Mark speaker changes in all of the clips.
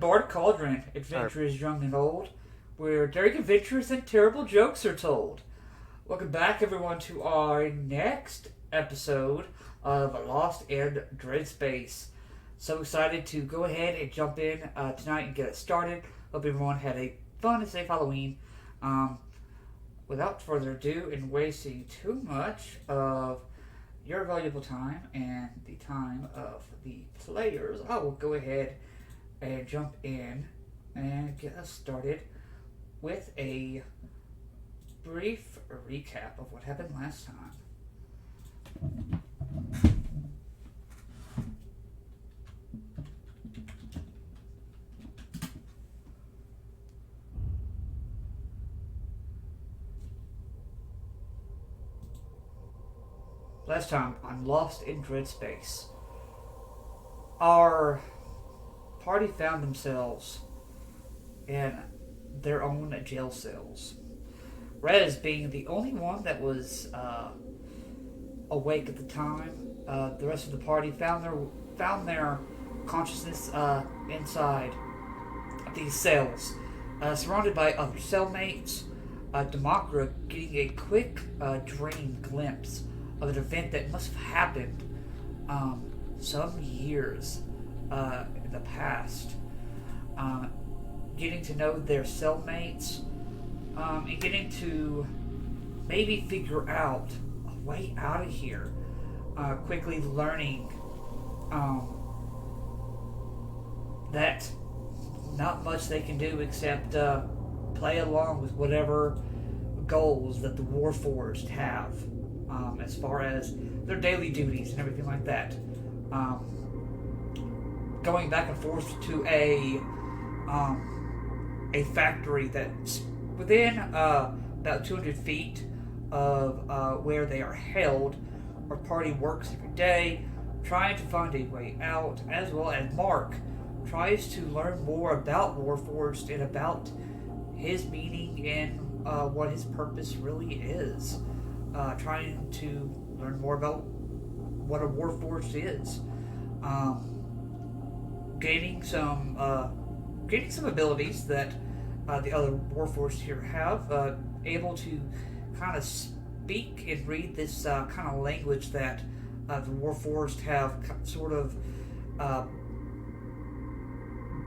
Speaker 1: Bard Cauldron, Adventures Young and Old, where daring adventures and terrible jokes are told. Welcome back, everyone, to our next episode of Lost in Dreadspace. So excited to go ahead and jump in tonight and get it started. Hope everyone had a fun and safe Halloween. Without further ado and wasting too much of your valuable time and the time of the players, I will go ahead and jump in and get us started with a brief recap of what happened last time. Last time on Lost in Dreadspace, our party found themselves in their own jail cells. Rez being the only one that was awake at the time. The rest of the party found their consciousness inside these cells, surrounded by other cellmates. Demakra getting a quick dream glimpse of an event that must have happened some years in the past. Getting to know their cellmates and getting to maybe figure out a way out of here. Quickly learning that not much they can do except play along with whatever goals that the Warforged have. As far as their daily duties and everything like that. Going back and forth to a factory that's within about 200 feet of where they are held. Our party works every day, trying to find a way out, as well as Mark tries to learn more about Warforged and about his meaning and what his purpose really is. Trying to learn more about what a Warforged is. Gaining some abilities that the other Warforged here have. Able to kind of speak and read this kind of language that the Warforged have sort of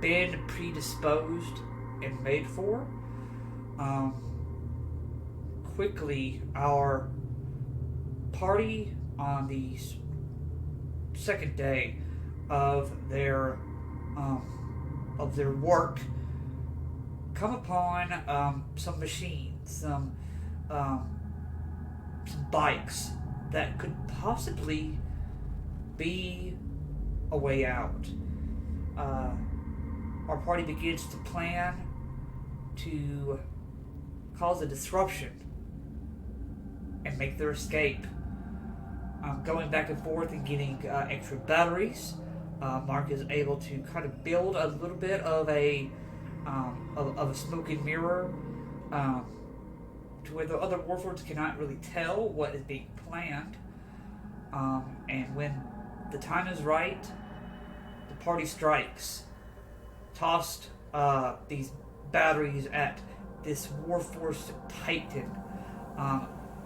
Speaker 1: been predisposed and made for. Quickly, our party on the second day of their work come upon some machines, some bikes that could possibly be a way out. Our party begins to plan to cause a disruption and make their escape. Going back and forth and getting extra batteries. Mark is able to kind of build a little bit of a smoke and mirror to where the other Warforgeds cannot really tell what is being planned. And when the time is right, the party strikes. Tossed these batteries at this Warforged Titan,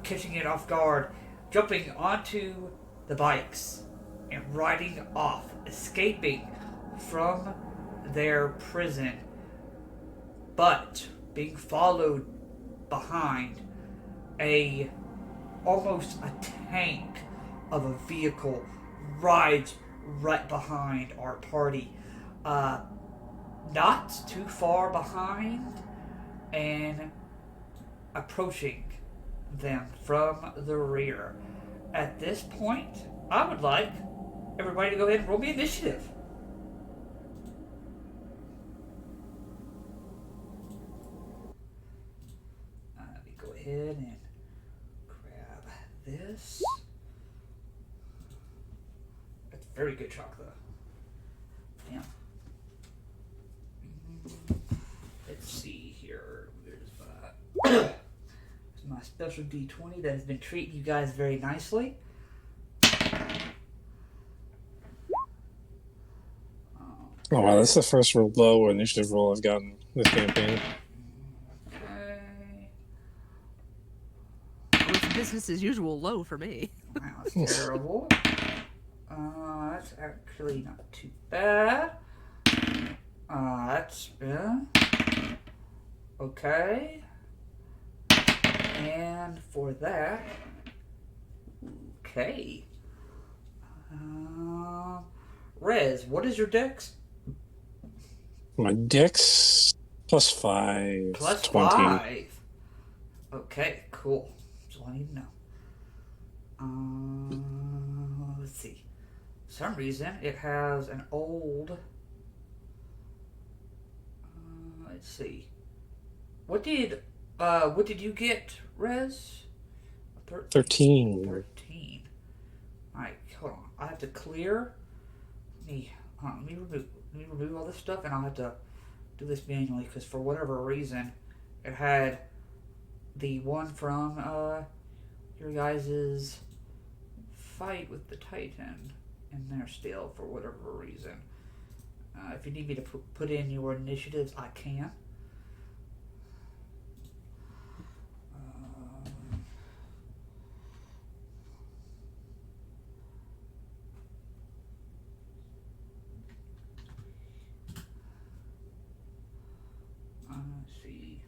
Speaker 1: catching it off guard, jumping onto the bikes and riding off, escaping from their prison, but being followed behind almost a tank of a vehicle rides right behind our party. Not too far behind and approaching them from the rear. At this point, I would like everybody to go ahead and roll me initiative. Let me go ahead and grab this. That's very good chalk, though. Damn. Let's see here. There's my special D20 that has been treating you guys very nicely.
Speaker 2: Oh wow, that's the first low initiative roll I've gotten this campaign.
Speaker 1: Okay.
Speaker 3: Well, it's business as usual low for me.
Speaker 1: That was terrible. That's actually not too bad. That's okay. And for that, okay. Rez, what is your dex?
Speaker 2: My dex +5,
Speaker 1: Plus
Speaker 2: 20.
Speaker 1: 5. Okay, cool. That's all I need to know. Let's see. For some reason, it has an old. Let's see. What did you get, Rez?
Speaker 2: 13.
Speaker 1: 13. Alright, hold on. I have to clear. Let me remove all this stuff, and I'll have to do this manually because for whatever reason, it had the one from your guys's fight with the Titan in there still for whatever reason. If you need me to put in your initiatives, I can. Let's see.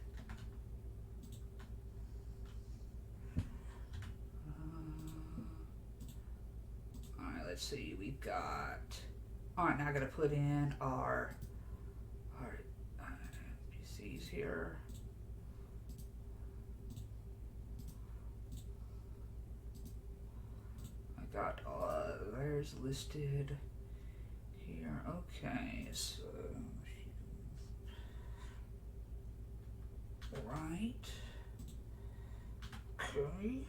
Speaker 1: Alright, let's see. We've got. Alright, now I gotta put in our PCs here. I got theirs listed here. Okay, so. Right. Okay.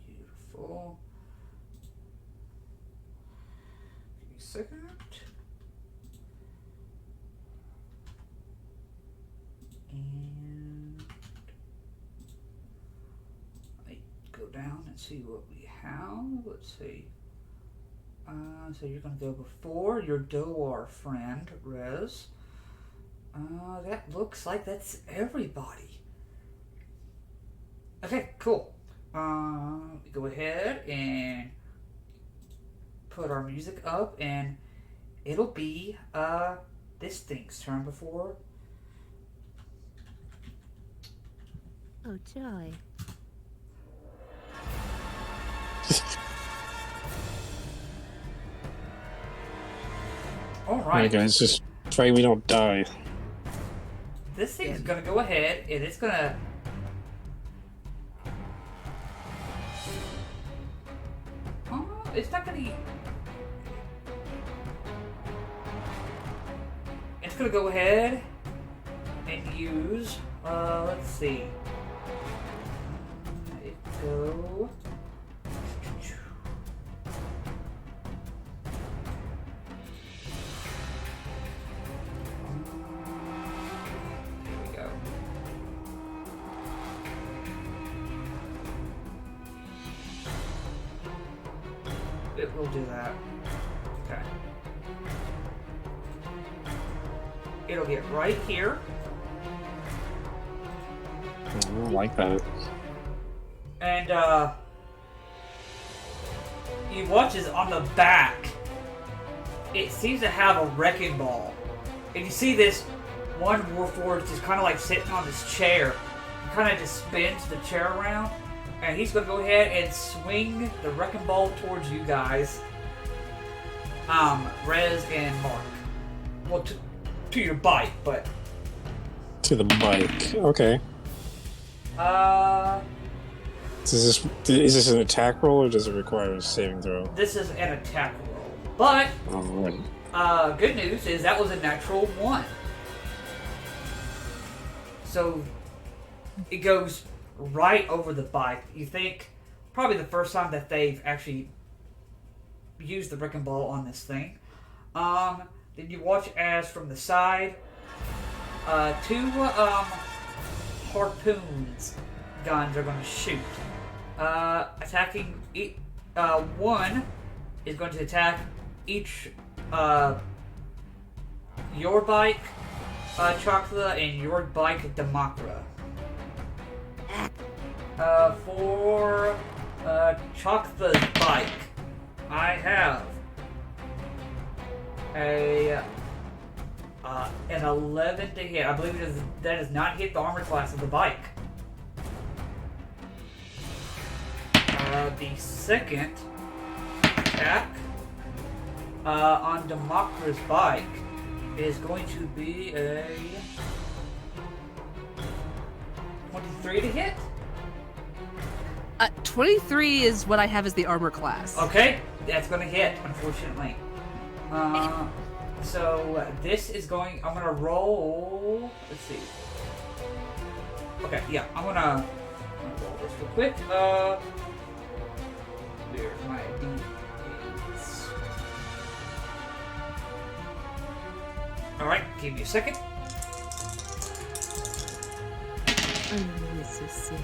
Speaker 1: Beautiful. Give me a second. And I go down and see what we have. Let's see. So you're going to go before your Doar friend, Rez. That looks like that's everybody. Okay, cool. Go ahead and put our music up, and it'll be this thing's turn before.
Speaker 3: Oh, joy.
Speaker 1: Alright.
Speaker 2: guys, just pray we don't die.
Speaker 1: This thing's gonna go ahead and it's gonna. It's not gonna. It's gonna go ahead and use. Let's see. It go. It will do that. Okay. It'll get right here.
Speaker 2: I don't like that.
Speaker 1: And you watch is on the back. It seems to have a wrecking ball. And you see this one Warforged just kind of like sitting on this chair. He kind of just spins the chair around. And he's going to go ahead and swing the wrecking ball towards you guys. Rez and Mark. Well, to your bike, but...
Speaker 2: To the bike. Okay. Is this an attack roll, or does it require a saving throw?
Speaker 1: This is an attack roll. But, good news is that was a natural 1. So, it goes right over the bike. You think probably the first time that they've actually used the wrecking ball on this thing. Then you watch as from the side, 2 harpoons guns are going to shoot Attacking one is going to attack each your bike, Chakra, and your bike, Demakra. For Chakra's bike, I have an 11 to hit. I believe that does not hit the armor class of the bike. The second attack on Demakra's bike is going to be a 23 to hit.
Speaker 3: 23 is what I have as the armor class.
Speaker 1: Okay, that's going to hit, unfortunately. So this is going. I'm gonna roll. Let's see. Okay, yeah, I'm gonna roll this real quick. There's my D8s. Alright, give me a second.
Speaker 3: Mississippi.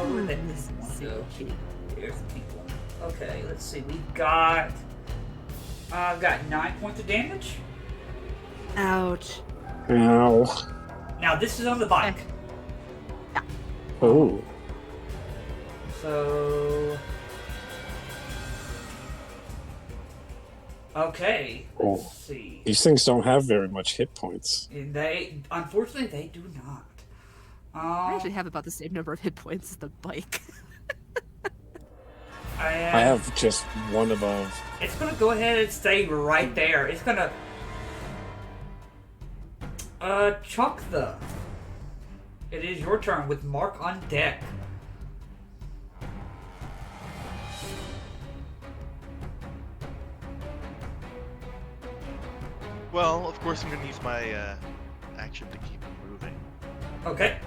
Speaker 1: Where'd that pink one go? Here's the pink one. Okay, let's see. We've got. I've got 9 points of damage.
Speaker 3: Ouch.
Speaker 2: Ow.
Speaker 1: Now this is on the bike.
Speaker 3: Yeah.
Speaker 2: Oh.
Speaker 1: So. Okay.
Speaker 2: Oh.
Speaker 1: Let's see.
Speaker 2: These things don't have very much hit points.
Speaker 1: Unfortunately, they do not.
Speaker 3: I actually have about the same number of hit points as the bike.
Speaker 2: I have just one above.
Speaker 1: It's gonna go ahead and stay right there. It's gonna chuck the. It is your turn with Mark on deck.
Speaker 4: Well, of course I'm gonna use my action to keep him moving.
Speaker 1: Okay.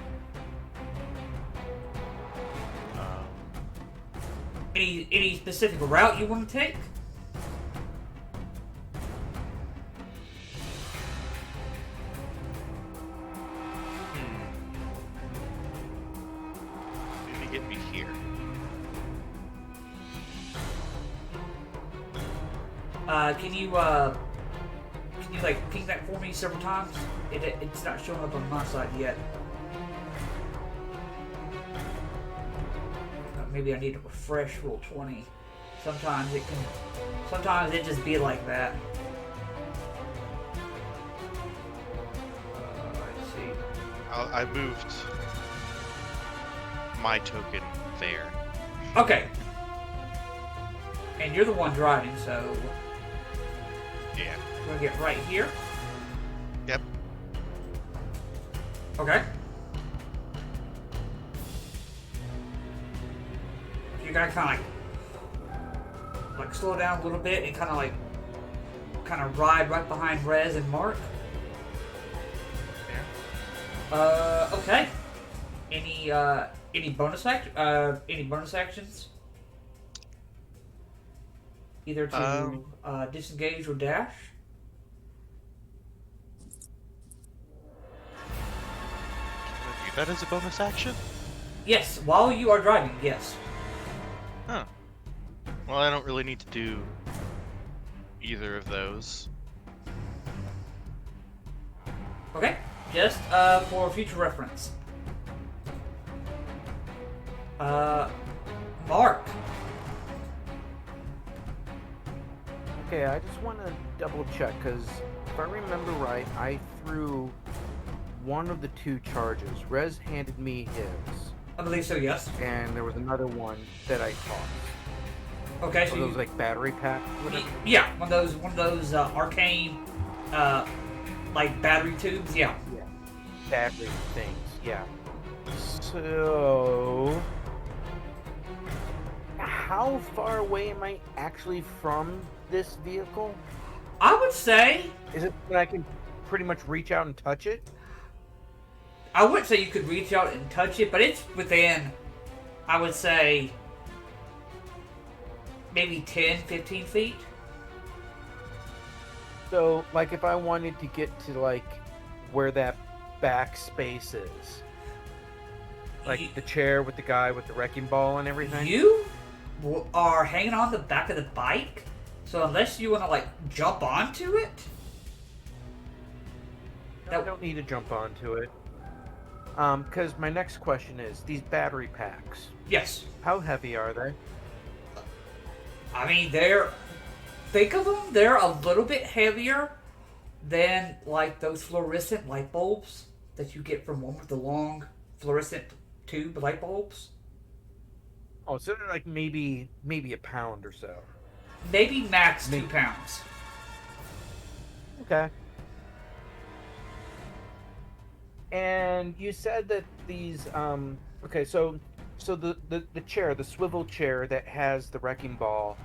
Speaker 4: Um,
Speaker 1: Any specific route you want to take?
Speaker 4: Maybe get me here.
Speaker 1: Can you like ping that for me several times? It's not showing up on my side yet. Maybe I need to refresh Roll 20. Sometimes it just be like that. Let's see.
Speaker 4: I moved my token there.
Speaker 1: Okay. And you're the one driving, so
Speaker 4: Yeah.
Speaker 1: we're gonna get right here.
Speaker 4: Yep.
Speaker 1: Okay. You gotta kind of like slow down a little bit and kind of ride right behind Rez and Mark.
Speaker 4: Yeah.
Speaker 1: Okay. Any bonus actions? Either to disengage or dash.
Speaker 4: Can I do that as a bonus action?
Speaker 1: Yes, while you are driving. Yes.
Speaker 4: Huh. Well, I don't really need to do either of those.
Speaker 1: Okay. Just for future reference. Mark.
Speaker 5: Okay, I just want to double check, because if I remember right, I threw one of the two charges. Rez handed me his,
Speaker 1: I believe so. Yes.
Speaker 5: and there was another one that I tossed.
Speaker 1: Okay.
Speaker 5: So
Speaker 1: So
Speaker 5: those like battery pack, whatever.
Speaker 1: yeah, one of those arcane, like battery tubes. Yeah.
Speaker 5: Yeah, battery things. Yeah. So, how far away am I actually from this vehicle?
Speaker 1: I would say
Speaker 5: Is it that I can pretty much reach out and touch it?
Speaker 1: I wouldn't say you could reach out and touch it, but it's within, I would say, maybe 10, 15 feet.
Speaker 5: So, like, if I wanted to get to, like, where that back space is, Like the chair with the guy with the wrecking ball and everything?
Speaker 1: You are hanging on the back of the bike, so unless you want to, like, jump onto it...
Speaker 5: I don't need to jump onto it. Because my next question is, these battery packs,
Speaker 1: Yes.
Speaker 5: how heavy are they?
Speaker 1: I mean, think of them, they're a little bit heavier than, like, those fluorescent light bulbs that you get from one with the long fluorescent tube light bulbs.
Speaker 5: Oh, so they're like maybe a pound or so.
Speaker 1: Maybe max 2 pounds.
Speaker 5: Okay. And you said that these okay, so the chair, the swivel chair that has the wrecking ball,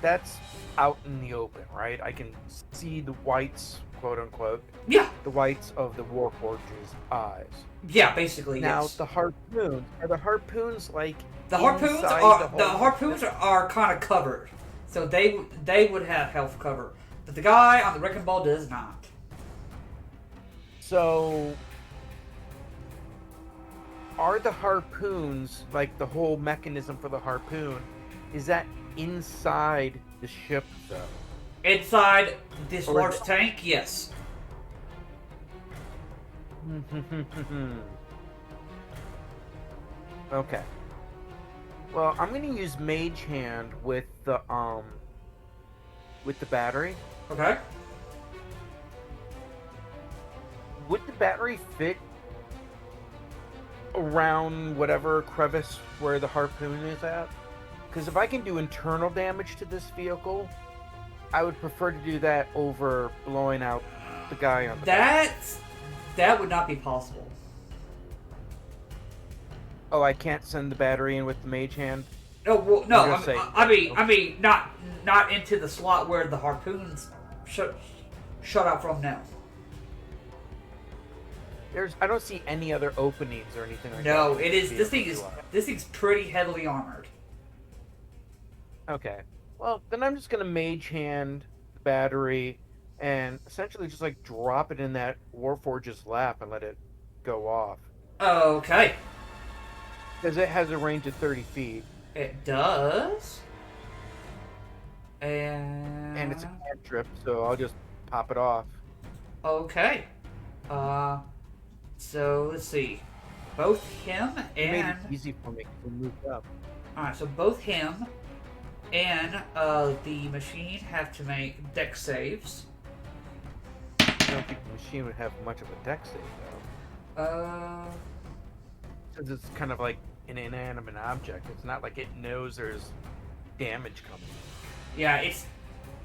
Speaker 5: that's out in the open, right? I can see the whites, quote unquote.
Speaker 1: Yeah.
Speaker 5: The whites of the Warforge's eyes.
Speaker 1: Yeah, basically,
Speaker 5: Now
Speaker 1: yes.
Speaker 5: the harpoons, are the harpoons like
Speaker 1: The harpoons are kind of covered, so they would have health cover, but the guy on the wrecking ball does not.
Speaker 5: So, are the harpoons, like the whole mechanism for the harpoon, is that inside the ship though?
Speaker 1: Inside this
Speaker 5: Or-
Speaker 1: large tank, yes.
Speaker 5: Okay. Well, I'm gonna use Mage Hand with the battery.
Speaker 1: Okay.
Speaker 5: Would the battery fit around whatever crevice where the harpoon is at? Because if I can do internal damage to this vehicle, I would prefer to do that over blowing out the guy on the back.
Speaker 1: That would not be possible.
Speaker 5: Oh, I can't send the battery in with the Mage Hand?
Speaker 1: No, well, no.
Speaker 5: You're saying-
Speaker 1: I mean, not into the slot where the harpoons shut out from now.
Speaker 5: I don't see any other openings or anything like that.
Speaker 1: No,
Speaker 5: for
Speaker 1: it is.
Speaker 5: the
Speaker 1: This
Speaker 5: vehicle.
Speaker 1: thing's pretty heavily armored.
Speaker 5: Okay. Well, then I'm just gonna Mage Hand the battery and essentially just like drop it in that Warforge's lap and let it go off.
Speaker 1: Okay.
Speaker 5: Because it has a range of 30 feet.
Speaker 1: It does. And
Speaker 5: And it's a cantrip, so I'll just pop it off.
Speaker 1: okay. So let's see. Both him
Speaker 5: It made it
Speaker 1: and
Speaker 5: easy for me to move up.
Speaker 1: alright, so both him and the machine have to make dex saves.
Speaker 5: I don't think the machine would have much of a dex save, though. Since it's kind of like an inanimate object. It's not like it knows there's damage coming.
Speaker 1: Yeah,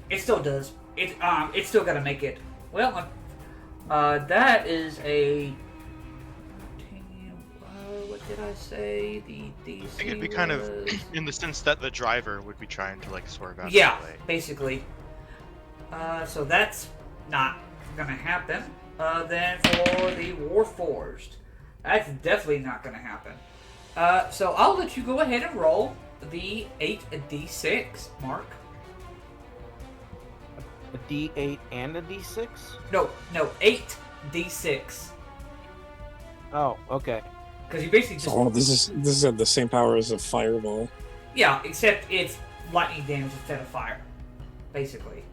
Speaker 1: it still does. It's still gotta make it. Well, that is a. What did I say? The DC.
Speaker 4: I think it'd be kind of in the sense that the driver would be trying to like swerve out
Speaker 1: Yeah,
Speaker 4: of the way.
Speaker 1: basically. So that's not gonna happen. Then for the Warforged, that's definitely not gonna happen. So I'll let you go ahead and roll the 8d6, Mark.
Speaker 5: A D8 and a D6?
Speaker 1: No, 8d6.
Speaker 5: Oh, okay.
Speaker 1: Because you basically just
Speaker 2: Oh, this is at the same power as a fireball.
Speaker 1: yeah, except it's lightning damage instead of fire, basically.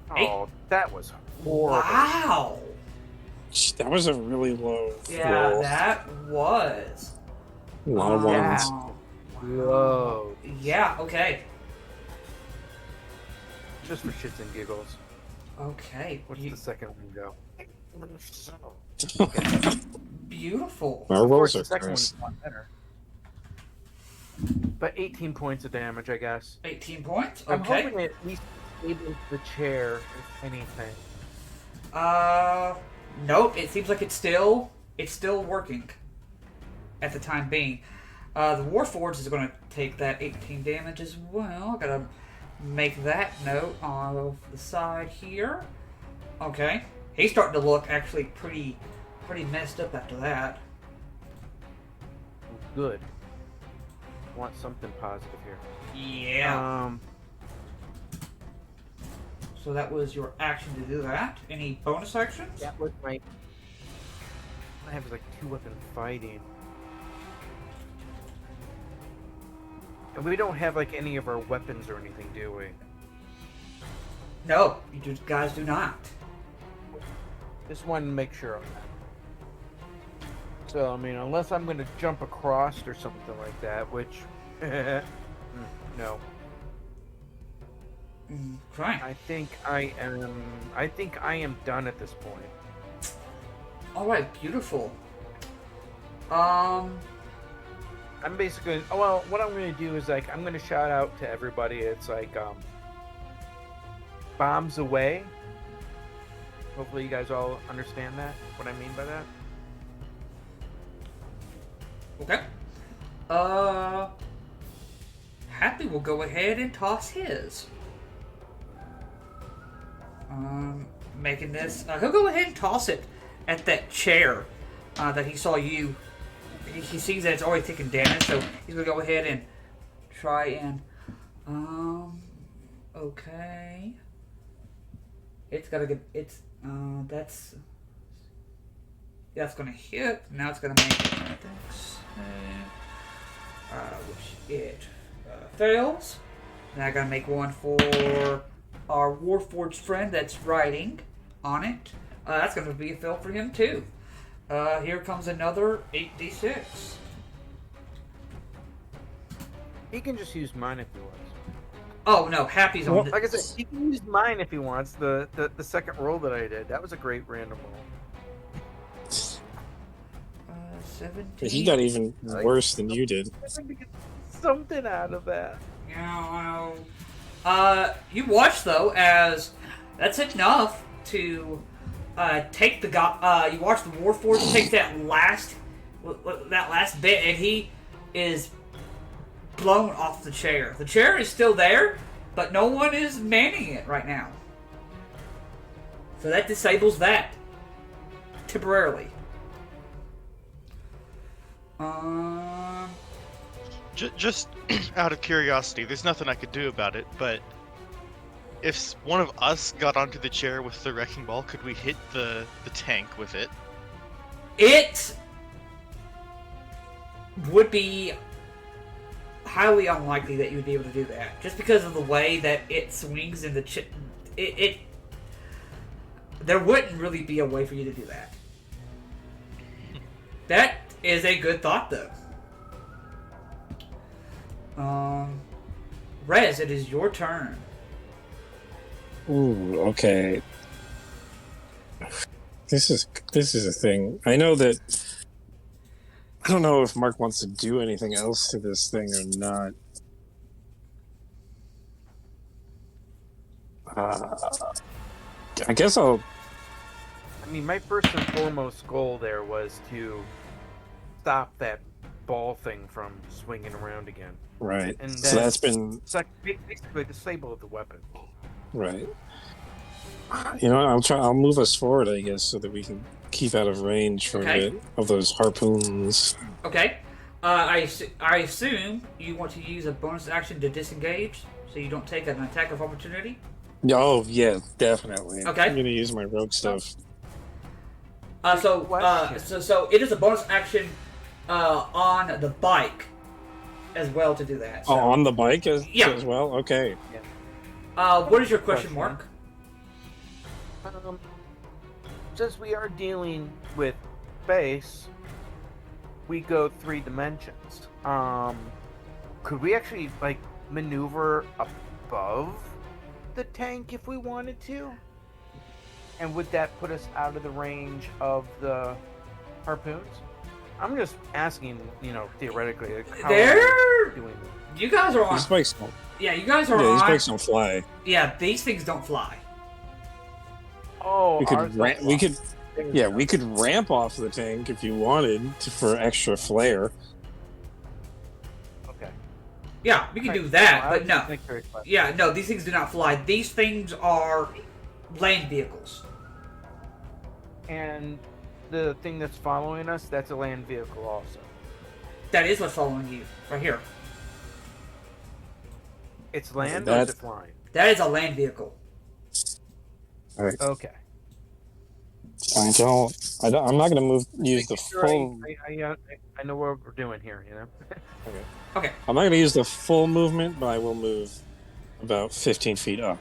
Speaker 5: Oh, that was horrible.
Speaker 1: Wow.
Speaker 2: That was a really low
Speaker 1: Yeah,
Speaker 2: roll.
Speaker 1: that was.
Speaker 2: A lot of ones.
Speaker 1: Wow.
Speaker 5: Whoa.
Speaker 1: Yeah. Okay.
Speaker 5: Just for shits and giggles.
Speaker 1: Okay.
Speaker 5: What's the second one go?
Speaker 1: Beautiful.
Speaker 2: Our
Speaker 5: Of course,
Speaker 2: rolls are
Speaker 5: the second
Speaker 2: gross.
Speaker 5: one's a lot better. But 18 points of damage, I guess.
Speaker 1: 18 points.
Speaker 5: I'm
Speaker 1: Okay.
Speaker 5: hoping it at least disables the chair, if anything.
Speaker 1: Nope. It seems like it's still working. At the time being, the Warforged is going to take that 18 damage as well. Gotta make that note on the side here. Okay. He's starting to look actually pretty messed up after that.
Speaker 5: Good. Want something positive here.
Speaker 1: Yeah. So that was your action to do that. Any bonus actions?
Speaker 5: That was my I have is like 2-weapon fighting. And we don't have like any of our weapons or anything, do we?
Speaker 1: No, guys do not.
Speaker 5: Just wanted to make sure of that. So, I mean, unless I'm going to jump across or something like that, which... no.
Speaker 1: Fine.
Speaker 5: I think I am done at this point.
Speaker 1: All right, beautiful.
Speaker 5: I'm basically... Well, what I'm going to do is, like, I'm going to shout out to everybody. It's like, bombs away. Hopefully you guys all understand that, what I mean by that.
Speaker 1: Okay. Happy will go ahead and toss his. Making this, he'll go ahead and toss it at that chair that he saw you. He sees that it's already taking damage, so he's gonna go ahead and try and, okay. It's gotta get, that's gonna hit. Now it's gonna make which it fails. Now I gotta make one for our Warforged friend that's riding on it. That's gonna be a fail for him too. Here comes another 8d6.
Speaker 5: He can just use mine if he wants.
Speaker 1: Oh no, Happy's on.
Speaker 5: Like I said, he can use mine if he wants. The second roll that I did, that was a great random roll.
Speaker 1: 17.
Speaker 2: He got even worse than you did.
Speaker 5: I think to get something out of that.
Speaker 1: You watch though as that's enough to take the guy. You watch the Warforged take that last bit, and he is blown off the chair. The chair is still there, but no one is manning it right now. So that disables that temporarily.
Speaker 4: Just out of curiosity, there's nothing I could do about it, but if one of us got onto the chair with the wrecking ball, could we hit the tank with it?
Speaker 1: It would be highly unlikely that you would be able to do that, just because of the way that it swings in the there wouldn't really be a way for you to do that. That is a good thought, though. Rez, it is your turn.
Speaker 2: Ooh, okay. This is a thing. I know that. I don't know if Mark wants to do anything else to this thing or not. I guess I'll.
Speaker 5: I mean, my first and foremost goal there was to stop that ball thing from swinging around again.
Speaker 2: Right.
Speaker 5: And
Speaker 2: So that's been
Speaker 5: it's like basically disable the weapon.
Speaker 2: right. You know, I'll move us forward, I guess, so that we can keep out of range for
Speaker 1: Okay.
Speaker 2: a bit of those harpoons.
Speaker 1: Okay. I assume you want to use a bonus action to disengage, so you don't take an attack of opportunity.
Speaker 2: Oh yeah, definitely.
Speaker 1: Okay.
Speaker 2: I'm gonna use my rogue stuff.
Speaker 1: So it is a bonus action on the bike as well to do that. So.
Speaker 2: Oh, on the bike as
Speaker 1: Yeah.
Speaker 2: well. Okay.
Speaker 1: What is your question, Mark?
Speaker 5: Since we are dealing with space, we go 3 dimensions. Could we actually like maneuver above the tank if we wanted to? And would that put us out of the range of the harpoons? I'm just asking, theoretically. Like, how are we doing this?
Speaker 1: You guys are on.
Speaker 2: These bikes don't.
Speaker 1: Yeah, you guys are
Speaker 2: Yeah,
Speaker 1: on.
Speaker 2: these bikes don't fly.
Speaker 1: Yeah, these things don't fly.
Speaker 5: Oh,
Speaker 2: We
Speaker 5: ours
Speaker 2: could.
Speaker 5: don't
Speaker 2: We
Speaker 5: fly.
Speaker 2: could. We could ramp off the tank if you wanted for extra flare.
Speaker 5: Okay.
Speaker 1: Yeah, we can
Speaker 5: Right.
Speaker 1: do that,
Speaker 5: I
Speaker 1: but
Speaker 5: was
Speaker 1: no.
Speaker 5: just making sure it's fine.
Speaker 1: Yeah, no, these things do not fly. These things are land vehicles.
Speaker 5: And the thing that's following us, that's a land vehicle also.
Speaker 1: That is what's following you, right here.
Speaker 5: It's land or
Speaker 2: That's-
Speaker 5: is it flying?
Speaker 1: That is a land vehicle.
Speaker 2: All right.
Speaker 5: Okay.
Speaker 2: I'm not gonna use the full.
Speaker 5: I know what we're doing here. You know.
Speaker 1: Okay.
Speaker 2: I'm not gonna use the full movement, but I will move about 15 feet up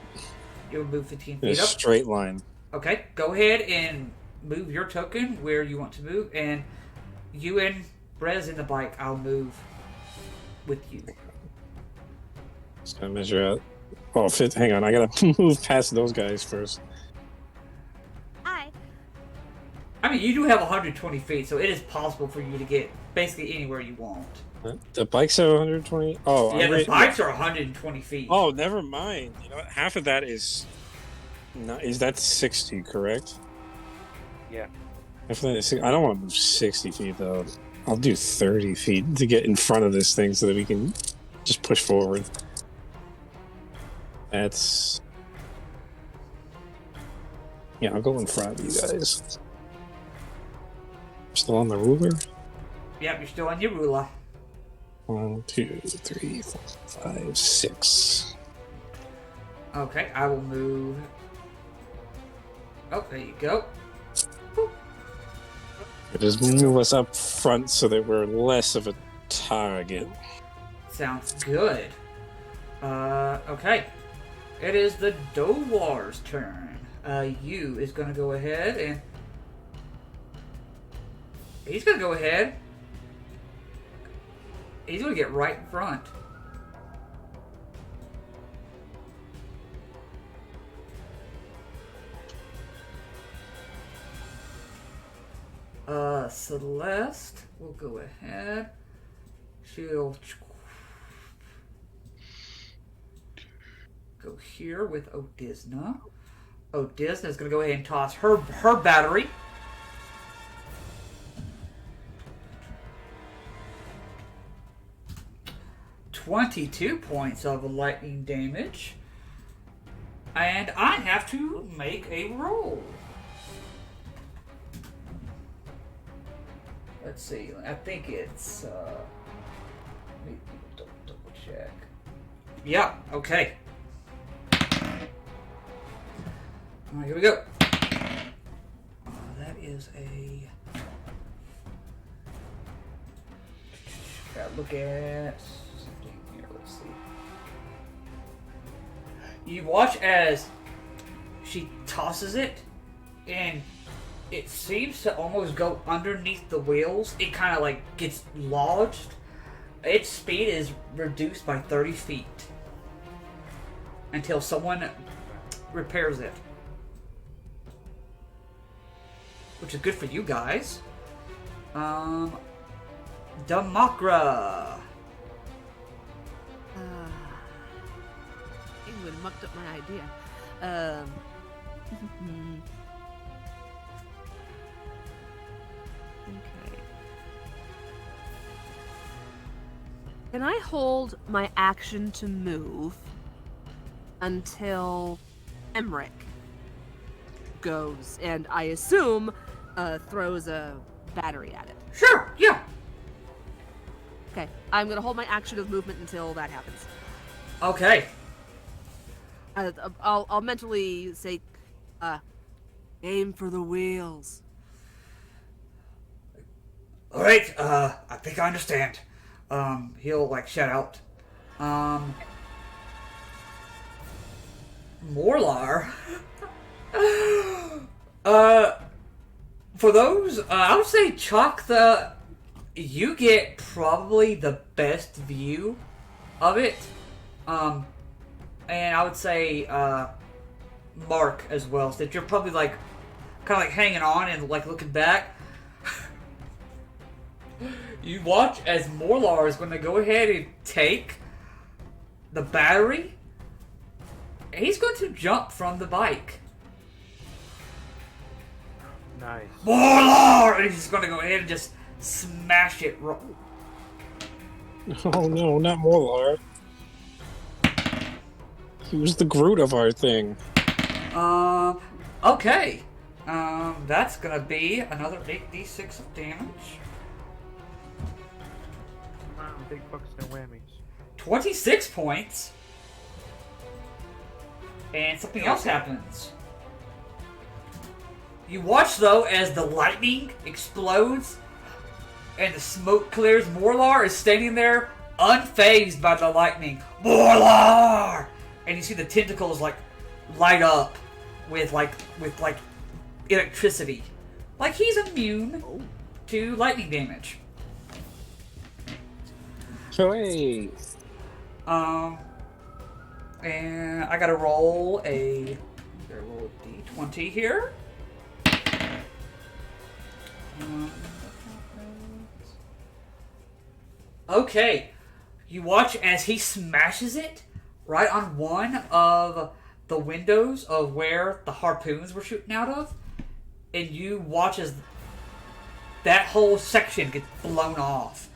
Speaker 1: You'll move 15
Speaker 2: in a
Speaker 1: feet up.
Speaker 2: straight line.
Speaker 1: Okay. Go ahead and move your token where you want to move, and you and Brez in the bike, I'll move with you.
Speaker 2: Just gonna measure out. Oh, hang on, I gotta move past those guys first.
Speaker 3: Hi.
Speaker 1: I mean, you do have 120 feet, so it is possible for you to get basically anywhere you want.
Speaker 2: The bikes are 120. Oh,
Speaker 1: Yeah, the bikes are 120 feet.
Speaker 2: Oh, never mind. You know what? Half of that is that 60, correct?
Speaker 5: Yeah.
Speaker 2: Half of that is, I don't want to move 60 feet though. I'll do 30 feet to get in front of this thing so that we can just push forward. That's... Yeah, I'll go in front of you guys. Still on the ruler?
Speaker 1: Yep, you're still on your ruler.
Speaker 2: 1, 2, 3, 4, 5, 6.
Speaker 1: Okay, I will move. Oh, there you go.
Speaker 2: Just move us up front so that we're less of a target.
Speaker 1: Sounds good. Okay. It is the Dowar's turn. You is going to go ahead and... He's going to go ahead. He's going to get right in front. Celeste will go ahead. She'll go here with Odisna. Odisna is going to go ahead and toss her battery. $22 points of lightning damage. And I have to make a roll. Let's see. I think it's let me double check. Yeah, okay. Alright, here we go. That is a... Gotta look at something here. Let's see. You watch as she tosses it, and it seems to almost go underneath the wheels. It kind of like gets lodged. Its speed is reduced by 30 feet until someone repairs it. Which is good for you guys. Damakra.
Speaker 3: England mucked up my idea. Okay. Can I hold my action to move until Emmerich goes and I assume throws a battery at it?
Speaker 1: Sure, yeah.
Speaker 3: Okay, I'm gonna hold my action of movement until that happens.
Speaker 1: Okay.
Speaker 3: I'll mentally say, aim for the wheels.
Speaker 1: Alright, I think I understand. He'll like shout out. Morlar. For those, I would say Chuck, you get probably the best view of it. And I would say, Mark as well, so that you're probably like, kind of like hanging on and like looking back. You watch as Morlar is going to go ahead and take the battery. He's going to jump from the bike.
Speaker 5: Nice.
Speaker 1: Morlar! And he's going to go ahead and just smash it.
Speaker 2: Oh no, not Morlar. He was the Groot of our thing.
Speaker 1: Okay. That's going to be another 8d6 of damage.
Speaker 5: Come on, big bucks and whammies.
Speaker 1: 26 points. And something else happens. You watch, though, as the lightning explodes and the smoke clears. Morlar is standing there, unfazed by the lightning. Morlar! And you see the tentacles, like, light up with electricity. Like he's immune to lightning damage.
Speaker 2: Hey.
Speaker 1: And I gotta roll a d20 here. Okay, you watch as he smashes it right on one of the windows of where the harpoons were shooting out of, and you watch as that whole section gets blown off.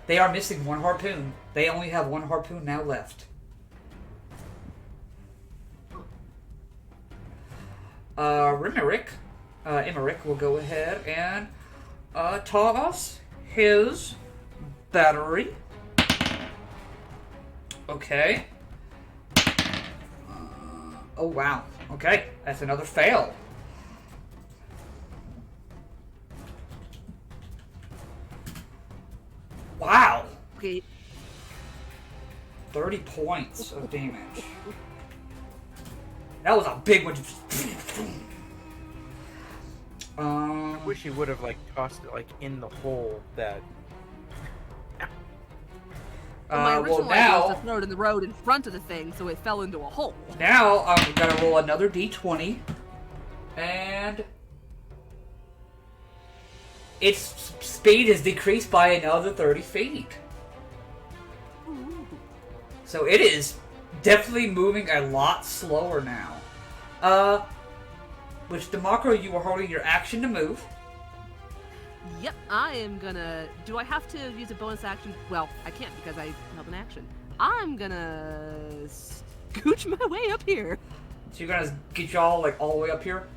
Speaker 1: They are missing one harpoon. They only have one harpoon now left. Emmerich will go ahead and toss his battery. Okay. Oh, wow. Okay, that's another fail. Wow.
Speaker 3: Okay.
Speaker 1: 30 points of damage. That was a big one.
Speaker 5: I wish he would have like tossed it like in the hole that.
Speaker 3: Well, my original
Speaker 1: well,
Speaker 3: idea
Speaker 1: now,
Speaker 3: was to throw it in the road in front of the thing so it fell into a hole.
Speaker 1: Now I'm gonna roll another d20, and its speed is decreased by another 30 feet.
Speaker 3: Ooh.
Speaker 1: So it is definitely moving a lot slower now. Which Demacro, you were holding your action to move.
Speaker 3: Yep, I am gonna... Do I have to use a bonus action? Well, I can't because I held an action. I'm gonna scooch my way up here.
Speaker 1: So you're gonna get y'all like all the way up here?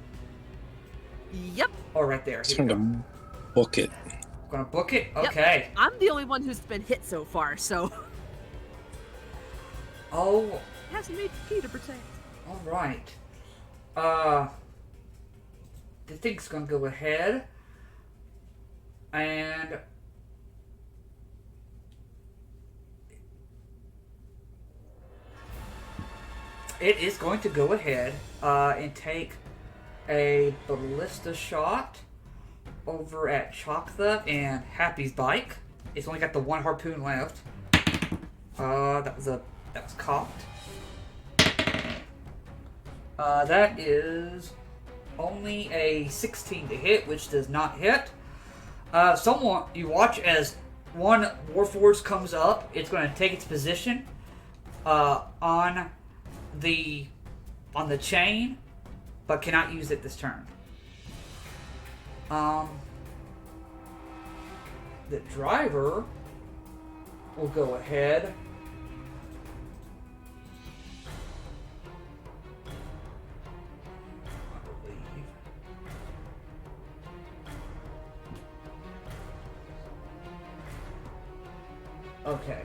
Speaker 3: Yep.
Speaker 1: Oh, right there.
Speaker 2: It's
Speaker 1: Here
Speaker 2: time
Speaker 1: you go.
Speaker 2: to book it.
Speaker 1: Gonna book it?
Speaker 3: Yep.
Speaker 1: Okay.
Speaker 3: I'm the only one who's been hit so far, so...
Speaker 1: Oh,
Speaker 3: It has an HP to protect.
Speaker 1: alright. The thing's gonna go ahead and it is going to go ahead and take a ballista shot over at Choctha and Happy's bike. It's only got the one harpoon left. That was cocked. That is only a 16 to hit, which does not hit. You watch as one Warforged comes up. It's going to take its position on the chain, but cannot use it this turn. The driver will go ahead. Okay.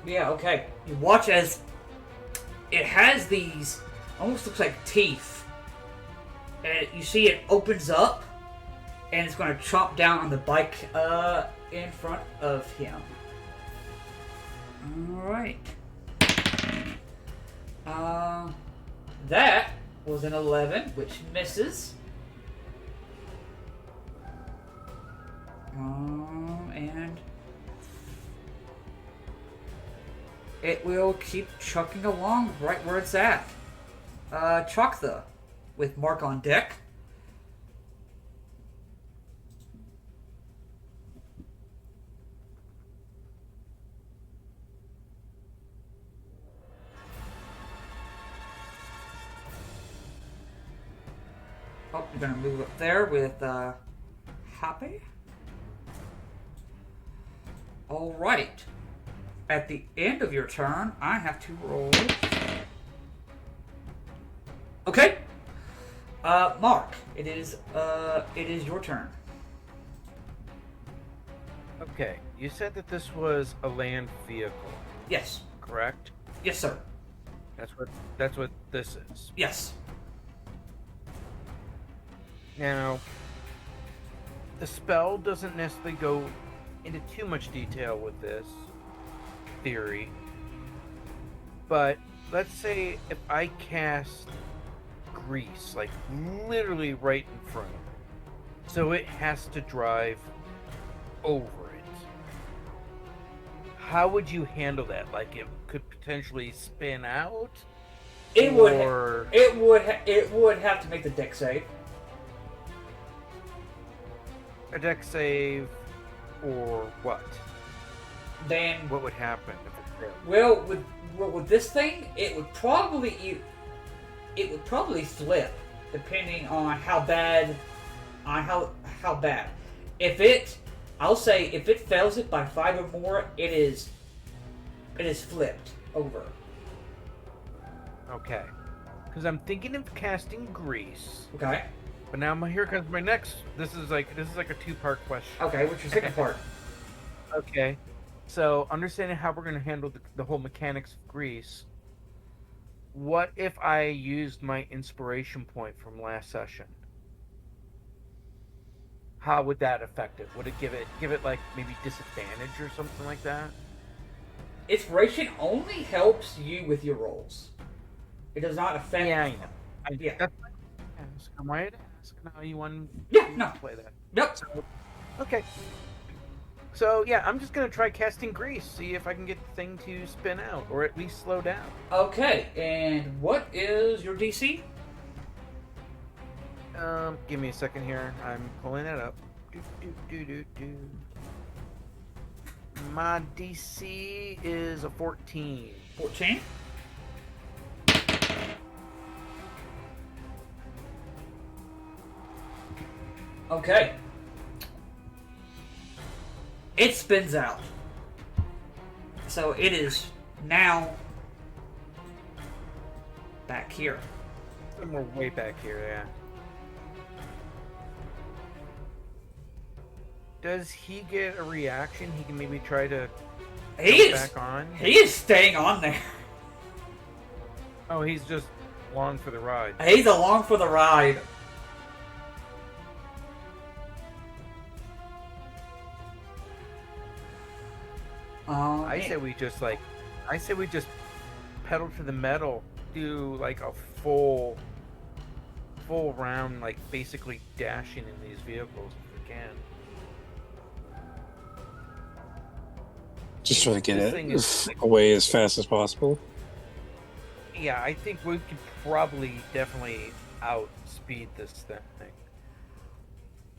Speaker 1: Yeah, okay. You watch as it has these almost looks like teeth. And you see it opens up and it's going to chomp down on the bike in front of him. Alright. That was an 11, which misses. And it will keep chucking along right where it's at. Choctha, with Mark on deck. Oh, you're gonna move up there with Happy. Alright. At the end of your turn, I have to roll. Okay. Mark, it is your turn.
Speaker 5: Okay, You said that this was a land vehicle,
Speaker 1: Yes.
Speaker 5: correct?
Speaker 1: Yes, sir.
Speaker 5: That's what this is.
Speaker 1: Yes.
Speaker 5: Now, the spell doesn't necessarily go into too much detail with this theory, but let's say if I cast grease, like literally right in front of it, so it has to drive over it. How would you handle that? Like it could potentially spin out?
Speaker 1: It
Speaker 5: or...
Speaker 1: would have to make the deck save.
Speaker 5: A deck save, or what?
Speaker 1: Then,
Speaker 5: What would happen if it failed?
Speaker 1: well, with this thing, it would probably flip, depending on how bad, how bad. I'll say if it fails it by 5 or more, it is flipped over.
Speaker 5: Okay. Because I'm thinking of casting grease.
Speaker 1: Okay.
Speaker 5: But now here comes my next. This is like a two-part question.
Speaker 1: Okay. What's your second part?
Speaker 5: Okay. So understanding how we're going to handle the whole mechanics of grease. What if I used my inspiration point from last session? How would that affect it? Would it give it like maybe disadvantage or something like that?
Speaker 1: Inspiration only helps you with your rolls. It does not affect.
Speaker 5: Yeah, I know.
Speaker 1: Yeah.
Speaker 5: That's why I'd ask how you want
Speaker 1: No.
Speaker 5: to play that.
Speaker 1: Nope.
Speaker 5: So, okay. So yeah, I'm just gonna try casting grease, see if I can get the thing to spin out or at least slow down.
Speaker 1: Okay. And what is your DC?
Speaker 5: Give me a second here. I'm pulling it up. My DC is a 14.
Speaker 1: 14. Okay. It spins out. So it is now back here.
Speaker 5: Somewhere way back here, yeah. Does he get a reaction? He can maybe try to
Speaker 1: He
Speaker 5: jump
Speaker 1: is
Speaker 5: back on?
Speaker 1: he is staying on there.
Speaker 5: Oh, he's just along for the ride.
Speaker 1: He's along for the ride.
Speaker 5: I say we just pedal to the metal, do like a full round, like basically dashing in these vehicles if we can.
Speaker 2: Just try to get
Speaker 5: This thing is
Speaker 2: it away as fast as possible.
Speaker 5: Yeah, I think we could probably definitely outspeed this thing.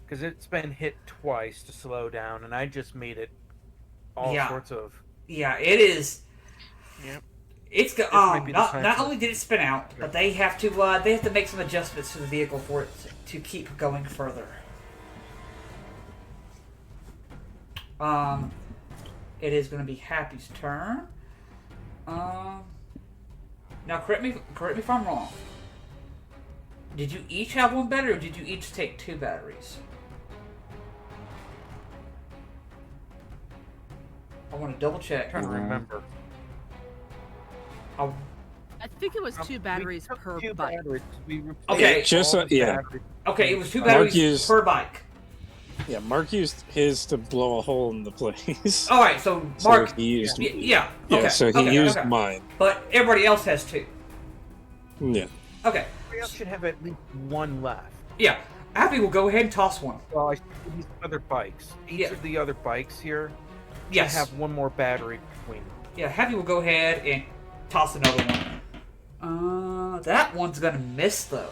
Speaker 5: Because it's been hit twice to slow down, and I just made it all sorts of...
Speaker 1: Yeah, it is.
Speaker 5: Yep.
Speaker 1: It's
Speaker 5: might be the time
Speaker 1: not
Speaker 5: for-
Speaker 1: only did it spin out, but they have to make some adjustments to the vehicle for it to keep going further. It is going to be Happy's turn. Now correct me if I'm wrong. Did you each have one battery, or did you each take 2 batteries? I want to double check.
Speaker 5: I'm trying to remember.
Speaker 1: I'll,
Speaker 3: I think it was 2 batteries
Speaker 5: We took
Speaker 3: per
Speaker 5: 2
Speaker 3: bike.
Speaker 5: batteries. We replaced
Speaker 1: Okay.
Speaker 2: Just
Speaker 5: all the
Speaker 2: yeah.
Speaker 5: batteries.
Speaker 1: okay, it was 2
Speaker 2: Mark
Speaker 1: batteries
Speaker 2: used-
Speaker 1: per bike.
Speaker 2: Yeah, Mark used his to blow a hole in the place.
Speaker 1: All right, so Mark.
Speaker 2: So he used.
Speaker 1: Yeah.
Speaker 2: Yeah,
Speaker 1: Okay.
Speaker 2: so he
Speaker 1: okay,
Speaker 2: used
Speaker 1: okay.
Speaker 2: mine.
Speaker 1: But everybody else has 2.
Speaker 2: Yeah.
Speaker 1: Okay.
Speaker 5: Everybody else should have at least 1 left.
Speaker 1: Yeah. Happy will go ahead and toss one.
Speaker 5: Well, I these other bikes. Each
Speaker 1: Yeah.
Speaker 5: of the other bikes here
Speaker 1: Yes.
Speaker 5: should have 1 more battery between them.
Speaker 1: Yeah, Happy will go ahead and toss another one. That one's gonna miss though.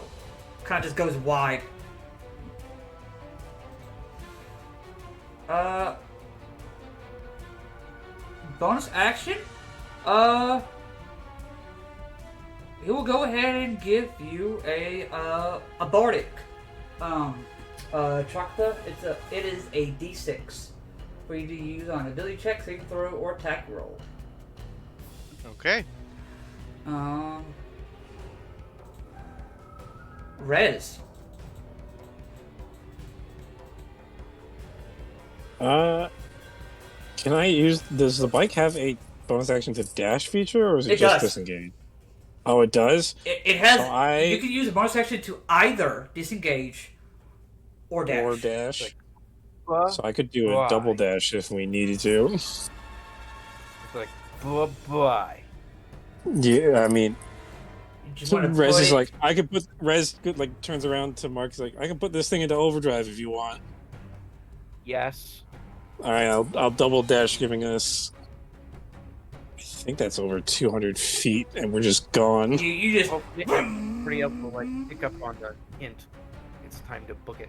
Speaker 1: Kind of just goes wide. Bonus action. He will go ahead and give you a bardic. Chakra. It is a D6 for you to use on ability check, saving throw, or attack roll.
Speaker 4: Okay.
Speaker 1: Rez.
Speaker 2: Can I use? Does the bike have a bonus action to dash feature, or is it,
Speaker 1: It
Speaker 2: just
Speaker 1: does.
Speaker 2: disengage? Oh, it does.
Speaker 1: It has.
Speaker 2: So
Speaker 1: You can use a bonus action to either disengage or dash.
Speaker 2: or dash.
Speaker 5: Like,
Speaker 2: So I could do a double dash if we needed to.
Speaker 5: It's like, bye-bye.
Speaker 2: Yeah, I mean,
Speaker 1: You just want to
Speaker 2: Rez
Speaker 1: put
Speaker 2: is
Speaker 1: it-
Speaker 2: like, I could put Rez like turns around to Mark. He's like, I can put this thing into overdrive if you want.
Speaker 5: Yes.
Speaker 2: All right, I'll double dash, giving us. I think that's over 200 feet, and we're just gone.
Speaker 1: You just.
Speaker 5: Well, everybody else will like pick up on the hint. It's time to book it.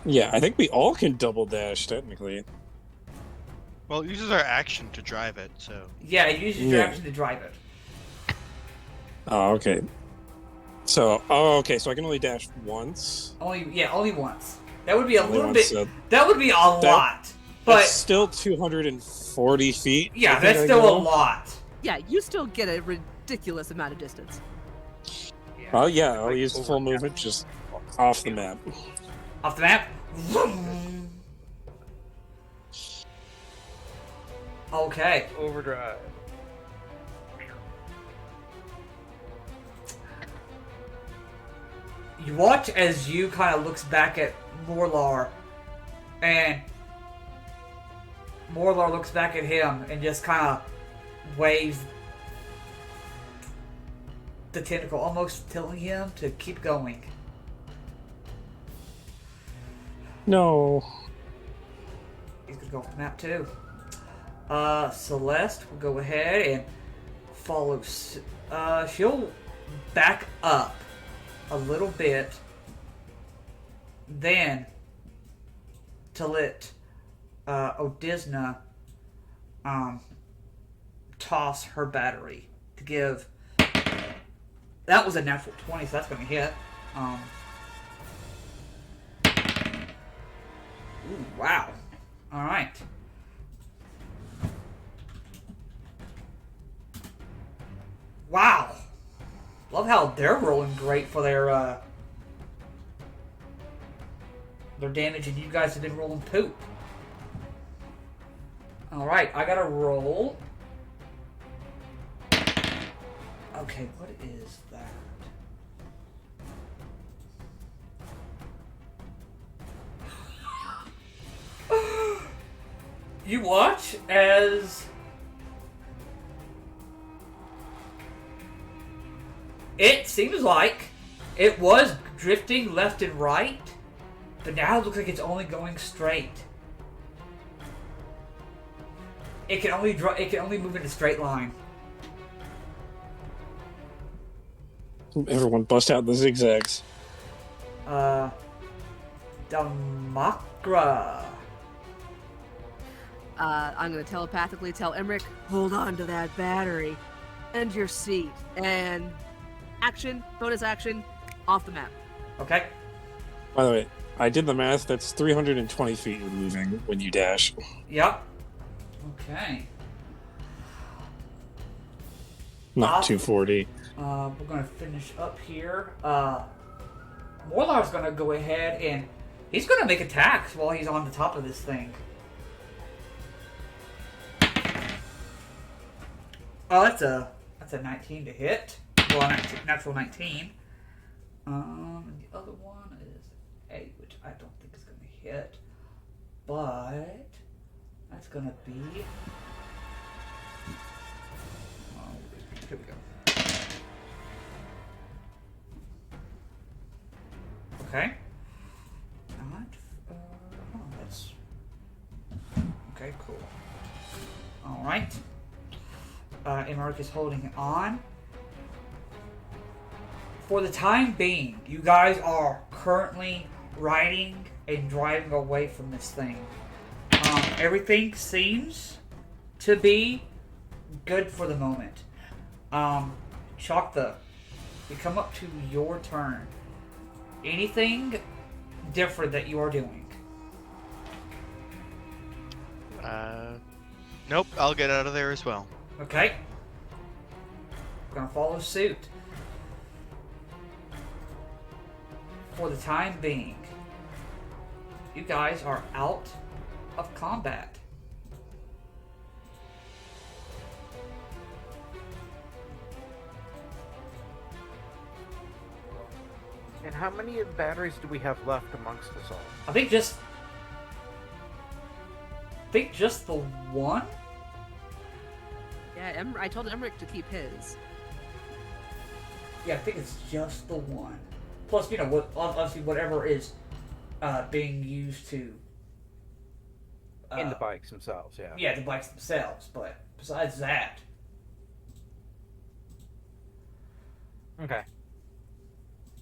Speaker 2: Yeah, I think we all can double dash technically.
Speaker 4: Well, it uses our action to drive it, so.
Speaker 1: Yeah, it uses your action to drive it.
Speaker 2: Oh, okay. So, okay, so I can only dash once.
Speaker 1: Only once. That would be a
Speaker 2: Only
Speaker 1: little
Speaker 2: once,
Speaker 1: bit.
Speaker 2: so
Speaker 1: That would be a lot. But
Speaker 2: that's still 240 feet.
Speaker 1: yeah,
Speaker 2: I think
Speaker 1: that's
Speaker 2: I
Speaker 1: still
Speaker 2: go.
Speaker 1: a lot.
Speaker 3: Yeah, you still get a ridiculous amount of distance.
Speaker 2: Oh yeah, I'll
Speaker 5: Like
Speaker 2: use the
Speaker 5: over
Speaker 2: full movement just off the map.
Speaker 1: Off the map. Okay.
Speaker 5: Overdrive.
Speaker 1: You watch as you kind of looks back at Morlar, and Morlar looks back at him and just kind of waves the tentacle, almost telling him to keep going.
Speaker 2: No.
Speaker 1: He's gonna go off the map too. Celeste will go ahead and follow. She'll back up a little bit, then to let Odisna toss her battery to give. That was a natural 20, so that's going to hit. Ooh, wow. All right. Wow. Love how they're rolling great for their damage, and you guys have been rolling poop. All right, I gotta roll. Okay, what is that? You watch as it seems like it was drifting left and right, but now it looks like it's only going straight. It can only move in a straight line.
Speaker 2: Everyone bust out the zigzags.
Speaker 1: Damakra.
Speaker 3: I'm gonna telepathically tell Emmerich, hold on to that battery and your seat. And action, bonus action, off the map.
Speaker 1: Okay.
Speaker 2: By the way, I did the math. That's 320 feet you're moving when you dash.
Speaker 1: Yep. Okay.
Speaker 2: Not 240.
Speaker 1: We're gonna finish up here. Morlar's gonna go ahead and he's gonna make attacks while he's on the top of this thing. Oh, that's a 19 to hit. Well, natural 19. And the other one is 8, which I don't think is gonna hit. But that's gonna be. Oh, here we go. Okay. Not. Oh, that's. Okay, cool. All right. Emmerich is holding on. For the time being, you guys are currently riding and driving away from this thing. Everything seems to be good for the moment. Choctha, we come up to your turn. Anything different that you are doing?
Speaker 4: Nope, I'll get out of there as well.
Speaker 1: Okay. We're gonna follow suit. For the time being, you guys are out of combat.
Speaker 5: And how many batteries do we have left amongst us all?
Speaker 1: I think just the one.
Speaker 3: Yeah, I told Emmerich to keep his.
Speaker 1: Yeah, I think it's just the one. Plus, what obviously whatever is being used to
Speaker 5: In the bikes themselves, yeah.
Speaker 1: Yeah, the bikes themselves. But besides that,
Speaker 5: Okay.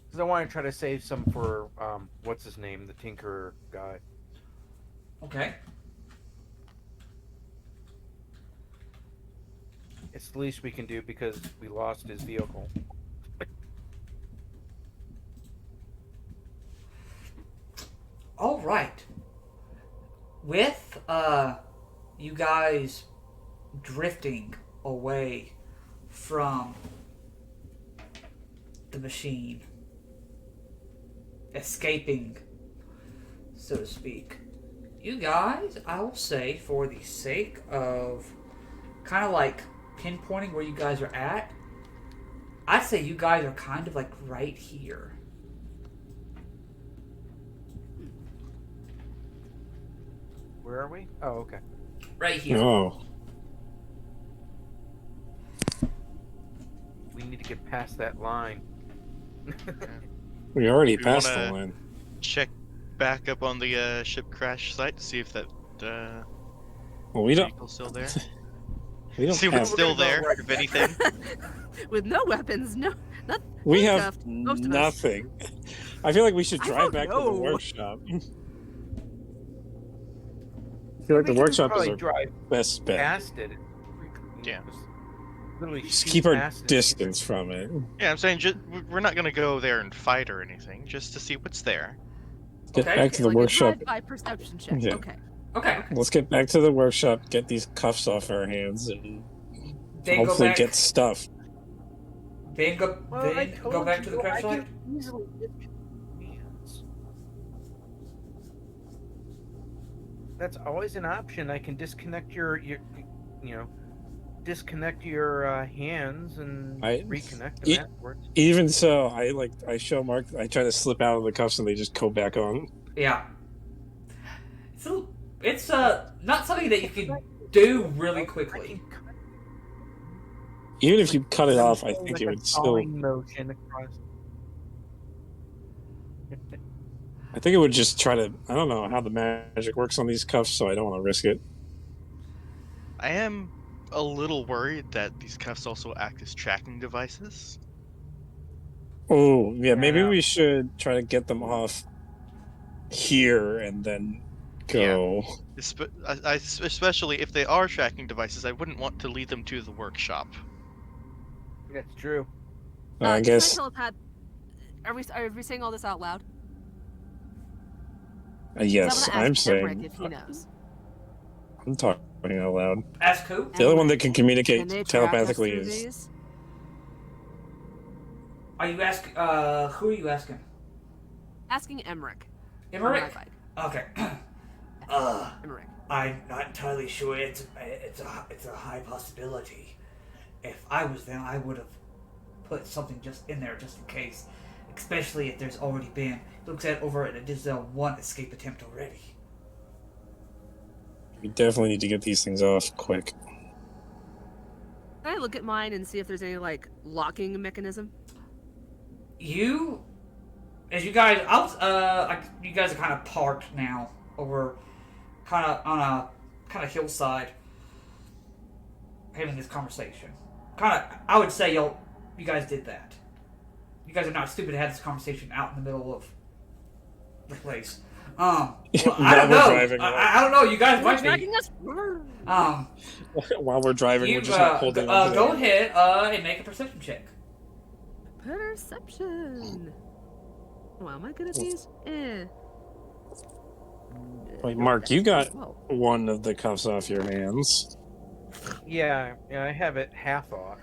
Speaker 5: Because I want to try to save some for what's his name, the Tinker guy.
Speaker 1: okay.
Speaker 5: It's the least we can do because we lost his vehicle.
Speaker 1: All right. With you guys drifting away from the machine, escaping, so to speak, you guys, I will say, for the sake of kind of like pinpointing where you guys are at, I'd say you guys are kind of like right here.
Speaker 5: Where are we? Oh, okay.
Speaker 1: Right here.
Speaker 2: Oh,
Speaker 5: We need to get past that line.
Speaker 2: we already
Speaker 4: We
Speaker 2: passed the
Speaker 4: wanna-
Speaker 2: line.
Speaker 4: Check back up on the ship crash site to see if that
Speaker 2: Well, we don't.
Speaker 4: vehicle's still there.
Speaker 2: We don't
Speaker 4: See
Speaker 2: have.
Speaker 4: what's still
Speaker 5: We're gonna
Speaker 4: there,
Speaker 5: go right
Speaker 4: if anything.
Speaker 3: With no weapons, not
Speaker 2: We have
Speaker 3: handcuffed, most of us.
Speaker 2: nothing. I feel like we should
Speaker 3: I
Speaker 2: drive
Speaker 3: don't
Speaker 2: back to
Speaker 3: know.
Speaker 2: the workshop. I feel like the workshop is
Speaker 5: probably
Speaker 2: our
Speaker 5: drive
Speaker 2: best bet.
Speaker 5: past it.
Speaker 4: Yeah.
Speaker 5: Just literally
Speaker 2: Just
Speaker 5: shoot
Speaker 2: keep our
Speaker 5: past it.
Speaker 2: distance from it.
Speaker 4: Yeah, I'm saying we're not gonna go there and fight or anything, just to see what's there.
Speaker 2: Get
Speaker 1: Okay.
Speaker 2: back to the
Speaker 3: Like
Speaker 2: workshop.
Speaker 3: a drive-by perception check.
Speaker 2: Yeah.
Speaker 3: Okay.
Speaker 1: Okay.
Speaker 2: Let's get back to the workshop. Get these cuffs off our hands, and
Speaker 1: Then go
Speaker 2: hopefully
Speaker 1: back.
Speaker 2: get stuff.
Speaker 1: Then go.
Speaker 5: Well, I
Speaker 1: then
Speaker 5: told
Speaker 1: go back to
Speaker 5: you,
Speaker 1: the crash
Speaker 5: I
Speaker 1: site.
Speaker 5: can easily get hands. That's always an option. I can disconnect your disconnect your hands and
Speaker 2: I-
Speaker 5: reconnect them
Speaker 2: e-
Speaker 5: afterwards.
Speaker 2: Even so, I show Mark. I try to slip out of the cuffs, and they just go back on.
Speaker 1: Yeah. It's not something that you can do really quickly.
Speaker 2: Even if you cut it off, I
Speaker 5: Like
Speaker 2: think
Speaker 5: a
Speaker 2: it would still.
Speaker 5: sawing motion across.
Speaker 2: I think it would just try to. I don't know how the magic works on these cuffs, so I don't want to risk it.
Speaker 4: I am a little worried that these cuffs also act as tracking devices.
Speaker 2: Oh, yeah. Maybe
Speaker 5: Yeah.
Speaker 2: we should try to get them off here and then go.
Speaker 4: Especially if they are tracking devices, I wouldn't want to lead them to the workshop.
Speaker 5: That's true.
Speaker 2: I guess.
Speaker 3: Telepath, are we saying all this out loud?
Speaker 2: Yes,
Speaker 3: 'Cause I'm
Speaker 2: I'm
Speaker 3: gonna ask Emmerich
Speaker 2: saying.
Speaker 3: if he knows.
Speaker 2: I'm talking out loud.
Speaker 1: Ask who?
Speaker 2: The other one that can
Speaker 3: Can
Speaker 2: communicate
Speaker 3: they track us
Speaker 2: telepathically
Speaker 3: through
Speaker 2: is.
Speaker 3: these?
Speaker 1: Are you asking? Who are you asking?
Speaker 3: Asking Emmerich. on
Speaker 1: Emmerich?
Speaker 3: my bike.
Speaker 1: Okay.
Speaker 3: Emmerich.
Speaker 1: I'm not entirely sure. It's a high possibility. If I was them, I would have put something just in there just in case. Especially if there's already been. Looks at over at there's one escape attempt already.
Speaker 2: We definitely need to get these things off quick.
Speaker 3: Can I look at mine and see if there's any like locking mechanism?
Speaker 1: You guys are kind of parked now over kind of on a kind of hillside having this conversation. I would say you guys did that. You guys are not stupid to have this conversation out in the middle of the place. Well, I don't
Speaker 2: While
Speaker 1: know.
Speaker 2: we're driving,
Speaker 1: I don't know. You guys might be.
Speaker 3: Dragging us.
Speaker 2: While we're driving,
Speaker 1: You
Speaker 2: we're just not holding on to
Speaker 1: go
Speaker 2: them.
Speaker 1: ahead and make a perception check.
Speaker 3: Perception. Wow, am I good at these?
Speaker 2: Wait, Mark, you got
Speaker 3: Whoa.
Speaker 2: one of the cuffs off your hands.
Speaker 5: Yeah, I have it half off.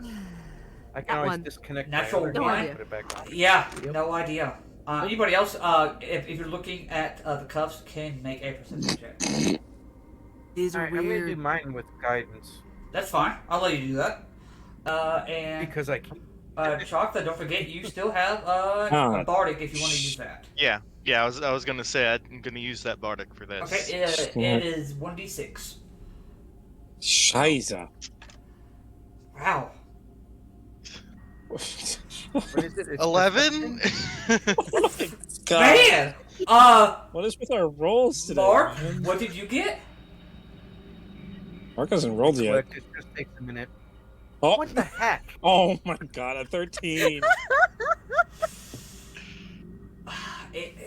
Speaker 5: I can
Speaker 3: That
Speaker 5: always
Speaker 3: one.
Speaker 5: disconnect
Speaker 1: Natural
Speaker 5: my other
Speaker 1: one?
Speaker 5: hand and put it back on.
Speaker 1: Yeah, no idea. Anybody else? If you're looking at the cuffs, can make a perception check.
Speaker 3: These are
Speaker 5: I'm gonna do
Speaker 3: weird.
Speaker 5: mine with guidance
Speaker 1: That's fine. I'll let you do that. And
Speaker 5: because I can.
Speaker 1: Chocolate, don't forget you still have
Speaker 2: Ah.
Speaker 1: a bardic if you want to use that.
Speaker 4: Yeah, I was gonna say I'm gonna use that bardic for this.
Speaker 1: Okay, it is 1d6.
Speaker 2: Scheiße.
Speaker 1: Wow.
Speaker 5: What is it? It's
Speaker 4: 11.
Speaker 2: God.
Speaker 1: Man!
Speaker 2: What is with our rolls today?
Speaker 1: Mark,
Speaker 2: man?
Speaker 1: what did you get?
Speaker 2: Mark hasn't rolled yet.
Speaker 5: Click, it just takes a minute.
Speaker 2: Oh,
Speaker 5: What the heck?
Speaker 2: oh my God, a 13.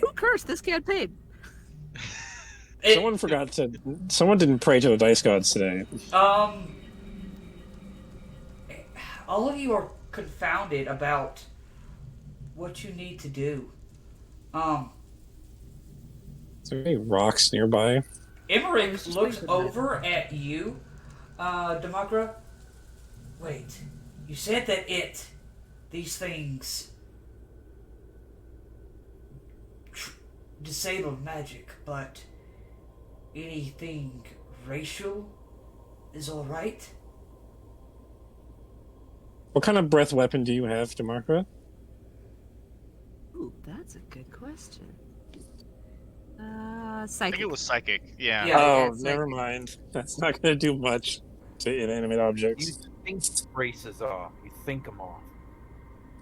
Speaker 3: Who cursed this campaign?
Speaker 2: Someone didn't pray to the dice gods today.
Speaker 1: All of you are confounded about what you need to do.
Speaker 2: Is there any rocks nearby?
Speaker 1: Emmerich
Speaker 3: just
Speaker 1: looks
Speaker 3: thinking
Speaker 1: over at you, Demagra. Wait, you said that these things disable magic, but anything racial is alright?
Speaker 2: What kind of breath weapon do you have, Demarca?
Speaker 3: Ooh, that's a good question.
Speaker 4: I
Speaker 3: Psychic.
Speaker 4: think it was psychic. Yeah.
Speaker 1: Yeah.
Speaker 2: Oh,
Speaker 3: it's
Speaker 2: never mind. That's not going to do much to inanimate
Speaker 5: You
Speaker 2: objects.
Speaker 5: think braces off. You think them off.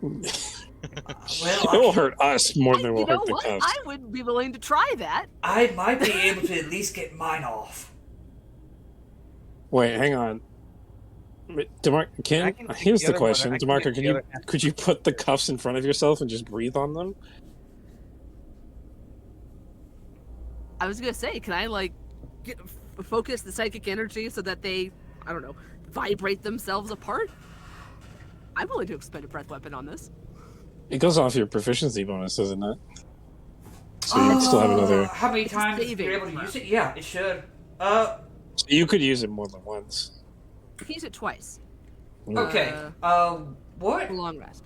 Speaker 1: Well,
Speaker 2: It will hurt us more than it
Speaker 3: You
Speaker 2: will
Speaker 3: know
Speaker 2: hurt the
Speaker 3: what?
Speaker 2: cuffs.
Speaker 3: I would be willing to try that.
Speaker 1: I might be able to at least get mine off.
Speaker 2: Wait, hang on. Demarca,
Speaker 5: I can take
Speaker 2: here's
Speaker 5: the
Speaker 2: the
Speaker 5: other one,
Speaker 2: question.
Speaker 5: I can
Speaker 2: Demarca,
Speaker 5: take the other half.
Speaker 2: could you put the cuffs in front of yourself and just breathe on them?
Speaker 3: I was gonna say, can I focus the psychic energy so that they, I don't know, vibrate themselves apart? I'm willing to expend a breath weapon on this.
Speaker 2: It goes off your proficiency bonus, doesn't it? So you still have another.
Speaker 1: How many
Speaker 3: It's a
Speaker 1: times
Speaker 3: saving
Speaker 1: you're able to
Speaker 3: throw.
Speaker 1: use it? Yeah, it should.
Speaker 2: You could use it more than once.
Speaker 3: You can use it twice.
Speaker 1: Okay. What?
Speaker 3: For long rest.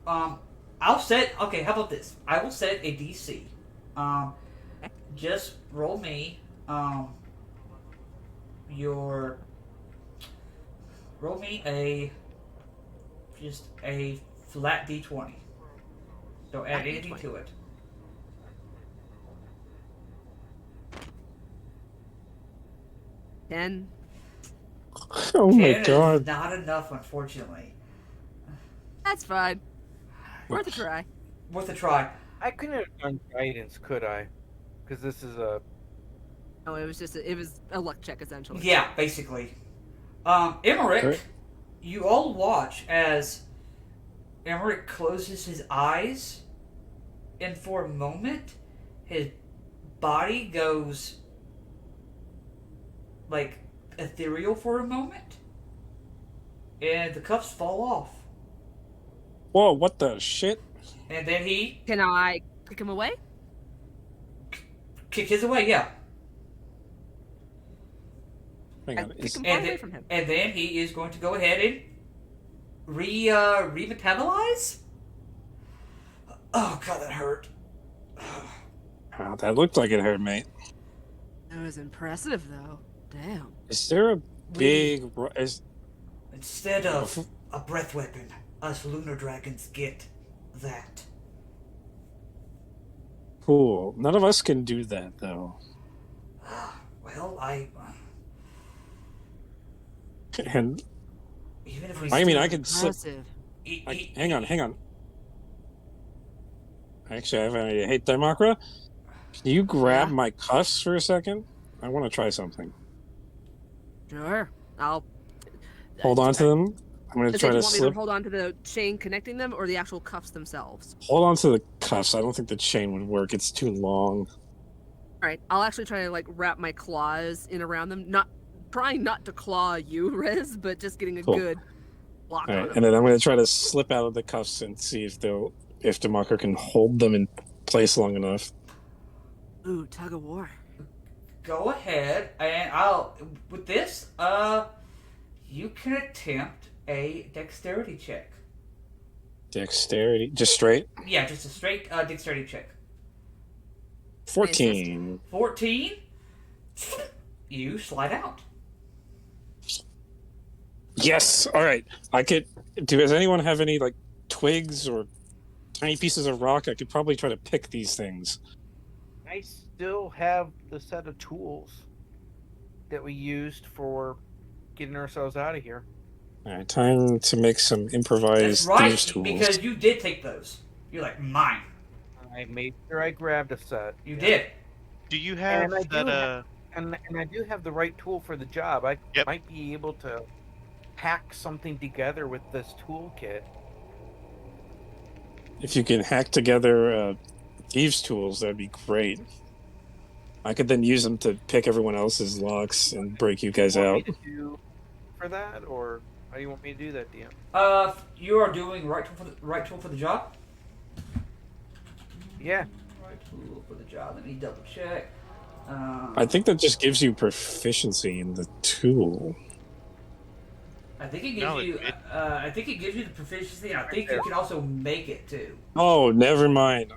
Speaker 1: I'll set. Okay, how about this? I will set a DC. Just roll me. Roll me just a flat D20. Don't add
Speaker 3: Flat
Speaker 1: anything
Speaker 3: D20.
Speaker 1: to it.
Speaker 3: 10.
Speaker 2: Oh my
Speaker 1: 10
Speaker 2: God.
Speaker 1: is not enough, unfortunately.
Speaker 3: That's fine. Worth a try.
Speaker 1: Worth a try.
Speaker 5: I couldn't have done guidance, could I? Because this is a.
Speaker 3: No, it was a luck check essentially.
Speaker 1: Yeah, basically. Emmerich,
Speaker 2: Right.
Speaker 1: you all watch as Emmerich closes his eyes, and for a moment, his body goes like ethereal for a moment, and the cuffs fall off.
Speaker 2: Whoa, what the shit?
Speaker 1: And then he
Speaker 3: Can I kick him away?
Speaker 1: kicked his away, yeah.
Speaker 2: Hang
Speaker 3: I
Speaker 2: on.
Speaker 3: kick him
Speaker 1: And
Speaker 3: far away
Speaker 1: then,
Speaker 3: from him.
Speaker 1: and then he is going to go ahead and remetabolize. Oh god, that hurt.
Speaker 2: Oh, that looked like it hurt, mate.
Speaker 3: That was impressive though. Damn.
Speaker 2: Is there a big.
Speaker 1: Instead of a breath weapon, us lunar dragons get that.
Speaker 2: Cool. None of us can do that, though.
Speaker 1: Well,
Speaker 2: And
Speaker 1: even if we
Speaker 2: I mean,
Speaker 1: still-
Speaker 2: I could slip.
Speaker 3: Impressive.
Speaker 2: Hang on. Actually, I have an idea. Hey, Dimokra, can you grab
Speaker 3: Yeah?
Speaker 2: my cuffs for a second? I want to try something.
Speaker 3: Sure. I'll
Speaker 2: Hold on to them. I'm going to
Speaker 3: Does
Speaker 2: try
Speaker 3: it
Speaker 2: to
Speaker 3: want me
Speaker 2: slip.
Speaker 3: to hold on to the chain connecting them or the actual cuffs themselves?
Speaker 2: Hold on to the cuffs. I don't think the chain would work. It's too long.
Speaker 3: Alright, I'll actually try to wrap my claws in around them. Trying not to claw you, Rez, but just getting a
Speaker 2: Cool.
Speaker 3: good lock
Speaker 2: All
Speaker 3: on
Speaker 2: right,
Speaker 3: them.
Speaker 2: and then I'm going to try to slip out of the cuffs and see if Dimokra can hold them in place long enough.
Speaker 3: Ooh, tug of war.
Speaker 1: go ahead and with this, you can attempt a dexterity check.
Speaker 2: Dexterity, just straight.
Speaker 1: Yeah, just a straight dexterity check.
Speaker 2: 14.
Speaker 1: 14. you slide out.
Speaker 2: Yes. All right. I could. Does anyone have any like twigs or tiny pieces of rock? I could probably try to pick these things.
Speaker 5: I still have the set of tools that we used for getting ourselves out of here.
Speaker 2: All right. Time to make some
Speaker 1: That's
Speaker 2: improvised
Speaker 1: right,
Speaker 2: thieves tools.
Speaker 1: because you did take those. You're like, mine.
Speaker 5: I made sure I grabbed a set.
Speaker 1: You
Speaker 5: yeah.
Speaker 1: did.
Speaker 4: Do you have
Speaker 5: And I
Speaker 4: that?
Speaker 5: do have- And I do have the right tool for the job. I
Speaker 4: Yep.
Speaker 5: might be able to hack something together with this toolkit.
Speaker 2: If you can hack together thieves tools, that'd be great. I could then use them to pick everyone else's locks and break you guys
Speaker 5: Want
Speaker 2: out.
Speaker 5: me to do for that, or how do you want me to do that, DM?
Speaker 1: You are doing right tool for the job.
Speaker 5: Yeah.
Speaker 1: Right tool for the job. Let me double check.
Speaker 2: I think that just gives you proficiency in the tool.
Speaker 1: I think it gives
Speaker 4: No,
Speaker 1: you. I think it gives you the proficiency. I think you can also make it too.
Speaker 2: Oh, never mind.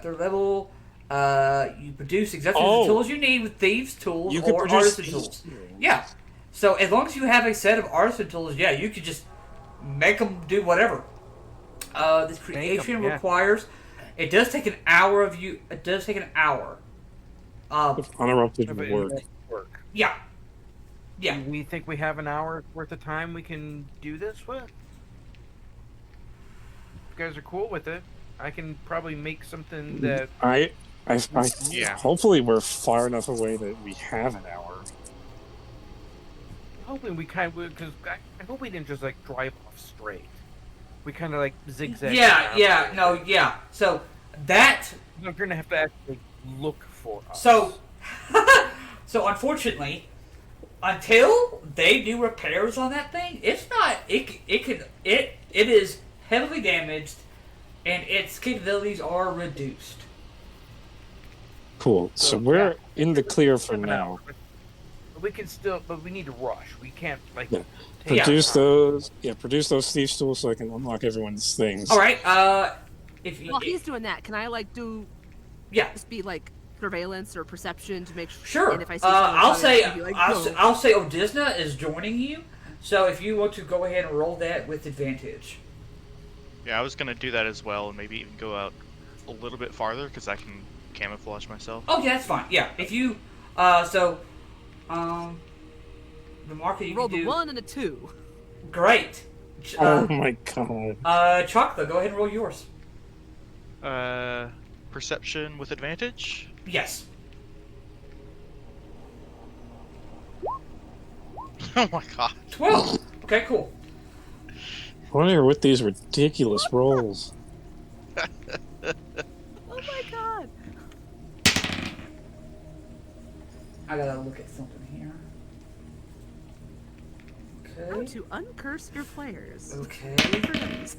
Speaker 1: Third level. You produce exactly
Speaker 2: Oh.
Speaker 1: the tools you need with thieves' tools
Speaker 2: You can
Speaker 1: or
Speaker 2: produce
Speaker 1: artisan
Speaker 2: these
Speaker 1: tools.
Speaker 2: tools.
Speaker 1: Yeah. So as long as you have a set of artisan tools, yeah, you could just make them do whatever. This creation
Speaker 5: yeah.
Speaker 1: requires. It does take an hour of you. It does take an hour.
Speaker 2: Uninterrupted
Speaker 5: Of it
Speaker 2: work.
Speaker 5: work.
Speaker 1: Yeah. Yeah.
Speaker 5: Do we think we have an hour worth of time we can do this with? If you guys are cool with it, I can probably make something that.
Speaker 4: Yeah.
Speaker 2: Hopefully, we're far enough away that we have an hour.
Speaker 5: Hoping we kind of, because I hope we didn't just like drive off straight. We kind of like zigzag.
Speaker 1: Yeah.
Speaker 5: around.
Speaker 1: Yeah. No. Yeah. So that.
Speaker 5: We're gonna have to actually look for us.
Speaker 1: So. So unfortunately, until they do repairs on that thing, it's not. It is heavily damaged, and its capabilities are reduced.
Speaker 2: Cool. So we're in the clear for now.
Speaker 5: But we can still, but we need to rush. We can't like
Speaker 2: Yeah.
Speaker 5: take
Speaker 2: Produce
Speaker 5: our time.
Speaker 2: those. Yeah, produce those thieves tools so I can unlock everyone's things.
Speaker 1: All right. If you.
Speaker 3: While he's doing that, can I like do
Speaker 1: Yeah.
Speaker 3: just be like surveillance or perception to make
Speaker 1: Sure.
Speaker 3: And if I see someone
Speaker 1: I'll
Speaker 3: coming,
Speaker 1: say
Speaker 3: I can be like,
Speaker 1: I'll
Speaker 3: "Go."
Speaker 1: say Odisna is joining you. So if you want to go ahead and roll that with advantage.
Speaker 4: Yeah, I was gonna do that as well, and maybe even go out a little bit farther because I can camouflage myself.
Speaker 1: Oh yeah, that's fine. Yeah. If you the market you
Speaker 3: Roll
Speaker 1: can
Speaker 3: the
Speaker 1: do.
Speaker 3: 1 and a 2.
Speaker 1: Great.
Speaker 2: Oh my god.
Speaker 1: Chocolate, go ahead and roll yours.
Speaker 4: Perception with advantage.
Speaker 1: Yes.
Speaker 4: Oh my god.
Speaker 1: 12. Okay, cool.
Speaker 2: What are with these ridiculous rolls?
Speaker 3: Oh my god.
Speaker 1: I gotta look at something here.
Speaker 3: How
Speaker 1: Okay.
Speaker 3: to uncurse your players.
Speaker 1: Okay.
Speaker 3: For dummies.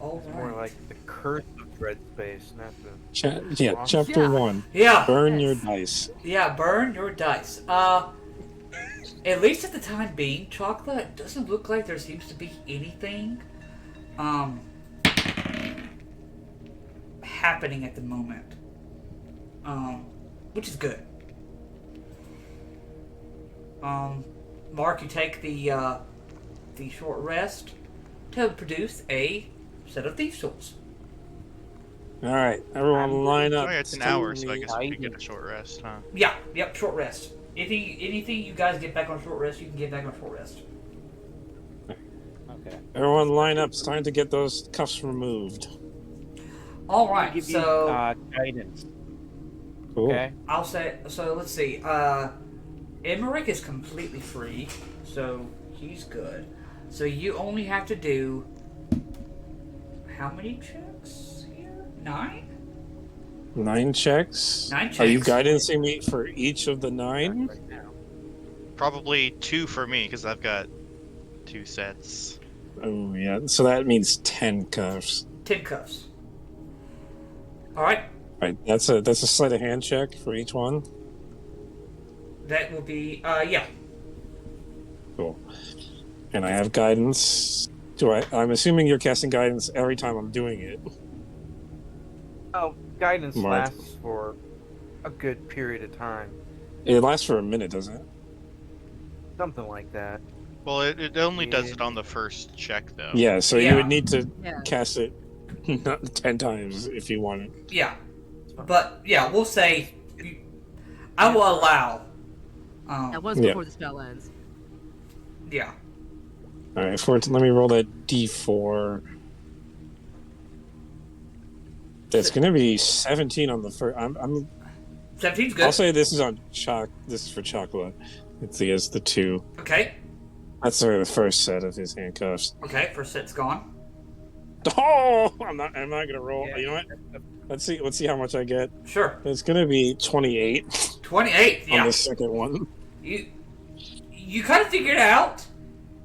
Speaker 1: All
Speaker 5: It's more
Speaker 1: right.
Speaker 5: like the curse of Dreadspace, not the.
Speaker 2: Chapter
Speaker 3: Yeah.
Speaker 2: 1.
Speaker 1: Yeah.
Speaker 2: Burn your
Speaker 3: Yes.
Speaker 2: dice.
Speaker 1: Yeah, burn your dice. At least at the time being, Chocolate, it doesn't look like there seems to be anything, happening at the moment. Which is good. Mark, you take the short rest to produce a set of thieves' tools.
Speaker 2: Alright, everyone line
Speaker 4: Oh
Speaker 2: up.
Speaker 4: yeah, it's an hour, so I guess we could get a short rest, huh?
Speaker 1: Yeah, yep, short rest. Anything you guys get back on short rest, you can get back on short rest.
Speaker 5: Okay.
Speaker 2: Everyone line up. It's time to get those cuffs removed.
Speaker 1: All
Speaker 5: I'll
Speaker 1: right,
Speaker 5: give
Speaker 1: so
Speaker 5: you guidance.
Speaker 2: Cool.
Speaker 5: Okay.
Speaker 1: I'll say. So let's see. Emmerich is completely free, so he's good. So you only have to do how many checks here? 9?
Speaker 2: 9 checks.
Speaker 1: 9
Speaker 2: Are you
Speaker 1: checks.
Speaker 2: guidancing me for each of the 9?
Speaker 5: Right now.
Speaker 4: Probably 2 for me because I've got 2 sets.
Speaker 2: Oh yeah. So that means 10 cuffs.
Speaker 1: 10 cuffs. All right.
Speaker 2: Right. That's a sleight of hand check for each one.
Speaker 1: That will be. Yeah.
Speaker 2: Cool. And I have guidance. I'm assuming you're casting guidance every time I'm doing it.
Speaker 5: Oh, guidance
Speaker 2: Mark.
Speaker 5: lasts for a good period of time.
Speaker 2: It lasts for a minute, doesn't it?
Speaker 5: Something like that.
Speaker 4: Well, it only does
Speaker 5: Yeah.
Speaker 4: it on the first check, though.
Speaker 2: Yeah, so you
Speaker 1: Yeah.
Speaker 2: would need to
Speaker 3: Yeah.
Speaker 2: cast it not 10 times if you want it.
Speaker 1: Yeah. But, yeah, we'll say... I will allow...
Speaker 3: That was
Speaker 2: Yeah.
Speaker 3: before the spell ends.
Speaker 1: Yeah.
Speaker 2: Alright, let me roll that d4. That's going to be 17 on the first.
Speaker 1: 17's good.
Speaker 2: I'll say this is on This is for chocolate. It's the 2.
Speaker 1: Okay.
Speaker 2: That's the first set of his handcuffs.
Speaker 1: Okay, first set's gone.
Speaker 2: Oh, I'm not gonna roll.
Speaker 5: Yeah.
Speaker 2: You know what? Let's see how much I get.
Speaker 1: Sure.
Speaker 2: It's gonna be 28
Speaker 1: 28, yeah.
Speaker 2: on the second one.
Speaker 1: You kind of figured out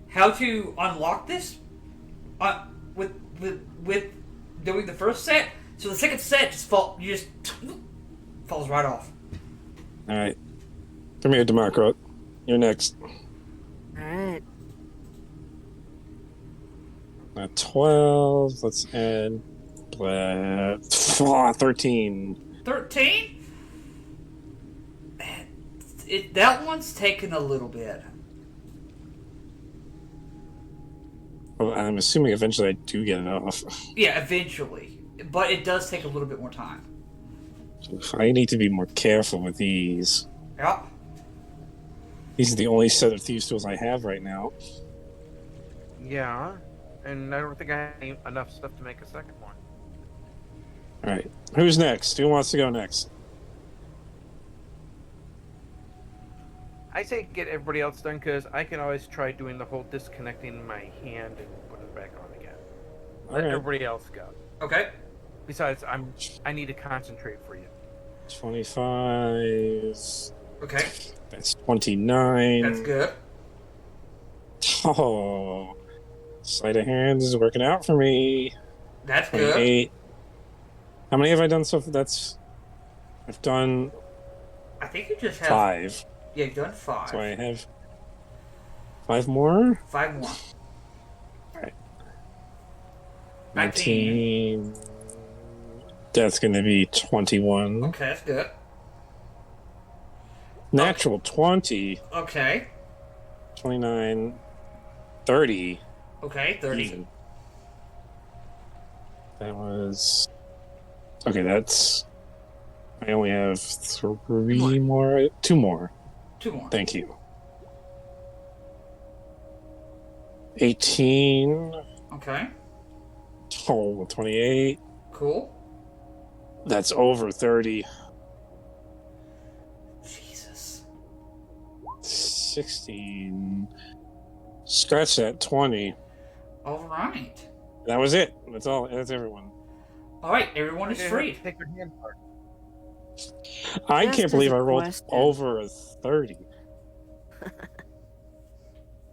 Speaker 1: how to unlock this with doing the first set. So the second set falls right off.
Speaker 2: All right, come here, Demarco. You're next.
Speaker 3: Alright.
Speaker 2: 12. Let's add 13.
Speaker 1: 13? That one's taken a little bit.
Speaker 2: Well, I'm assuming eventually I do get it off.
Speaker 1: Yeah, eventually. But it does take a little bit more time.
Speaker 2: I need to be more careful with these.
Speaker 1: Yeah.
Speaker 2: These are the only set of thieves tools I have right now.
Speaker 5: Yeah, and I don't think I have enough stuff to make a second one.
Speaker 2: All right, who's next? Who wants to go next?
Speaker 5: I say get everybody else done because I can always try doing the whole disconnecting my hand and putting it back on again. Let
Speaker 2: Alright.
Speaker 5: everybody else go.
Speaker 1: Okay.
Speaker 5: Besides, I need to concentrate for you.
Speaker 2: 25.
Speaker 1: Okay.
Speaker 2: That's 29.
Speaker 1: That's good.
Speaker 2: Oh, sleight of hands is working out for me.
Speaker 1: That's good.
Speaker 2: 28. How many have I done so far? I've done
Speaker 1: I think you just have
Speaker 2: 5.
Speaker 1: Yeah, you've done 5.
Speaker 2: So I have 5 more.
Speaker 1: 5 more.
Speaker 2: Alright.
Speaker 1: 19.
Speaker 2: 19. That's going to be 21.
Speaker 1: Okay, that's good.
Speaker 2: Natural 20.
Speaker 1: Okay.
Speaker 2: 29. 30.
Speaker 1: Okay, 30.
Speaker 2: Even. That was... Okay, that's... I only have 3 more. 2 more.
Speaker 1: 2 more.
Speaker 2: Thank you. 18.
Speaker 1: Okay.
Speaker 2: Oh, 28.
Speaker 1: Cool.
Speaker 2: That's over 30.
Speaker 1: Jesus.
Speaker 2: 16. Scratch that. 20.
Speaker 1: All right.
Speaker 2: That was it. That's all. That's everyone.
Speaker 1: All right, everyone is free.
Speaker 5: Take your hand part.
Speaker 2: I
Speaker 3: Just
Speaker 2: can't
Speaker 3: as
Speaker 2: believe
Speaker 3: a
Speaker 2: I rolled
Speaker 3: question.
Speaker 2: over a 30.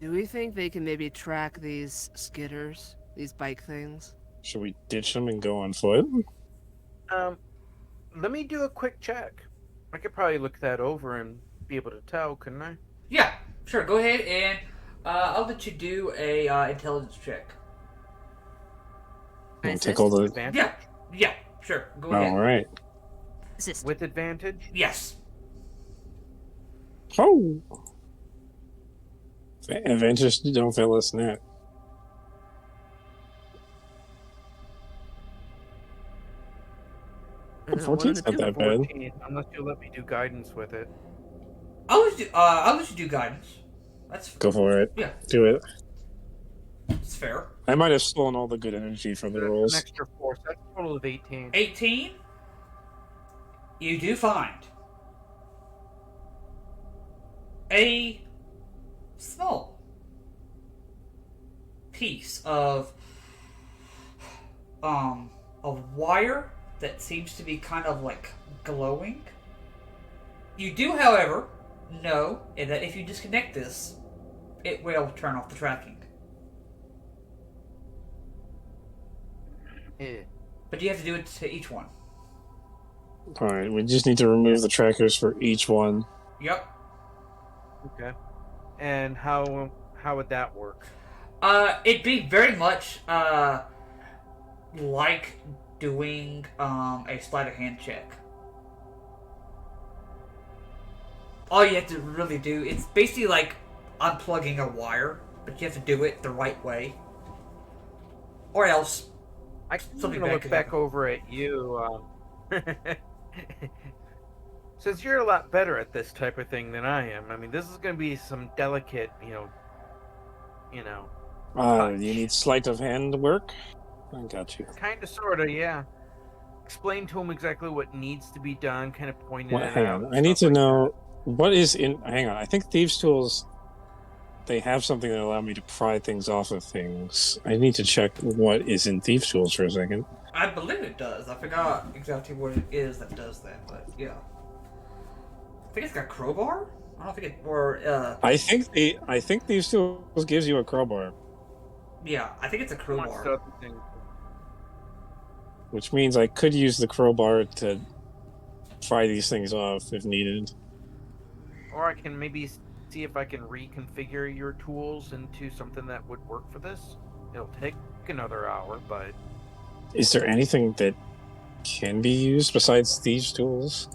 Speaker 3: Do we think they can maybe track these skidders, these bike things?
Speaker 2: Should we ditch them and go on foot?
Speaker 5: Let me do a quick check. I could probably look that over and be able to tell, couldn't I?
Speaker 1: Yeah, sure. Go ahead and I'll let you do a intelligence check.
Speaker 2: We'll
Speaker 3: Assist?
Speaker 2: take all the...
Speaker 5: Advantage?
Speaker 1: Yeah, sure. Go ahead.
Speaker 2: All right.
Speaker 3: Assist.
Speaker 5: With advantage?
Speaker 1: Yes.
Speaker 2: Oh! Adventures don't fail us net.
Speaker 3: I don't know,
Speaker 2: 14's
Speaker 3: one
Speaker 2: not
Speaker 3: and a
Speaker 2: that bad.
Speaker 5: 14, unless you let me do guidance with it.
Speaker 1: I'll let you do guidance. That's
Speaker 2: Go for it.
Speaker 1: Yeah.
Speaker 2: Do it.
Speaker 1: It's fair.
Speaker 2: I might have stolen all the good energy from the
Speaker 5: An
Speaker 2: rolls.
Speaker 5: extra 4, so that's a total of 18.
Speaker 1: 18. You do find a small piece of wire that seems to be kind of like glowing. You do, however, know that if you disconnect this, it will turn off the tracking.
Speaker 5: Yeah.
Speaker 1: But you have to do it to each one.
Speaker 2: Alright, we just need to remove the trackers for each one.
Speaker 1: Yep.
Speaker 5: Okay. And how would that work?
Speaker 1: It'd be very much like doing a sleight of hand check. All you have to really do, it's basically like unplugging a wire, but you have to do it the right way. Or else,
Speaker 5: I'm
Speaker 1: something
Speaker 5: gonna
Speaker 1: bad
Speaker 5: look
Speaker 1: could
Speaker 5: back
Speaker 1: happen.
Speaker 5: over at you. Since you're a lot better at this type of thing than I am, I mean, this is gonna be some delicate, touch.
Speaker 2: You need sleight of hand work? I got you.
Speaker 5: Kind of, sort of, yeah. Explain to him exactly what needs to be done, kind of pointing
Speaker 2: What,
Speaker 5: it
Speaker 2: hang
Speaker 5: out.
Speaker 2: on.
Speaker 5: And
Speaker 2: I need
Speaker 5: stuff
Speaker 2: to
Speaker 5: like
Speaker 2: know what is in. Hang on. I think Thieves' Tools, they have something that allow me to pry things off of things. I need to check what is in Thieves' Tools for a second.
Speaker 1: I believe it does. I forgot exactly what it is that does that, but yeah. I think it's got crowbar? I don't think it, or,
Speaker 2: I think Thieves' Tools gives you a crowbar,
Speaker 1: yeah, I think it's a
Speaker 5: that. Amongst
Speaker 1: crowbar.
Speaker 5: other things.
Speaker 2: which means I could use the crowbar to pry these things off if needed.
Speaker 5: Or I can maybe see if I can reconfigure your tools into something that would work for this. It'll take another hour, but
Speaker 2: Is there anything that can be used besides Thieves' Tools?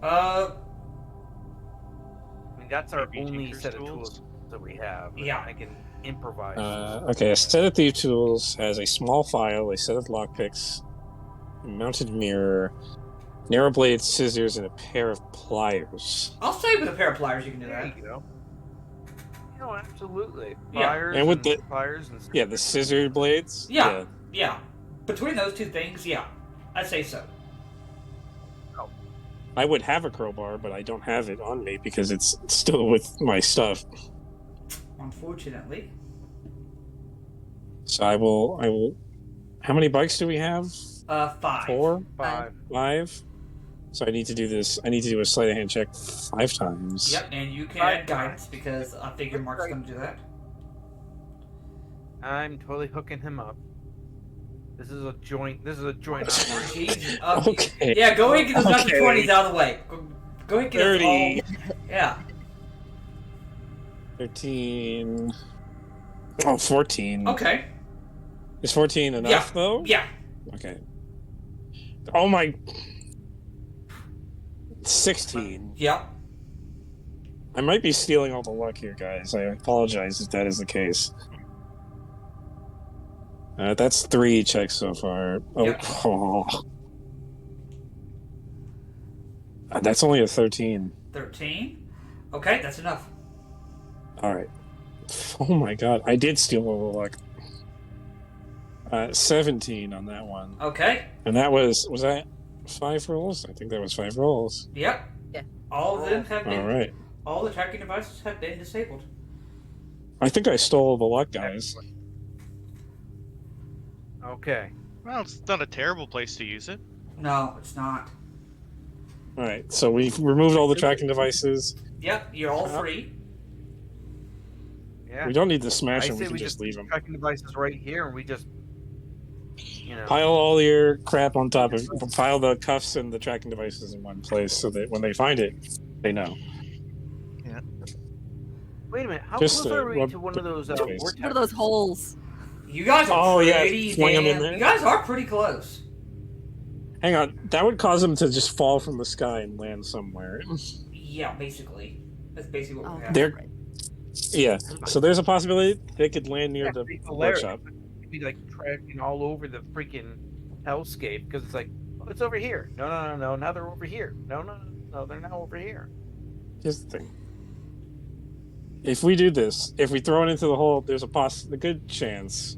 Speaker 5: I mean that's our
Speaker 4: Maybe
Speaker 5: only
Speaker 4: Tinker's
Speaker 5: set of
Speaker 4: tools?
Speaker 5: tools that we have.
Speaker 1: Yeah.
Speaker 5: I can improvise.
Speaker 2: Okay, a set of Thieves' Tools has a small file, a set of lockpicks, a mounted mirror, narrow blade scissors, and a pair of pliers.
Speaker 1: I'll say with a pair of pliers you can do
Speaker 5: There
Speaker 1: that.
Speaker 5: you go. Absolutely.
Speaker 1: Yeah.
Speaker 5: Pliers
Speaker 2: And with the-
Speaker 5: pliers and
Speaker 2: Yeah, the scissor blades.
Speaker 1: Yeah. Between those two things, yeah. I'd say so.
Speaker 2: I would have a crowbar, but I don't have it on me because it's still with my stuff.
Speaker 1: Unfortunately.
Speaker 2: So I will. How many bikes do we have?
Speaker 1: 5.
Speaker 2: 4,
Speaker 5: 5.
Speaker 2: 5. So I need to do this. I need to do a sleight of hand check 5 times.
Speaker 1: Yep, and you can
Speaker 5: Five
Speaker 1: add guidance because I figure Mark's going to do that.
Speaker 5: I'm totally hooking him up. This is a joint operation.
Speaker 1: Jeez.
Speaker 2: Okay.
Speaker 1: Yeah, go ahead and get those
Speaker 2: Okay.
Speaker 1: natural 20s out of the way. Go ahead and get
Speaker 2: 30.
Speaker 1: those all. Yeah.
Speaker 2: 13. Oh, 14.
Speaker 1: Okay.
Speaker 2: Is 14 enough, though?
Speaker 1: Yeah.
Speaker 2: Okay. Oh my. 16.
Speaker 1: Yep.
Speaker 2: I might be stealing all the luck here, guys. I apologize if that is the case. That's 3 checks so far. Oh,
Speaker 1: Yep.
Speaker 2: That's only a 13.
Speaker 1: 13. Okay, that's enough.
Speaker 2: All right. Oh my god, I did steal all the luck. 17 on that one,
Speaker 1: Okay.
Speaker 2: and that was that 5 rolls? I think that was 5 rolls.
Speaker 1: Yep.
Speaker 3: Yeah.
Speaker 1: All of them have been.
Speaker 2: All right.
Speaker 1: All the tracking devices have been disabled.
Speaker 2: I think I stole the luck, guys.
Speaker 5: Okay.
Speaker 4: Well, it's not a terrible place to use it.
Speaker 1: No, it's not.
Speaker 2: All right, so we've removed all the tracking devices.
Speaker 1: Yep, you're all
Speaker 2: Yep.
Speaker 1: free.
Speaker 5: Yeah.
Speaker 2: We don't need to
Speaker 5: I
Speaker 2: smash them.
Speaker 5: say
Speaker 2: We can
Speaker 5: we
Speaker 2: just leave them.
Speaker 5: tracking devices right here, and we just,
Speaker 2: Pile all your crap on top of. Pile the cuffs and the tracking devices in one place, so that when they find it, they know.
Speaker 5: Wait a minute. How
Speaker 2: Just,
Speaker 5: close are we
Speaker 2: rub
Speaker 5: to one of those
Speaker 2: the face.
Speaker 5: vortex?
Speaker 3: One of those holes.
Speaker 1: You guys are
Speaker 2: Oh, yeah,
Speaker 1: pretty
Speaker 2: fling 'em in
Speaker 1: damn.
Speaker 2: there.
Speaker 1: You guys are pretty close.
Speaker 2: Hang on, that would cause them to just fall from the sky and land somewhere.
Speaker 1: Yeah, basically. That's basically what
Speaker 3: Oh,
Speaker 1: we have.
Speaker 2: They're- Yeah, so there's a possibility they could land near
Speaker 5: Yeah,
Speaker 2: the
Speaker 5: it's hilarious.
Speaker 2: workshop.
Speaker 5: It'd be like tracking all over the freaking hellscape because it's like, oh, it's over here. No. Now they're over here. No. They're now over here.
Speaker 2: Here's the thing. If we do this, if we throw it into the hole, there's a good chance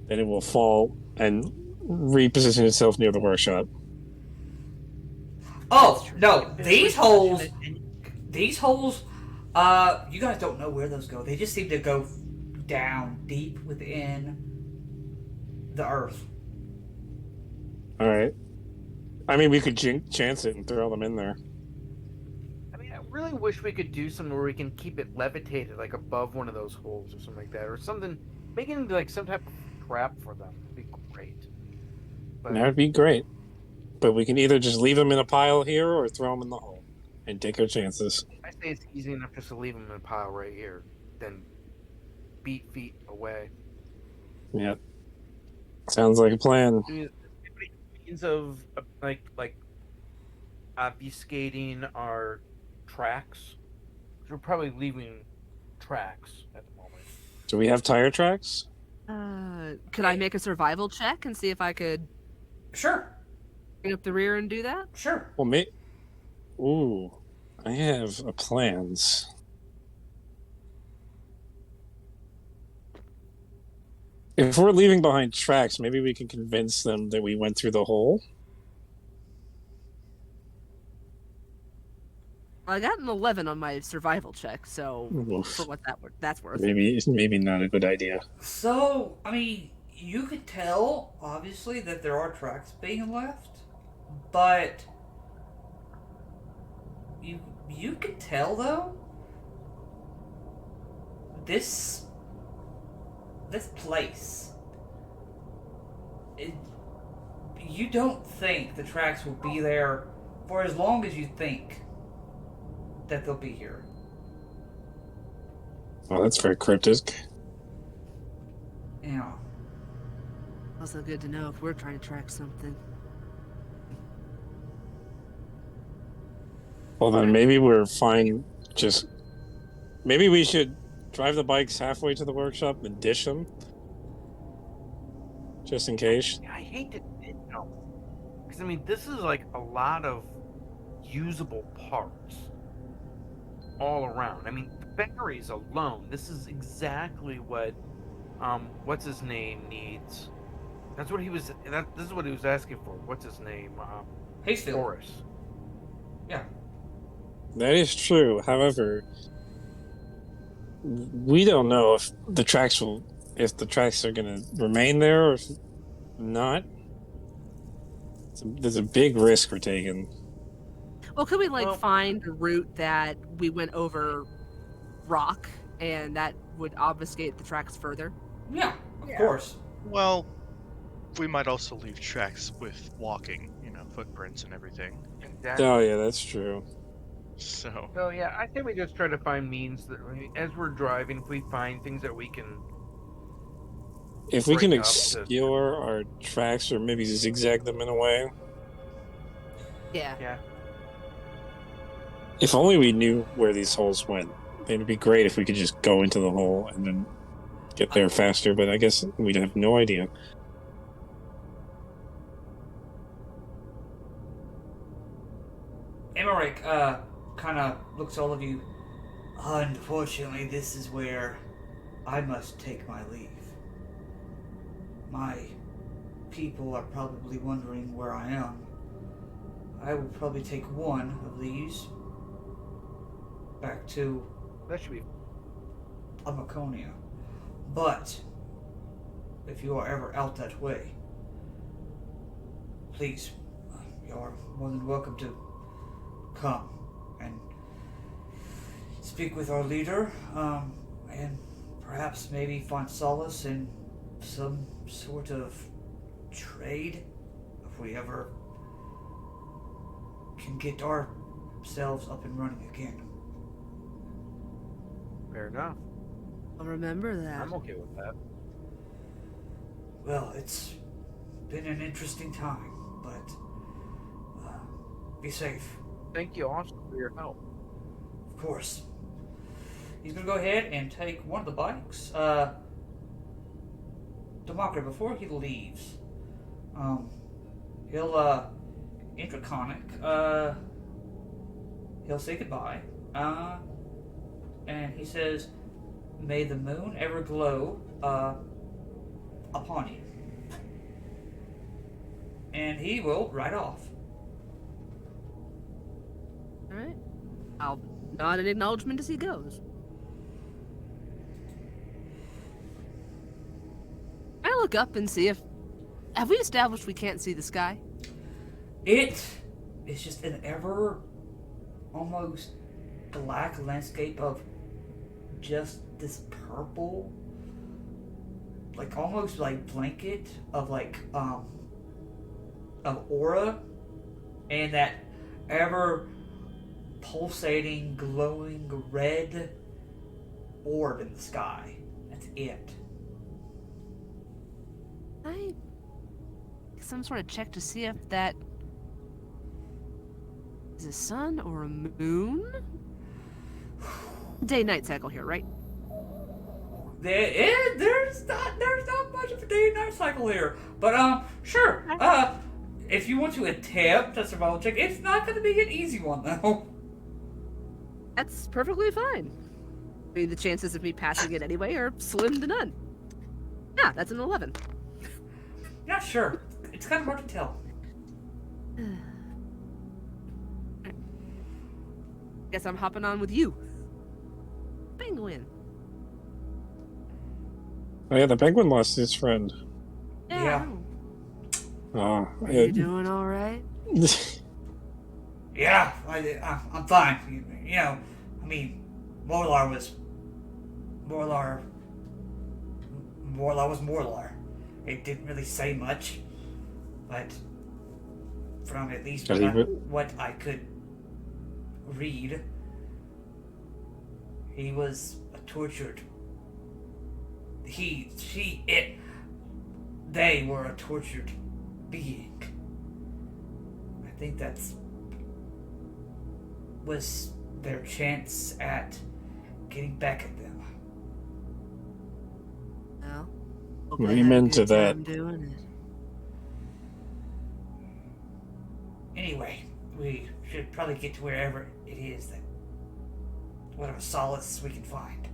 Speaker 2: that it will fall and reposition itself near the workshop.
Speaker 1: Oh no! These holes. These holes. You guys don't know where those go. They just seem to go down deep within the earth.
Speaker 2: All right. I mean, we could chance it and throw them in there.
Speaker 5: I mean, I really wish we could do something where we can keep it levitated, like above one of those holes or something like that, or something, make it into like some type of trap for them. Would be great. But
Speaker 2: That would be great. But we can either just leave them in a pile here or throw them in the hole and take our chances.
Speaker 5: I say it's easy enough just to leave them in a pile right here, then beat feet away.
Speaker 2: Yep. Sounds like a plan.
Speaker 5: means of like obfuscating our tracks? We're probably leaving tracks at the moment.
Speaker 2: Do we have tire tracks?
Speaker 3: Could I make a survival check and see if I could
Speaker 1: Sure,
Speaker 3: bring up the rear and do that?
Speaker 1: sure.
Speaker 2: Well, ooh, I have a plans. If we're leaving behind tracks, maybe we can convince them that we went through the hole.
Speaker 3: I got an 11 on my survival check, so
Speaker 2: Oof.
Speaker 3: for what that's worth.
Speaker 2: Maybe not a good idea.
Speaker 1: So, I mean, you could tell, obviously, that there are tracks being left, but you could tell, though, this place, you don't think the tracks will be there for as long as you think that they'll be here.
Speaker 2: Oh, that's very cryptic.
Speaker 1: Yeah.
Speaker 3: Also good to know if we're trying to track something.
Speaker 2: Well, then maybe we're fine. Maybe we should drive the bikes halfway to the workshop and dish them, just in case.
Speaker 5: I hate to, because I mean, this is like a lot of usable parts all around. I mean, the batteries alone. This is exactly what, what's his name needs. That's what he was. This is what he was asking for. What's his name?
Speaker 1: Hayesfield.
Speaker 5: Horace.
Speaker 1: Yeah.
Speaker 2: That is true. However, we don't know if the tracks are going to remain there or if not. There's a big risk we're taking.
Speaker 3: Well, could we
Speaker 5: Well-
Speaker 3: find a route that we went over rock and that would obfuscate the tracks further?
Speaker 1: Yeah, of
Speaker 5: Yeah.
Speaker 1: course.
Speaker 4: Well, we might also leave tracks with walking, footprints and everything.
Speaker 5: Exactly.
Speaker 2: Oh yeah, that's true.
Speaker 4: So,
Speaker 5: So yeah, I think we just try to find means that as we're driving, if we find things that we can.
Speaker 2: If we can
Speaker 5: break up to-
Speaker 2: obscure our tracks or maybe zigzag them in a way.
Speaker 3: Yeah.
Speaker 5: Yeah.
Speaker 2: If only we knew where these holes went. It'd be great if we could just go into the hole and then get there faster, but I guess we'd have no idea.
Speaker 1: Emmerich kind of looks at all of you. Unfortunately, this is where I must take my leave. My people are probably wondering where I am. I will probably take one of these back to
Speaker 5: That should be.
Speaker 1: Amaconia. But if you are ever out that way, please, you are more than welcome to come and speak with our leader, and perhaps maybe find solace in some sort of trade if we ever can get ourselves up and running again.
Speaker 5: Fair enough.
Speaker 3: I'll remember that.
Speaker 5: I'm okay with that.
Speaker 1: Well, it's been an interesting time, but be safe.
Speaker 5: Thank you also for your help.
Speaker 1: Of course. He's gonna go ahead and take one of the bikes. Demakra, before he leaves, he'll intraconic, he'll say goodbye, and he says, "May the moon ever glow upon you." And he will ride off.
Speaker 3: All right. I'll nod in acknowledgement as he goes. I look up and see if. Have we established we can't see the sky?
Speaker 1: It is just an ever almost black landscape of just this purple, like almost like blanket of of aura, and that ever pulsating, glowing red orb in the sky. That's it.
Speaker 3: I some sort of check to see if that is a sun or a moon? Day-night cycle here, right?
Speaker 1: There's not much of a day and night cycle here. But sure. If you want to attempt a survival check, it's not going to be an easy one though.
Speaker 3: That's perfectly fine. I mean, the chances of me passing it anyway are slim to none. Yeah, that's an 11.
Speaker 1: Not sure. It's kind of hard to tell.
Speaker 3: Guess I'm hopping on with you. Penguin.
Speaker 2: Oh yeah, the penguin lost his friend.
Speaker 1: Yeah.
Speaker 2: Oh,
Speaker 3: Are you doing all right?
Speaker 1: Yeah, I'm fine. You know, I mean, Morlar was Morlar. It didn't really say much, but from at least what I could read, he was a tortured. They were a tortured being. I think was their chance at getting back at them.
Speaker 3: Well,
Speaker 2: Amen to that.
Speaker 3: Doing it.
Speaker 1: Anyway, we should probably get to wherever it is that whatever solace we can find.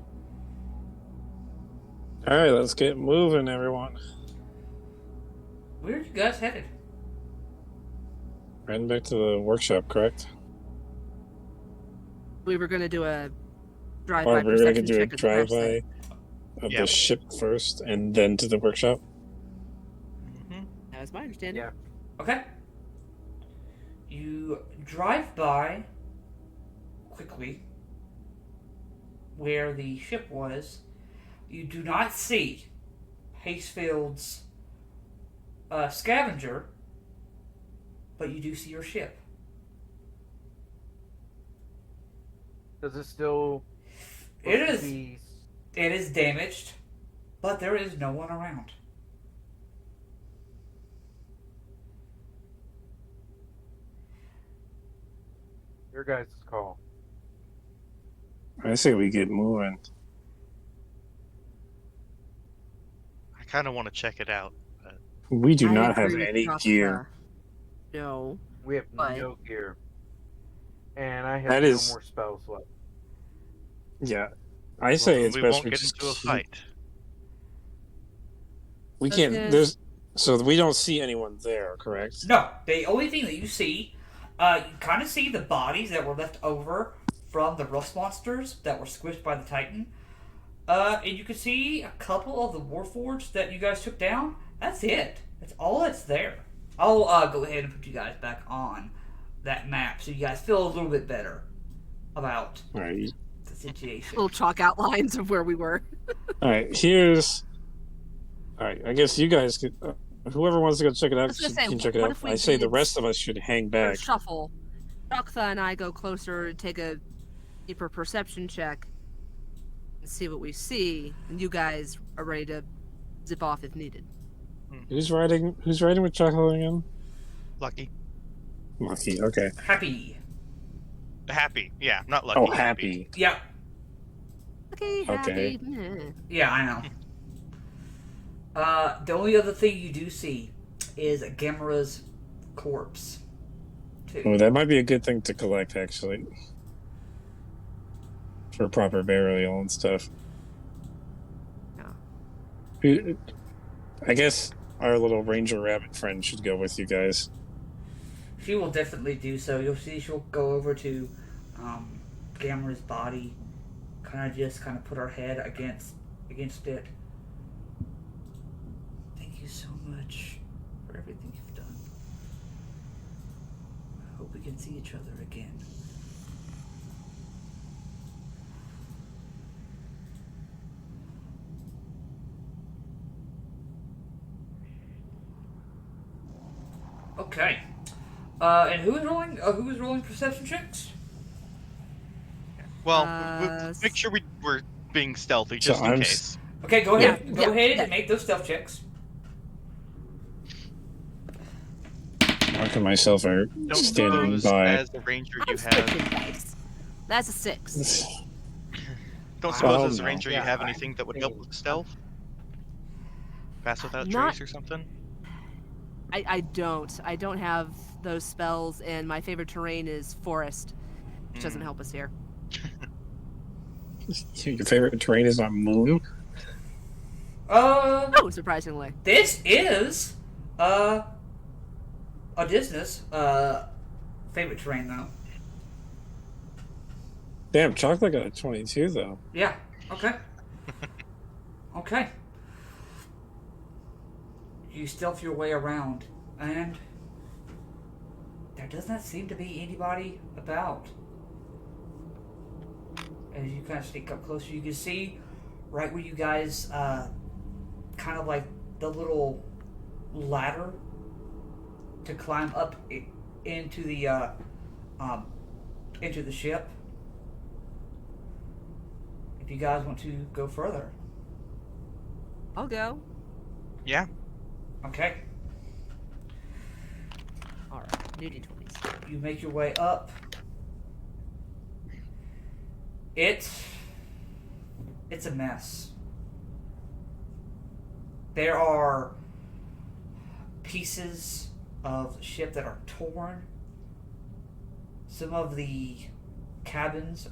Speaker 2: All right, let's get moving, everyone.
Speaker 1: Where are you guys headed?
Speaker 2: Heading back to the workshop, correct?
Speaker 3: We were going to do a drive-by
Speaker 2: Or we're going to
Speaker 3: perception
Speaker 2: do a
Speaker 3: check at the crash
Speaker 2: drive-by
Speaker 3: site.
Speaker 2: of
Speaker 4: Yeah.
Speaker 2: the ship first, and then to the workshop.
Speaker 3: That was my understanding.
Speaker 5: Yeah.
Speaker 1: Okay. You drive by quickly where the ship was. You do not see Hastefield's scavenger, but you do see your ship.
Speaker 5: Does it still?
Speaker 1: It
Speaker 5: look to
Speaker 1: is.
Speaker 5: be-
Speaker 1: It is damaged, but there is no one around.
Speaker 5: Your guys' call.
Speaker 2: I say we get moving.
Speaker 4: I kind of want to check it out. But
Speaker 2: We do
Speaker 3: I
Speaker 2: not have
Speaker 3: agree with
Speaker 2: any
Speaker 3: Dr.
Speaker 2: gear.
Speaker 3: No.
Speaker 5: We have
Speaker 3: But-
Speaker 5: no gear, and I have
Speaker 2: That
Speaker 5: no
Speaker 2: is-
Speaker 5: more spells left.
Speaker 2: Yeah, I say it's
Speaker 4: we
Speaker 2: best
Speaker 4: won't
Speaker 2: we
Speaker 4: get
Speaker 2: just
Speaker 4: into a
Speaker 2: keep-
Speaker 4: fight.
Speaker 2: We can't.
Speaker 3: Okay.
Speaker 2: There's so we don't see anyone there, correct?
Speaker 1: No, the only thing that you see, you kind of see the bodies that were left over from the rust monsters that were squished by the Titan. And you can see a couple of the Warforged that you guys took down. That's it. That's all that's there. I'll go ahead and put you guys back on that map so you guys feel a little bit better about
Speaker 2: All right.
Speaker 1: the situation.
Speaker 3: Little chalk outlines of where we were.
Speaker 2: All right. Here's. All right. I guess you guys could. Whoever wants to go check it out
Speaker 3: was gonna
Speaker 2: should,
Speaker 3: say,
Speaker 2: can check it
Speaker 3: what
Speaker 2: out.
Speaker 3: if we
Speaker 2: I say the
Speaker 3: did-
Speaker 2: rest of us should hang
Speaker 3: Or
Speaker 2: back.
Speaker 3: shuffle. Doktha and I go closer and take a deeper perception check and see what we see, and you guys are ready to zip off if needed.
Speaker 2: Who's riding? Who's riding with Chocolate again?
Speaker 4: Lucky.
Speaker 2: Lucky. Okay.
Speaker 1: Happy.
Speaker 4: Happy. Yeah, not lucky.
Speaker 2: Oh, happy.
Speaker 1: Yeah,
Speaker 3: Okay,
Speaker 2: Okay.
Speaker 3: happy. Meh.
Speaker 1: yeah, I know. The only other thing you do see is Gamera's corpse, too.
Speaker 2: Oh, that might be a good thing to collect, actually, for proper burial and stuff.
Speaker 3: Yeah.
Speaker 2: I guess our little ranger rabbit friend should go with you guys.
Speaker 1: She will definitely do so. You'll see she'll go over to Gamera's body, kind of put her head against it. Thank you so much for everything you've done. I hope we can see each other again. Okay. And who is rolling perception checks?
Speaker 4: Well,
Speaker 3: Uh,
Speaker 4: make sure we're being stealthy
Speaker 2: So
Speaker 4: just in
Speaker 2: I'm
Speaker 4: case.
Speaker 1: Okay, go ahead.
Speaker 3: Yeah,
Speaker 1: Go
Speaker 3: yeah,
Speaker 1: ahead
Speaker 3: yeah.
Speaker 1: and make those stealth checks.
Speaker 2: Mark and myself are
Speaker 4: Don't
Speaker 2: standing
Speaker 4: suppose
Speaker 2: by.
Speaker 4: as a ranger you
Speaker 3: I'm
Speaker 4: have.
Speaker 3: switching dice. That's a 6.
Speaker 4: Don't
Speaker 5: Wow.
Speaker 4: suppose
Speaker 2: Oh,
Speaker 4: as a
Speaker 2: no.
Speaker 4: ranger you
Speaker 5: Yeah,
Speaker 4: have
Speaker 5: I'm
Speaker 4: anything that would
Speaker 5: thinking-
Speaker 4: help with stealth? Pass without
Speaker 3: Not-
Speaker 4: trace or something?
Speaker 3: I don't. I don't have those spells, and my favorite terrain is forest, which doesn't
Speaker 4: Hmm.
Speaker 3: help us here.
Speaker 2: Your favorite terrain is on Moon?
Speaker 3: Oh, surprisingly.
Speaker 1: This is a business favorite terrain though.
Speaker 2: Damn, Chocolate got a 22 though.
Speaker 1: Yeah. Okay. Okay. You stealth your way around, and there does not seem to be anybody about. As you kind of sneak up closer, you can see right where you guys kind of like the little ladder to climb up into the ship. If you guys want to go further,
Speaker 3: I'll go.
Speaker 4: Yeah.
Speaker 1: okay.
Speaker 3: All right, new d20s.
Speaker 1: You make your way up. It's a mess. There are pieces of the ship that are torn. Some of the cabins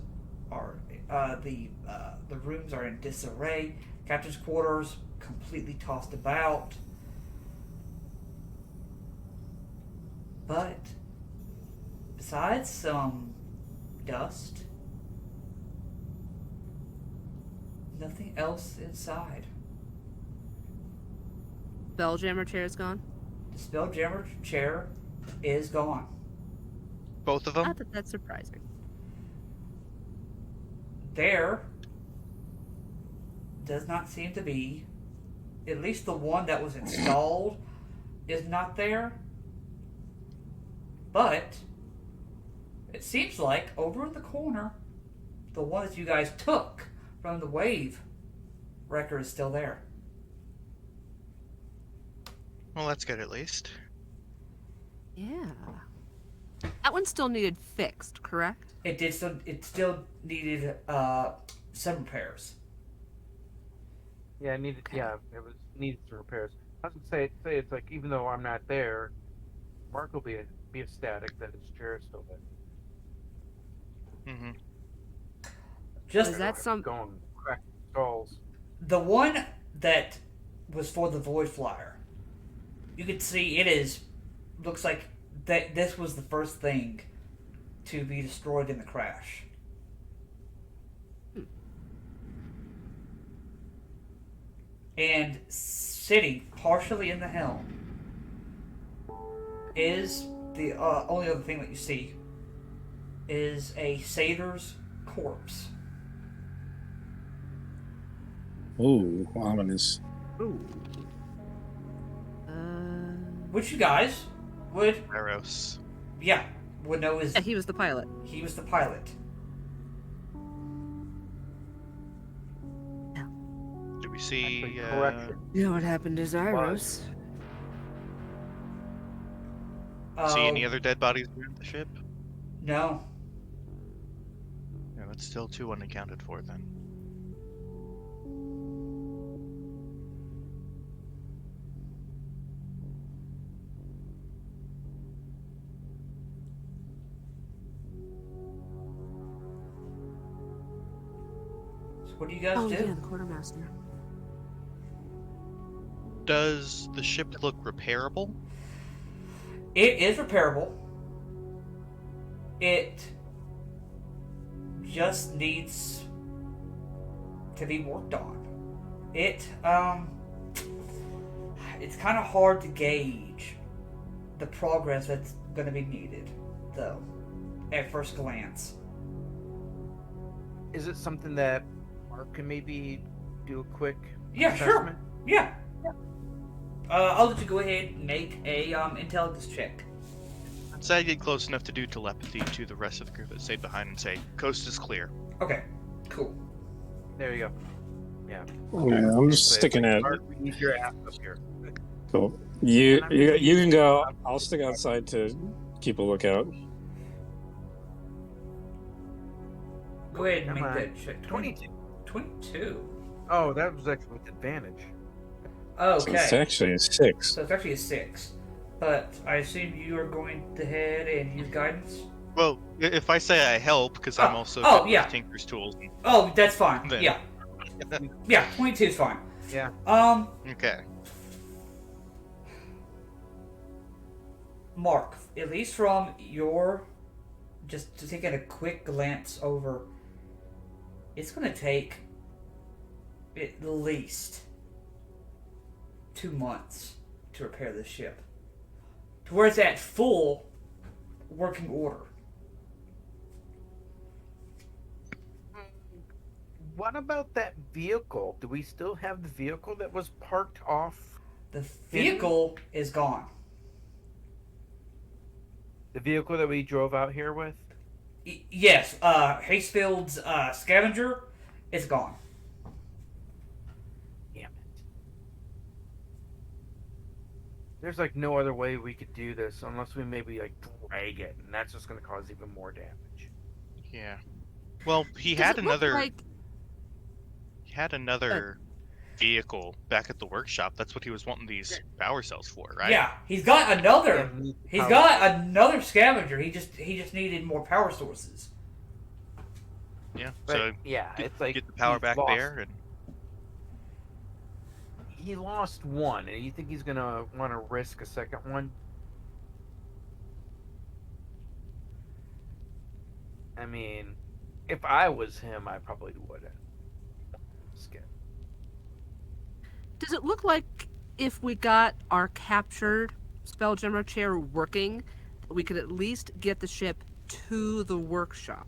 Speaker 1: are the rooms are in disarray. Captain's quarters completely tossed about. But besides some dust, nothing else inside.
Speaker 3: Spelljammer chair is gone.
Speaker 1: The Spelljammer chair is gone.
Speaker 4: Both of them?
Speaker 3: Not that that's surprising.
Speaker 1: There does not seem to be, at least the one that was installed is not there. But it seems like over in the corner, the one that you guys took from the wave wrecker is still there.
Speaker 4: Well, that's good at least.
Speaker 3: Yeah. That one still needed fixed, correct?
Speaker 1: It still needed some repairs.
Speaker 5: Yeah, it needed. Yeah, it was needed some repairs. I was gonna say it's like even though I'm not there, Mark will be ecstatic that his chair is still there.
Speaker 4: Mm-hmm.
Speaker 1: Just
Speaker 3: Is that some?
Speaker 5: Going crack skulls.
Speaker 1: the one that was for the Voidflyer. You can see it is looks like that this was the first thing to be destroyed in the crash. And sitting partially in the helm is the only other thing that you see is a satyr's corpse.
Speaker 2: Ooh, ominous.
Speaker 3: Ooh.
Speaker 1: Which you guys would,
Speaker 4: Eros.
Speaker 1: would know is
Speaker 3: Yeah, he was the pilot.
Speaker 1: he was the pilot.
Speaker 4: Do we see?
Speaker 5: Actually, correction.
Speaker 3: You know what happened to Zyros?
Speaker 4: See any other dead bodies around the ship?
Speaker 1: No.
Speaker 4: Yeah, that's still 2 unaccounted for then.
Speaker 1: So what do you guys
Speaker 3: Oh
Speaker 1: do?
Speaker 3: yeah, the quartermaster.
Speaker 4: Does the ship look repairable?
Speaker 1: It is repairable. It just needs to be worked on. It's kind of hard to gauge the progress that's going to be needed, though, at first glance.
Speaker 5: Is it something that Mark can maybe do a quick
Speaker 1: Yeah, sure.
Speaker 5: assessment?
Speaker 1: Yeah. I'll let you go ahead and make a intelligence check.
Speaker 4: I'd say I get close enough to do telepathy to the rest of the group that stayed behind and say, "Coast is clear."
Speaker 1: Okay, cool.
Speaker 5: There you go. Yeah.
Speaker 2: Yeah, I'm just
Speaker 5: Say,
Speaker 2: sticking
Speaker 5: like,
Speaker 2: at.
Speaker 5: Mark, we need your ass up here.
Speaker 2: Cool. You,
Speaker 5: And I
Speaker 2: you
Speaker 5: mean,
Speaker 2: you can go. I'll stick outside to keep a lookout.
Speaker 1: Go ahead and
Speaker 5: Come
Speaker 1: make
Speaker 5: on.
Speaker 1: that check.
Speaker 5: 22.
Speaker 1: 22.
Speaker 5: Oh, that was actually with advantage.
Speaker 2: So it's
Speaker 1: Okay.
Speaker 2: actually a 6.
Speaker 1: So it's actually a 6. But I assume you are going ahead and use guidance?
Speaker 4: Well, if I say I help, because I'm also
Speaker 1: oh,
Speaker 4: good
Speaker 1: yeah.
Speaker 4: with Tinker's tools,
Speaker 1: Oh, that's fine.
Speaker 4: then
Speaker 1: Yeah. Yeah, 22 is fine.
Speaker 5: Yeah.
Speaker 4: okay.
Speaker 1: Mark, at least from your just to taking a quick glance over, it's going to take at least 2 months to repair the ship to where it's at full working order.
Speaker 5: What about that vehicle? Do we still have the vehicle that was parked off?
Speaker 1: The vehicle is gone.
Speaker 5: The vehicle that we drove out here with?
Speaker 1: Yes, Hastefield's scavenger is gone.
Speaker 5: Damn it. There's like no other way we could do this unless we maybe like drag it, and that's just going to cause even more damage.
Speaker 4: Yeah. Well, he
Speaker 3: Does
Speaker 4: had
Speaker 3: it look
Speaker 4: another.
Speaker 3: like
Speaker 4: He had another vehicle back at the workshop. That's what he was wanting these power cells for, right?
Speaker 1: Yeah, he's got another.
Speaker 5: Yeah,
Speaker 1: He's
Speaker 5: power
Speaker 1: got
Speaker 5: source.
Speaker 1: another scavenger. He just needed more power sources.
Speaker 4: Yeah.
Speaker 5: But,
Speaker 4: So
Speaker 5: yeah, it's like
Speaker 4: get the power
Speaker 5: he's
Speaker 4: back
Speaker 5: lost-
Speaker 4: there, and
Speaker 5: He lost one, and you think he's gonna want to risk a second one? I mean, if I was him, I probably wouldn't. Skip.
Speaker 3: Does it look like if we got our captured Spelljammer chair working, we could at least get the ship to the workshop?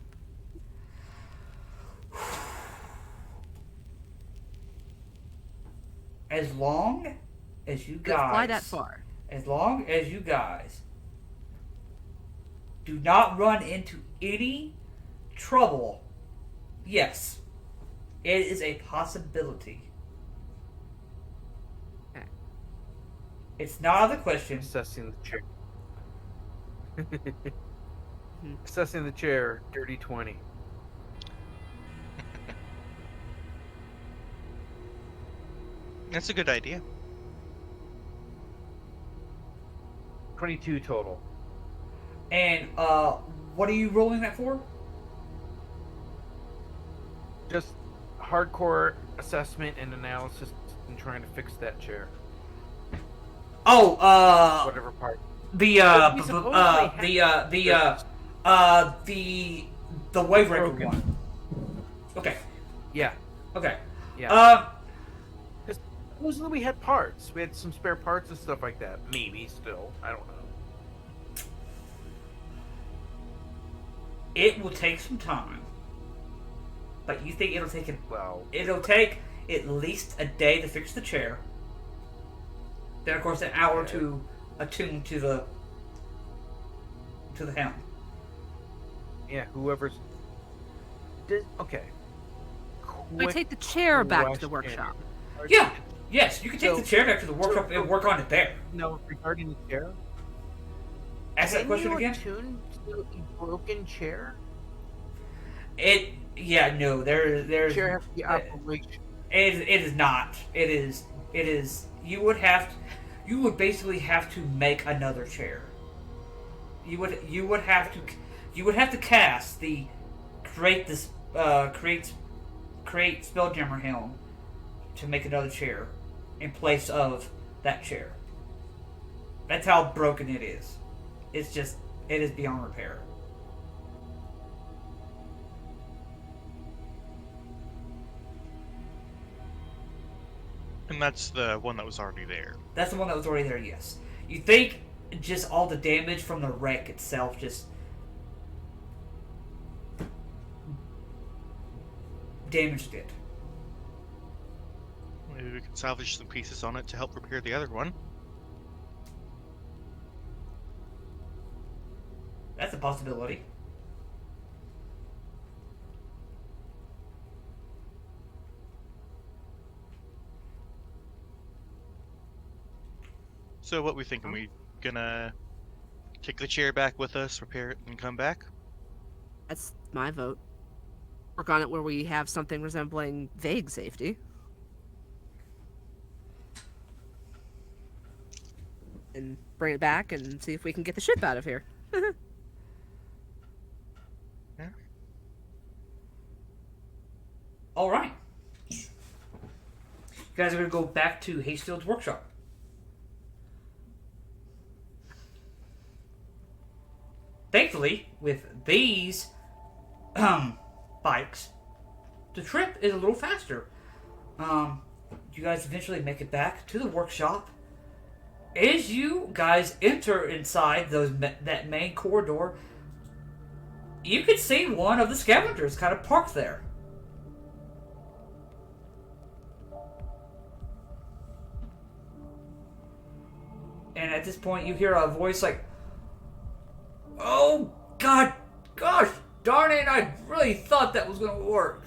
Speaker 1: As long as you
Speaker 3: Could it fly that
Speaker 1: guys,
Speaker 3: far?
Speaker 1: as long as you guys do not run into any trouble, yes, it is a possibility.
Speaker 3: Okay.
Speaker 1: It's not out of the question.
Speaker 5: Assessing the chair. Assessing the chair, dirty 20.
Speaker 4: that's a good idea.
Speaker 5: 22 total.
Speaker 1: And what are you rolling that for?
Speaker 5: Just hardcore assessment and analysis and trying to fix that chair.
Speaker 1: Oh,
Speaker 5: Whatever part.
Speaker 1: the
Speaker 5: But we supposedly have-
Speaker 1: the wavebreaker
Speaker 5: Broken.
Speaker 1: one. Okay.
Speaker 5: Yeah.
Speaker 1: Okay.
Speaker 5: Yeah. Supposedly we had parts. We had some spare parts and stuff like that. Maybe still. I don't know.
Speaker 1: It will take some time, but you think it'll take
Speaker 5: Well,
Speaker 1: it'll take at least a day to fix the chair. Then, of course, an hour to attune to the helm.
Speaker 5: yeah, whoever's. Okay.
Speaker 3: We
Speaker 5: Quick
Speaker 3: take the chair back to the
Speaker 5: question.
Speaker 3: workshop.
Speaker 1: Yeah. Yes, you can take
Speaker 5: So-
Speaker 1: the chair back to the workshop and work on it there.
Speaker 5: No, regarding the chair.
Speaker 1: Ask that
Speaker 5: Can
Speaker 1: question
Speaker 5: you
Speaker 1: again.
Speaker 5: attune to a broken chair?
Speaker 1: No, there's
Speaker 5: Chair has to be operational.
Speaker 1: it is not. It is. You would basically have to make another chair. You would have to cast the create Spelljammer helm to make another chair in place of that chair. That's how broken it is. It is beyond repair.
Speaker 4: And that's the one that was already there.
Speaker 1: That's the one that was already there, yes. You think just all the damage from the wreck itself just damaged it.
Speaker 4: Maybe we can salvage some pieces on it to help repair the other one.
Speaker 1: That's a possibility.
Speaker 4: So what we thinking? We gonna take the chair back with us, repair it, and come back?
Speaker 3: That's my vote. Work on it where we have something resembling vague safety. And bring it back and see if we can get the ship out of here.
Speaker 4: Yeah.
Speaker 1: All right. You guys are going to go back to Hastfield's workshop. Thankfully, with these bikes, the trip is a little faster. You guys eventually make it back to the workshop. As you guys enter inside that main corridor, you can see one of the scavengers kind of parked there. And at this point, you hear a voice like, "Oh, gosh, darn it, I really thought that was gonna work.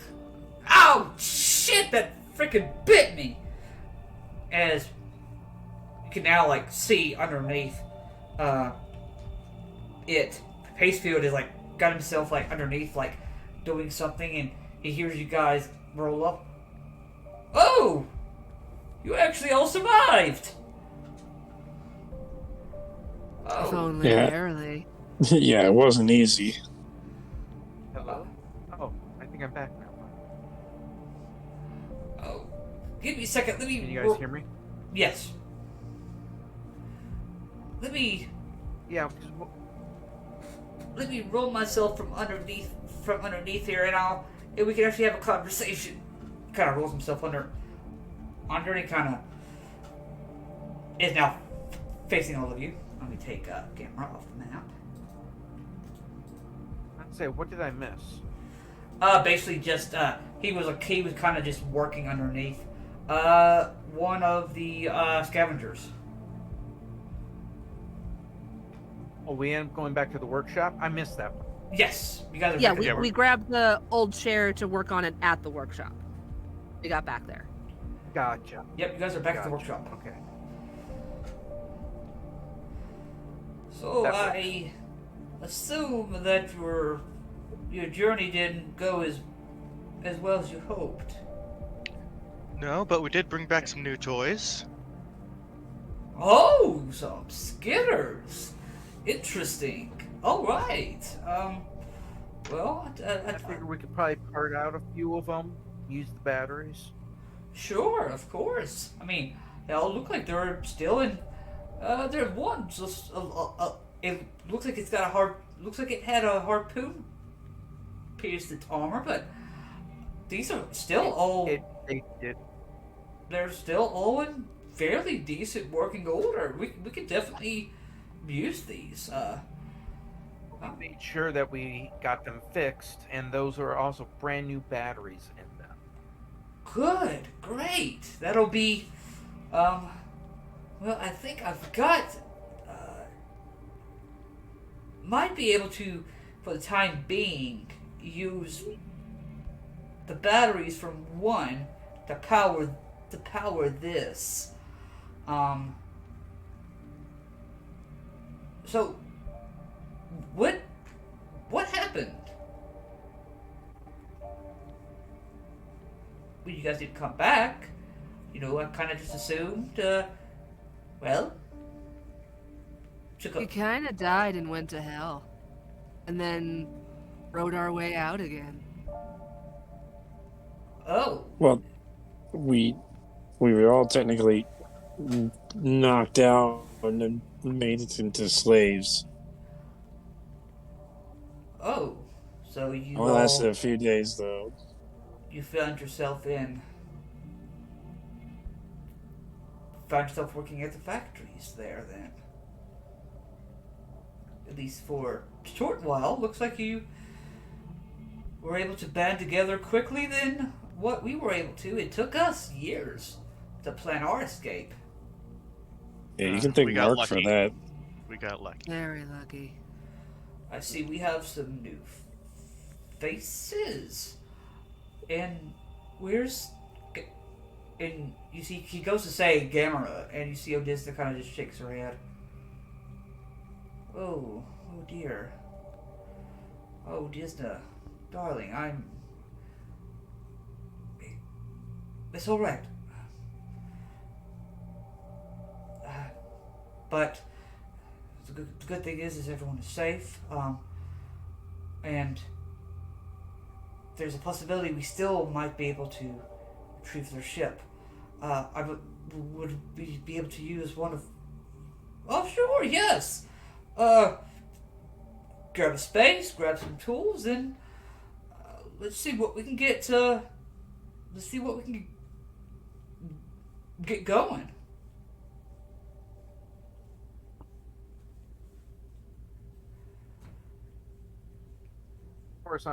Speaker 1: Ow, shit, that freaking bit me." As you can now, like, see underneath, Pacefield is, like, got himself, like, underneath, like, doing something, and he hears you guys roll up. "Oh, you actually all survived."
Speaker 3: If
Speaker 1: Oh,
Speaker 3: only
Speaker 2: Yeah.
Speaker 3: barely.
Speaker 2: Yeah, it wasn't easy.
Speaker 5: Hello? Oh, I think I'm back now.
Speaker 1: oh. Give me a second. Let me.
Speaker 5: Can you guys hear me?
Speaker 1: Yes. Let me
Speaker 5: Yeah. 'Cause
Speaker 1: let me roll myself from underneath here, and we can actually have a conversation. Kind of rolls himself under, and kind of is now facing all of you. Let me take camera off the map.
Speaker 5: I'd say, what did I miss?
Speaker 1: Basically, just he was kind of just working underneath one of the scavengers.
Speaker 5: Oh, we end up going back to the workshop? I missed that one.
Speaker 1: Yes, you guys are.
Speaker 3: Yeah,
Speaker 1: back at-
Speaker 3: we grabbed the old chair to work on it at the workshop. We got back there.
Speaker 5: Gotcha.
Speaker 1: Yep, you guys are back at the
Speaker 5: Gotcha.
Speaker 1: workshop.
Speaker 5: Okay.
Speaker 1: So
Speaker 5: That
Speaker 1: I assume that your journey didn't go as well as you hoped.
Speaker 4: No, but we did bring back some new toys.
Speaker 1: Oh, some skitters. Interesting. All right. Well,
Speaker 5: I figured we could probably part out a few of them, use the batteries.
Speaker 1: sure, of course. I mean, they all look like they're still in. There's one just it looks like looks like it had a harpoon pierced its armor, but these are still all.
Speaker 5: They did.
Speaker 1: They're still all in fairly decent working order. We could definitely use these.
Speaker 5: We made sure that we got them fixed, and those are also brand new batteries in them.
Speaker 1: Good, great. That'll be. Well, I think I've got. Might be able to, for the time being, use the batteries from one to power this. So, what happened? Well, you guys didn't come back. You know, I kind of just assumed. Well, took
Speaker 3: We
Speaker 1: a.
Speaker 3: kind of died and went to hell. And then rode our way out again.
Speaker 1: Oh,
Speaker 2: Well, we were all technically knocked out and then made it into slaves.
Speaker 1: oh. So you
Speaker 2: Only lasted
Speaker 1: all,
Speaker 2: a few days though.
Speaker 1: you found yourself working at the factories there then. At least for a short while. Looks like you were able to band together quickly than what we were able to. It took us years to plan our escape.
Speaker 2: Yeah, you
Speaker 4: Uh,
Speaker 2: can thank
Speaker 4: we got
Speaker 2: Mark for
Speaker 4: lucky.
Speaker 2: that.
Speaker 4: We got lucky.
Speaker 3: Very lucky.
Speaker 1: I see we have some new faces. And you see, he goes to say Gamera, and you see Odessa kind of just shakes her head. Oh dear. Oh, Disna, darling, it's all right. But the good thing is everyone is safe. And there's a possibility we still might be able to retrieve their ship. Would we be able to use one of... Oh, sure, yes! Grab a space, grab some tools, and let's see what we can get, let's see what we can get going.
Speaker 5: Of course,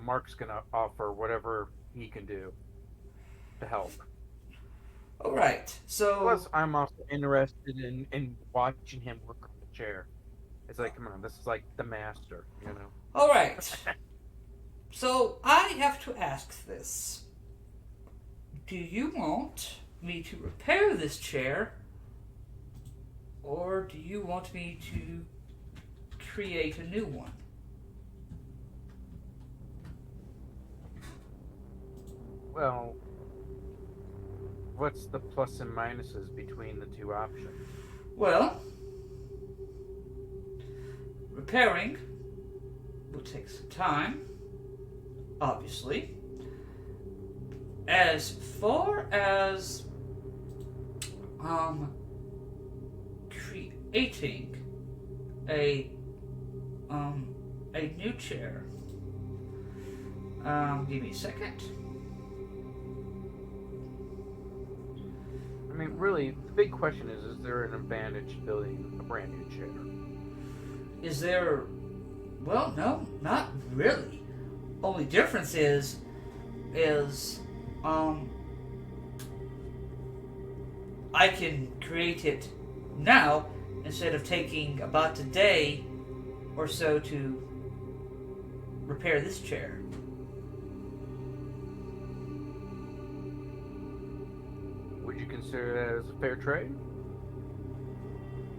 Speaker 5: Mark's gonna offer whatever he can do to help.
Speaker 1: All right, so...
Speaker 5: Plus, I'm also interested in watching him work on the chair. It's like, come on, this is like the master, you know?
Speaker 1: All right. So, I have to ask this. Do you want me to repair this chair, or do you want me to create a new one?
Speaker 5: Well, what's the plus and minuses between the two options?
Speaker 1: Well, repairing will take some time, obviously. As far as creating a new chair. Give me a second.
Speaker 5: I mean, really, the big question is there an advantage to building a brand new chair?
Speaker 1: Is there... Well, no, not really. Only difference is I can create it now instead of taking about a day or so to repair this chair.
Speaker 5: Would you consider that as a fair trade?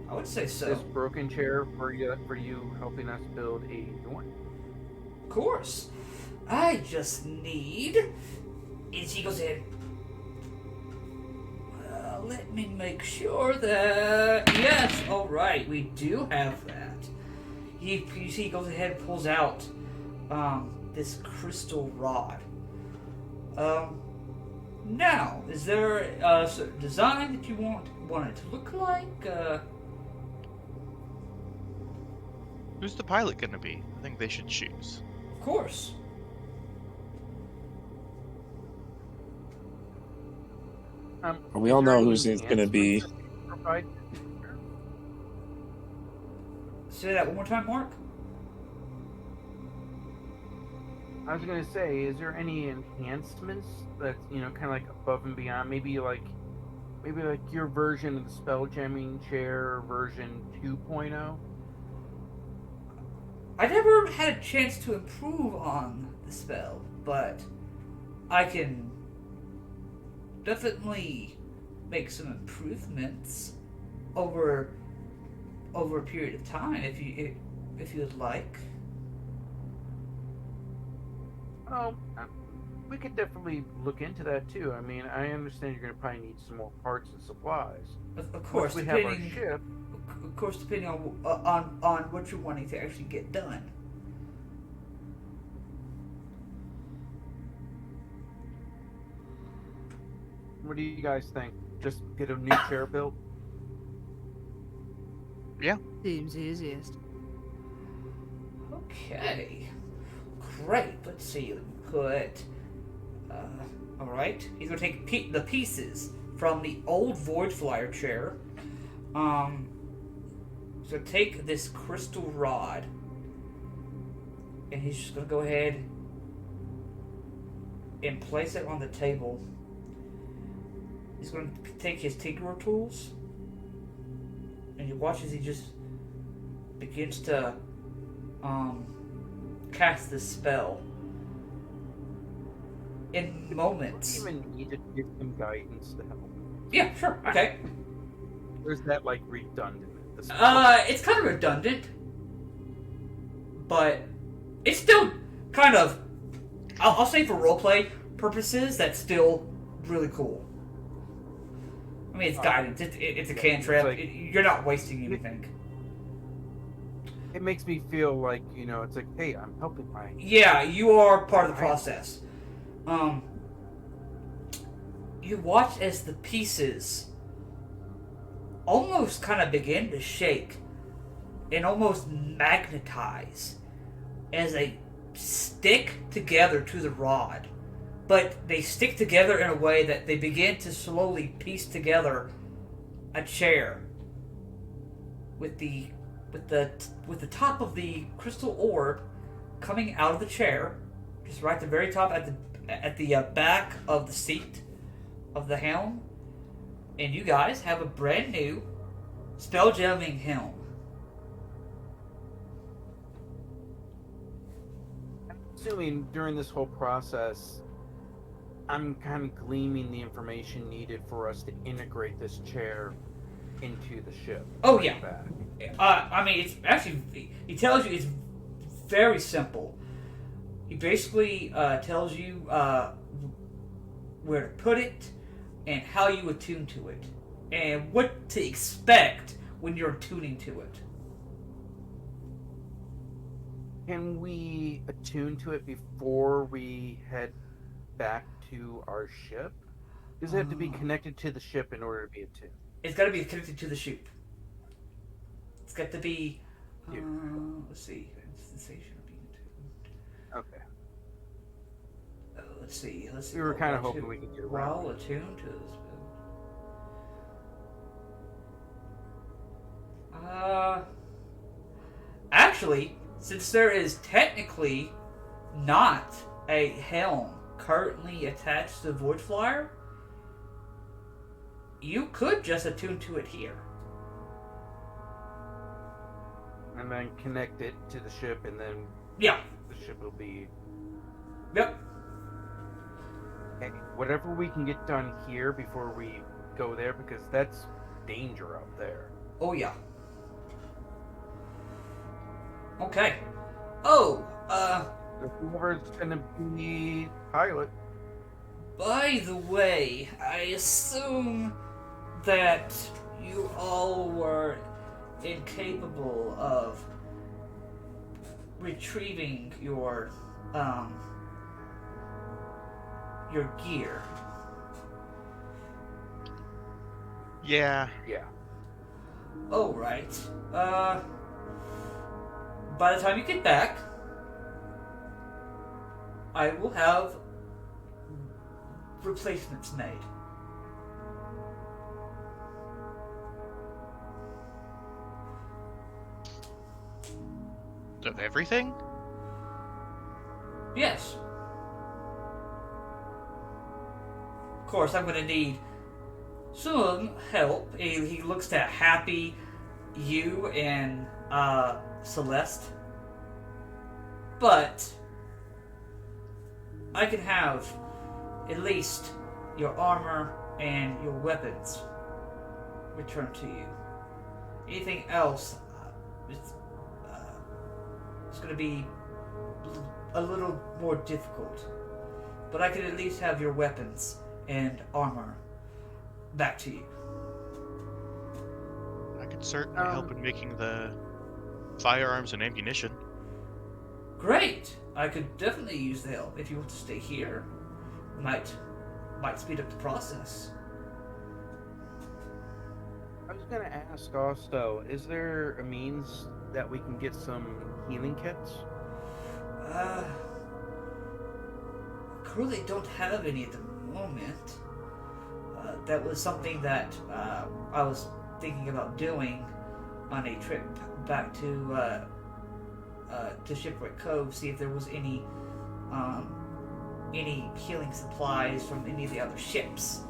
Speaker 1: I would say so.
Speaker 5: This broken chair for you helping us build a new one?
Speaker 1: Of course. I just need... And she goes in. Let me make sure that... Yes, alright, we do have that. You see, he goes ahead and pulls out this crystal rod. Now, is there a certain design that you want it to look like?
Speaker 4: Who's the pilot going to be? I think they should choose.
Speaker 1: Of course.
Speaker 2: We all know who's going to be.
Speaker 1: Say that one more time, Mark.
Speaker 5: I was gonna say, is there any enhancements that's kind of like above and beyond? Maybe like your version of the spell jamming chair version 2.0?
Speaker 1: I never had a chance to improve on the spell, but I can definitely make some improvements over a period of time if you would like.
Speaker 5: Oh, we could definitely look into that too. I mean, I understand you're going to probably need some more parts and supplies.
Speaker 1: Of course,
Speaker 5: we have our
Speaker 1: depending.
Speaker 5: ship.
Speaker 1: Of course, depending on what you're wanting to actually get done.
Speaker 5: What do you guys think? Just get a new chair built?
Speaker 4: Yeah.
Speaker 3: Seems easiest.
Speaker 1: Okay. Great. Let's see. Put. All right. He's gonna take the pieces from the old Voidflyer chair. So take this crystal rod, and he's just gonna go ahead and place it on the table. He's gonna take his tinkerer tools, and you watch as he just begins to cast this spell. in
Speaker 5: Do
Speaker 1: moments.
Speaker 5: you even need to give them guidance to help?
Speaker 1: Yeah, sure. Okay.
Speaker 5: Or is that like redundant? At this point?
Speaker 1: It's kind of redundant, but it's still kind of. I'll say for roleplay purposes, that's still really cool. I mean, it's guidance. It's a cantrip.
Speaker 5: It's like-
Speaker 1: You're not wasting anything.
Speaker 5: It makes me feel like, you know, it's like, hey, I'm helping my.
Speaker 1: Yeah, you are part of the process. You watch as the pieces almost kind of begin to shake and almost magnetize as they stick together to the rod. But they stick together in a way that they begin to slowly piece together a chair with the top of the crystal orb coming out of the chair, just right at the very top, at the back of the seat of the helm, and you guys have a brand new spell-jamming helm.
Speaker 5: Assuming during this whole process, I'm kind of gleaming the information needed for us to integrate this chair into the ship.
Speaker 1: Oh, yeah.
Speaker 5: Back.
Speaker 1: I mean, it's actually, he tells you it's very simple. He basically tells you where to put it and how you attune to it and what to expect when you're attuning to it.
Speaker 5: Can we attune to it before we head back to our ship? Does it have to be connected to the ship in order to be attuned?
Speaker 1: It's got to be connected to the ship. It's got to be. Let's see. Sensation of being attuned.
Speaker 5: Okay.
Speaker 1: Let's see.
Speaker 5: We were kind of hoping we could get around.
Speaker 1: While attuned to this. Actually, since there is technically not a helm currently attached to Voidflyer, you could just attune to it here.
Speaker 5: And then connect it to the ship, and then
Speaker 1: Yeah.
Speaker 5: the ship will be.
Speaker 1: Yep.
Speaker 5: Hey, whatever we can get done here before we go there, because that's danger out there.
Speaker 1: Oh, yeah. Okay. Oh,
Speaker 5: Whoever's gonna be pilot.
Speaker 1: by the way, I assume that you all were incapable of retrieving your gear.
Speaker 4: Yeah.
Speaker 5: Yeah.
Speaker 1: Oh, right. By the time you get back, I will have replacements made.
Speaker 4: Of everything?
Speaker 1: Yes. Of course, I'm going to need some help. He looks to Happy, you, and Celeste. But I can have at least your armor and your weapons returned to you. Anything else, it's going to be a little more difficult. But I can at least have your weapons and armor back to you.
Speaker 4: I could certainly help in making the firearms and ammunition.
Speaker 1: Great! I could definitely use the help. If you want to stay here, might speed up the process.
Speaker 5: I was gonna ask also, is there a means that we can get some healing kits?
Speaker 1: Currently don't have any at the moment. That was something that I was thinking about doing on a trip back to Shipwreck Cove, see if there was any healing supplies from any of the other ships.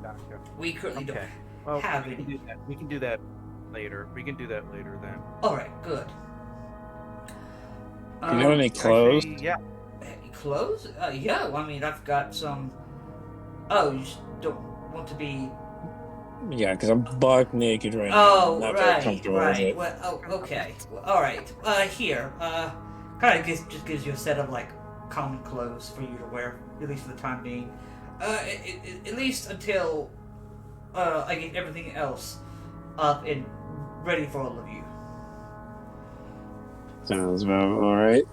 Speaker 5: Gotcha.
Speaker 1: We currently
Speaker 5: Okay.
Speaker 1: don't have
Speaker 5: we can
Speaker 1: any.
Speaker 5: do that. We can do that later. We can do that later then.
Speaker 1: Alright, good.
Speaker 2: Do you know any clothes?
Speaker 5: Actually, yeah.
Speaker 1: clothes? Yeah, well, I mean, I've got some... Oh, you just don't want to be...
Speaker 2: Yeah, because I'm buck naked right now. I'm
Speaker 1: Oh,
Speaker 2: not very comfortable with
Speaker 1: right.
Speaker 2: it.
Speaker 1: Well, oh, okay. Well, alright. Here, kind of just gives you a set of, like, common clothes for you to wear, at least for the time being. At least until, I get everything else up and ready for all of you.
Speaker 2: Sounds about alright.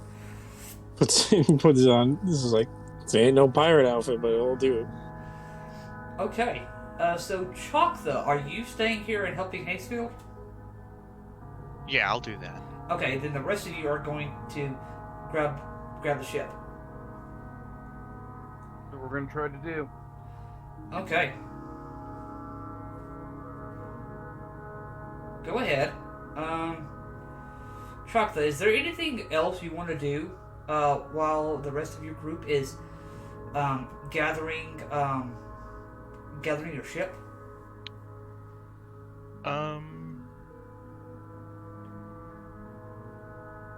Speaker 2: Puts it on. This is like, this ain't no pirate outfit, but it'll do.
Speaker 1: Okay. So, Choctha, are you staying here and helping Hastefield?
Speaker 4: Yeah, I'll do that.
Speaker 1: Okay, then the rest of you are going to grab the ship.
Speaker 5: What we're gonna try to do.
Speaker 1: Okay. Go ahead. Choctha, is there anything else you want to do while the rest of your group is gathering your ship?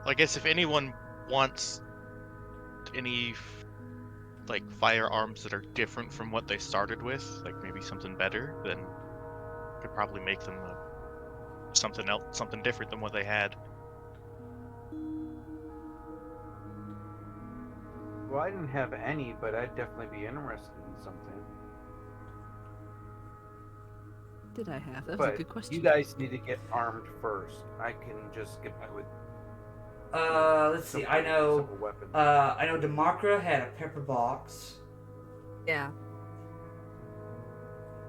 Speaker 4: I guess if anyone wants any like firearms that are different from what they started with, like maybe something better, then could probably make them something else, something different than what they had.
Speaker 5: Well, I didn't have any, but I'd definitely be interested in something.
Speaker 3: Did I have? That was
Speaker 5: But
Speaker 3: a good question.
Speaker 5: you guys need to get armed first. I can just get by with.
Speaker 1: Let's see. I know.
Speaker 5: Simple weapons.
Speaker 1: I know Demakra had a pepper box.
Speaker 3: Yeah.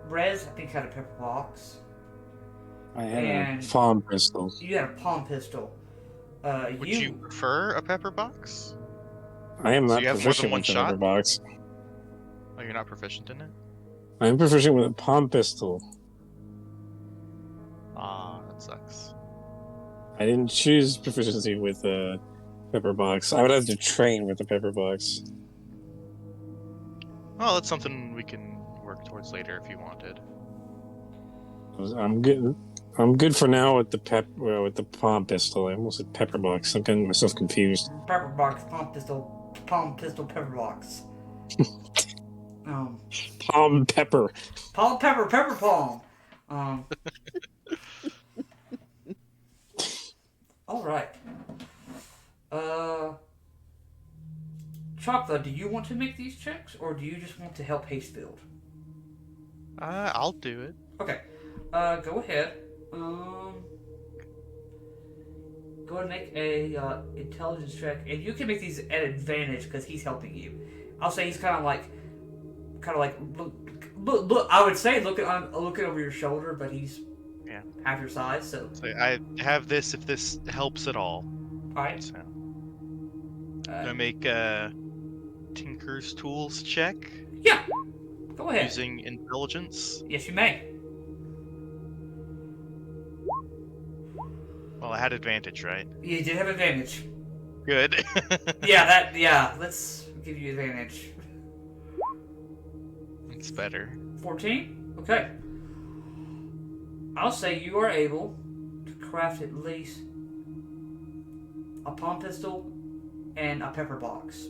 Speaker 1: Rez, I think, had a pepper box.
Speaker 2: I had
Speaker 1: And-
Speaker 2: a palm pistol.
Speaker 1: You had a palm pistol.
Speaker 4: Would you prefer a pepper box?
Speaker 2: I am
Speaker 4: So
Speaker 2: not
Speaker 4: you have more
Speaker 2: proficient
Speaker 4: than one
Speaker 2: with the pepper
Speaker 4: shot?
Speaker 2: box.
Speaker 4: Oh, you're not proficient in it?
Speaker 2: I am proficient with a palm pistol.
Speaker 4: Ah, that sucks.
Speaker 2: I didn't choose proficiency with a pepper box. I would have to train with the pepper box.
Speaker 4: Well, that's something we can work towards later if you wanted.
Speaker 2: I'm good. I'm good for now with the palm pistol. I almost said pepper box. I'm getting myself confused.
Speaker 1: Pepper box, palm pistol, pepper box.
Speaker 2: Palm pepper.
Speaker 1: Palm pepper, pepper palm. All right. Choctha, do you want to make these checks, or do you just want to help Hastefield?
Speaker 4: I'll do it.
Speaker 1: Okay. Go ahead. Go ahead and make a intelligence check, and you can make these at advantage because he's helping you. I'll say he's kind of like look. I would say looking over your shoulder, but he's half your size. So
Speaker 4: I have this if this helps at all.
Speaker 1: all right.
Speaker 4: So, can I make Tinker's Tools check
Speaker 1: Yeah. Go ahead.
Speaker 4: using intelligence?
Speaker 1: Yes, you may.
Speaker 4: Well, I had advantage, right?
Speaker 1: You did have advantage.
Speaker 4: Good.
Speaker 1: Yeah. Let's give you advantage.
Speaker 4: It's better.
Speaker 1: 14? Okay. I'll say you are able to craft at least a palm pistol and a pepper box.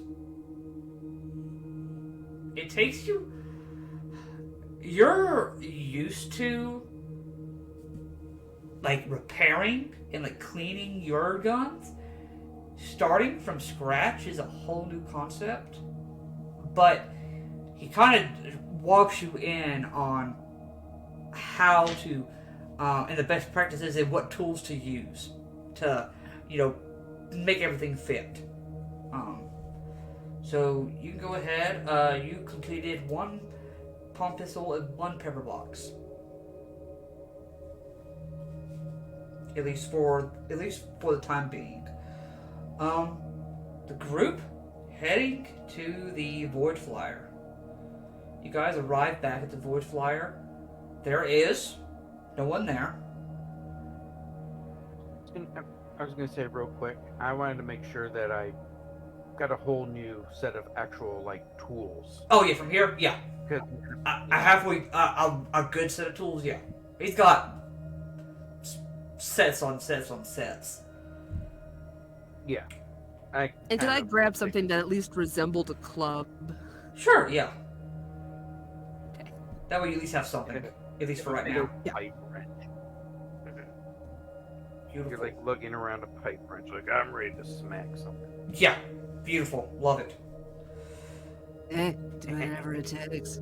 Speaker 1: It takes you... You're used to like repairing and like cleaning your guns. Starting from scratch is a whole new concept. But he kind of walks you in on how to and the best practices and what tools to use to, make everything fit. So you can go ahead. You completed one palm pistol and one pepper box. At least for the time being. The group heading to the Voidflyer. You guys arrive back at the Voidflyer. There is no one there.
Speaker 5: I was going to say real quick, I wanted to make sure that I got a whole new set of actual tools.
Speaker 1: Oh yeah, from here, yeah. A good set of tools, yeah. He's got sets on sets on sets.
Speaker 5: Yeah.
Speaker 3: And can I grab something that at least resembled a club?
Speaker 1: Sure, yeah.
Speaker 3: Okay.
Speaker 1: That way you at least have something. At least for right now.
Speaker 3: Yeah.
Speaker 5: Pipe wrench.
Speaker 1: Beautiful.
Speaker 5: You're like lugging around a pipe wrench, like I'm ready to smack something.
Speaker 1: Yeah, beautiful. Love it.
Speaker 3: Do whatever it takes.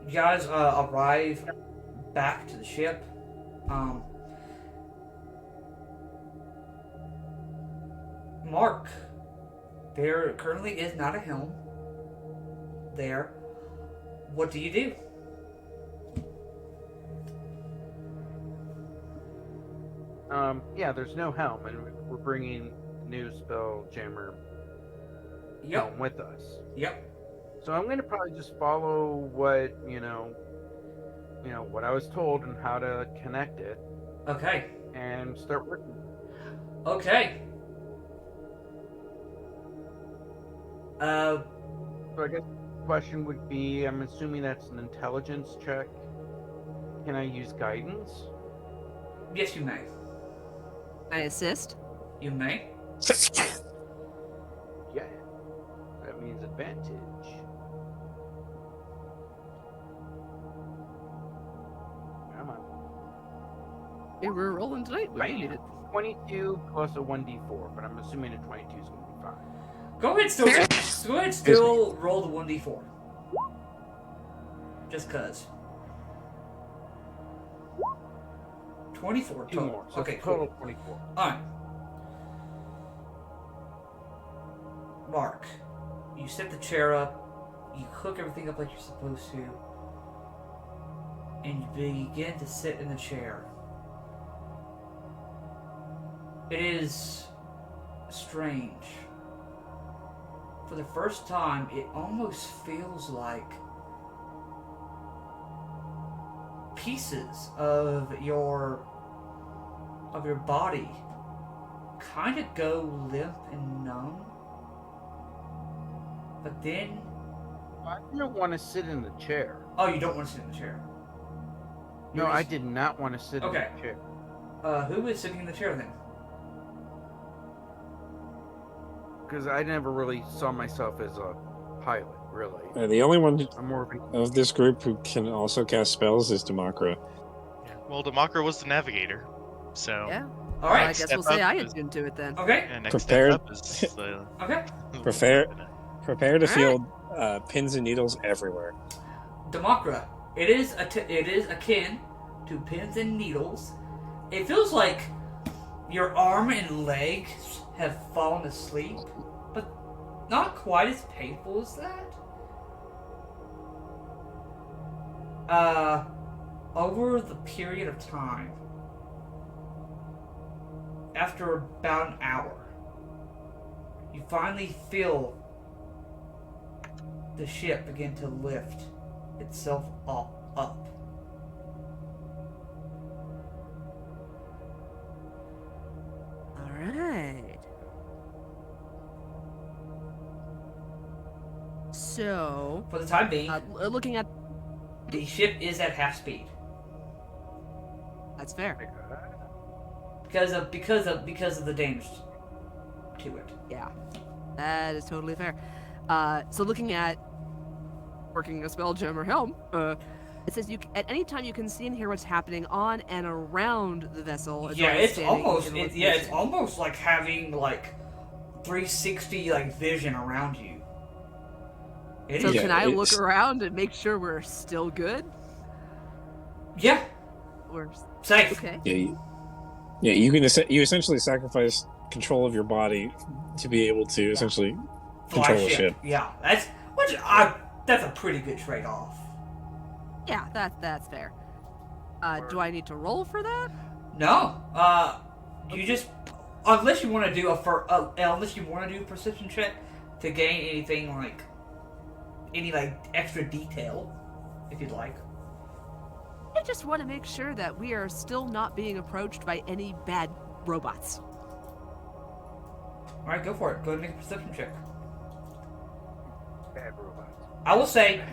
Speaker 1: You guys arrive back to the ship. Mark, there currently is not a helm there. What do you do?
Speaker 5: Yeah, there's no helm, and we're bringing new spell jammer
Speaker 1: Yep.
Speaker 5: helm with us.
Speaker 1: Yep.
Speaker 5: So I'm gonna probably just follow what what I was told and how to connect it,
Speaker 1: Okay.
Speaker 5: and start working.
Speaker 1: Okay.
Speaker 5: So I guess the question would be, I'm assuming that's an intelligence check. Can I use guidance?
Speaker 1: Yes, you may.
Speaker 3: I assist.
Speaker 1: You may.
Speaker 5: Yeah. That means advantage. Come on.
Speaker 3: Hey, we're rolling tonight. We need it.
Speaker 5: 22 plus a 1d4, but I'm assuming a 22 is going to be fine.
Speaker 1: Go ahead, still roll the 1d4. Just cause. 24
Speaker 5: Two
Speaker 1: total.
Speaker 5: more. So
Speaker 1: Okay,
Speaker 5: total
Speaker 1: cool.
Speaker 5: 24.
Speaker 1: Alright. Mark, you set the chair up, you hook everything up like you're supposed to, and you begin to sit in the chair. It is strange. For the first time, it almost feels like pieces of your body kind of go limp and numb. But then...
Speaker 5: I didn't want to sit in the chair.
Speaker 1: Oh, you don't want to sit in the chair.
Speaker 5: No,
Speaker 1: You're
Speaker 5: I
Speaker 1: just-
Speaker 5: did not want to sit
Speaker 1: Okay.
Speaker 5: in the chair.
Speaker 1: Who is sitting in the chair then?
Speaker 5: Because I never really saw myself as a pilot, really.
Speaker 2: The only one
Speaker 5: I'm more of a...
Speaker 2: of this group who can also cast spells is Demakra.
Speaker 4: Yeah. Well, Demakra was the navigator, so
Speaker 3: Yeah.
Speaker 1: All
Speaker 3: Well, I
Speaker 1: right.
Speaker 3: guess
Speaker 4: Step
Speaker 3: we'll say
Speaker 4: up
Speaker 3: I
Speaker 4: is-
Speaker 3: attuned to it then.
Speaker 1: Okay.
Speaker 4: yeah, next
Speaker 2: Prepared.
Speaker 4: step up is the
Speaker 1: Okay.
Speaker 2: Prepare to
Speaker 3: All
Speaker 2: feel pins and needles everywhere.
Speaker 1: Demakra. It is akin to pins and needles. It feels like your arm and legs have fallen asleep, but not quite as painful as that. Over the period of time, after about an hour, you finally feel the ship begin to lift itself up.
Speaker 3: All right. So,
Speaker 1: For the time being,
Speaker 3: looking at
Speaker 1: the ship is at half speed
Speaker 3: that's fair.
Speaker 1: because of the damage to it.
Speaker 3: Yeah, that is totally fair. So looking at working a spell gem or helm, it says at any time you can see and hear what's happening on and around the vessel. as
Speaker 1: Yeah,
Speaker 3: well as
Speaker 1: it's
Speaker 3: standing
Speaker 1: almost
Speaker 3: in the
Speaker 1: it's
Speaker 3: location.
Speaker 1: almost like having like 360 like vision around you. It
Speaker 3: So
Speaker 1: is.
Speaker 2: Yeah,
Speaker 3: can I look
Speaker 2: it's-
Speaker 3: around and make sure we're still good?
Speaker 1: Yeah,
Speaker 3: Or
Speaker 1: safe.
Speaker 3: okay.
Speaker 2: You can you essentially sacrifice control of your body to be able to essentially
Speaker 1: Fly
Speaker 2: control a ship.
Speaker 1: Yeah, that's a pretty good trade-off.
Speaker 3: Yeah, that's fair. Do I need to roll for that?
Speaker 1: No, you just unless you want to do a perception check to gain anything like any like extra detail, if you'd like.
Speaker 3: I just want to make sure that we are still not being approached by any bad robots.
Speaker 1: All right, go for it. Go ahead and make a perception check.
Speaker 5: Bad robots.
Speaker 1: I will say,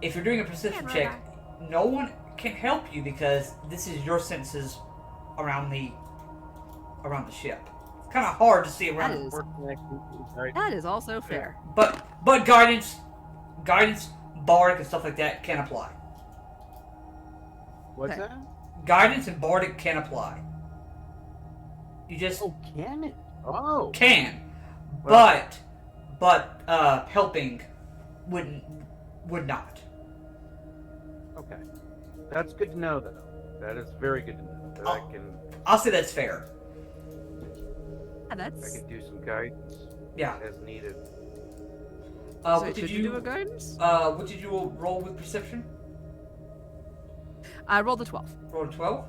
Speaker 1: if you're doing a perception
Speaker 3: Yeah,
Speaker 1: check, no one can help you because this is your senses around the ship. It's kind of hard to see
Speaker 3: That
Speaker 1: around.
Speaker 3: is,
Speaker 5: Working activities, right?
Speaker 3: that is also fair.
Speaker 1: But guidance, bardic and stuff like that can apply.
Speaker 5: What's
Speaker 3: Okay.
Speaker 5: that?
Speaker 1: Guidance and bardic can apply. You just
Speaker 5: Oh, can it? Oh.
Speaker 1: can,
Speaker 5: Well-
Speaker 1: but helping would not.
Speaker 5: Okay. That's good to know, though. That is very good to know. That I
Speaker 1: Oh.
Speaker 5: can
Speaker 1: I'll say that's fair.
Speaker 3: Yeah,
Speaker 5: I
Speaker 3: that's.
Speaker 5: can do some guidance
Speaker 1: Yeah.
Speaker 5: as needed.
Speaker 3: So
Speaker 1: What did
Speaker 3: you do a guidance?
Speaker 1: What did you roll with perception?
Speaker 3: I rolled a 12.
Speaker 1: Roll a 12.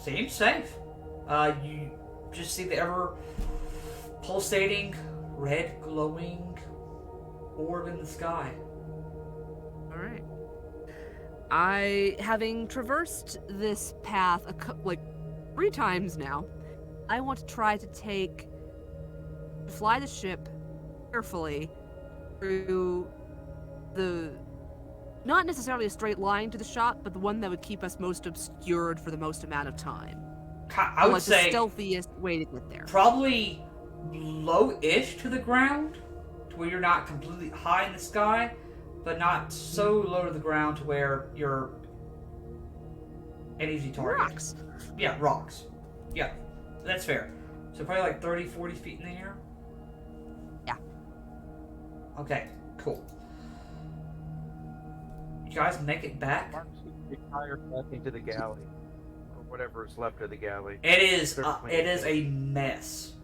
Speaker 1: Seems safe. You just see the ever pulsating, red glowing orb in the sky.
Speaker 3: All right. I, having traversed this path like 3 times now, I want to try to fly the ship carefully through not necessarily a straight line to the shop, but the one that would keep us most obscured for the most amount of time.
Speaker 1: I would
Speaker 3: like
Speaker 1: say
Speaker 3: the stealthiest way to get there.
Speaker 1: probably low-ish to the ground, to where you're not completely high in the sky, but not so low to the ground to where you're an easy target.
Speaker 3: Rocks.
Speaker 1: Yeah, rocks. Yeah, that's fair. So probably like 30, 40 feet in the air?
Speaker 3: Yeah.
Speaker 1: Okay, cool. You guys make it back?
Speaker 5: Marks retire back into the galley, or whatever is left of the galley.
Speaker 1: It is
Speaker 5: Certainly.
Speaker 1: it is a mess.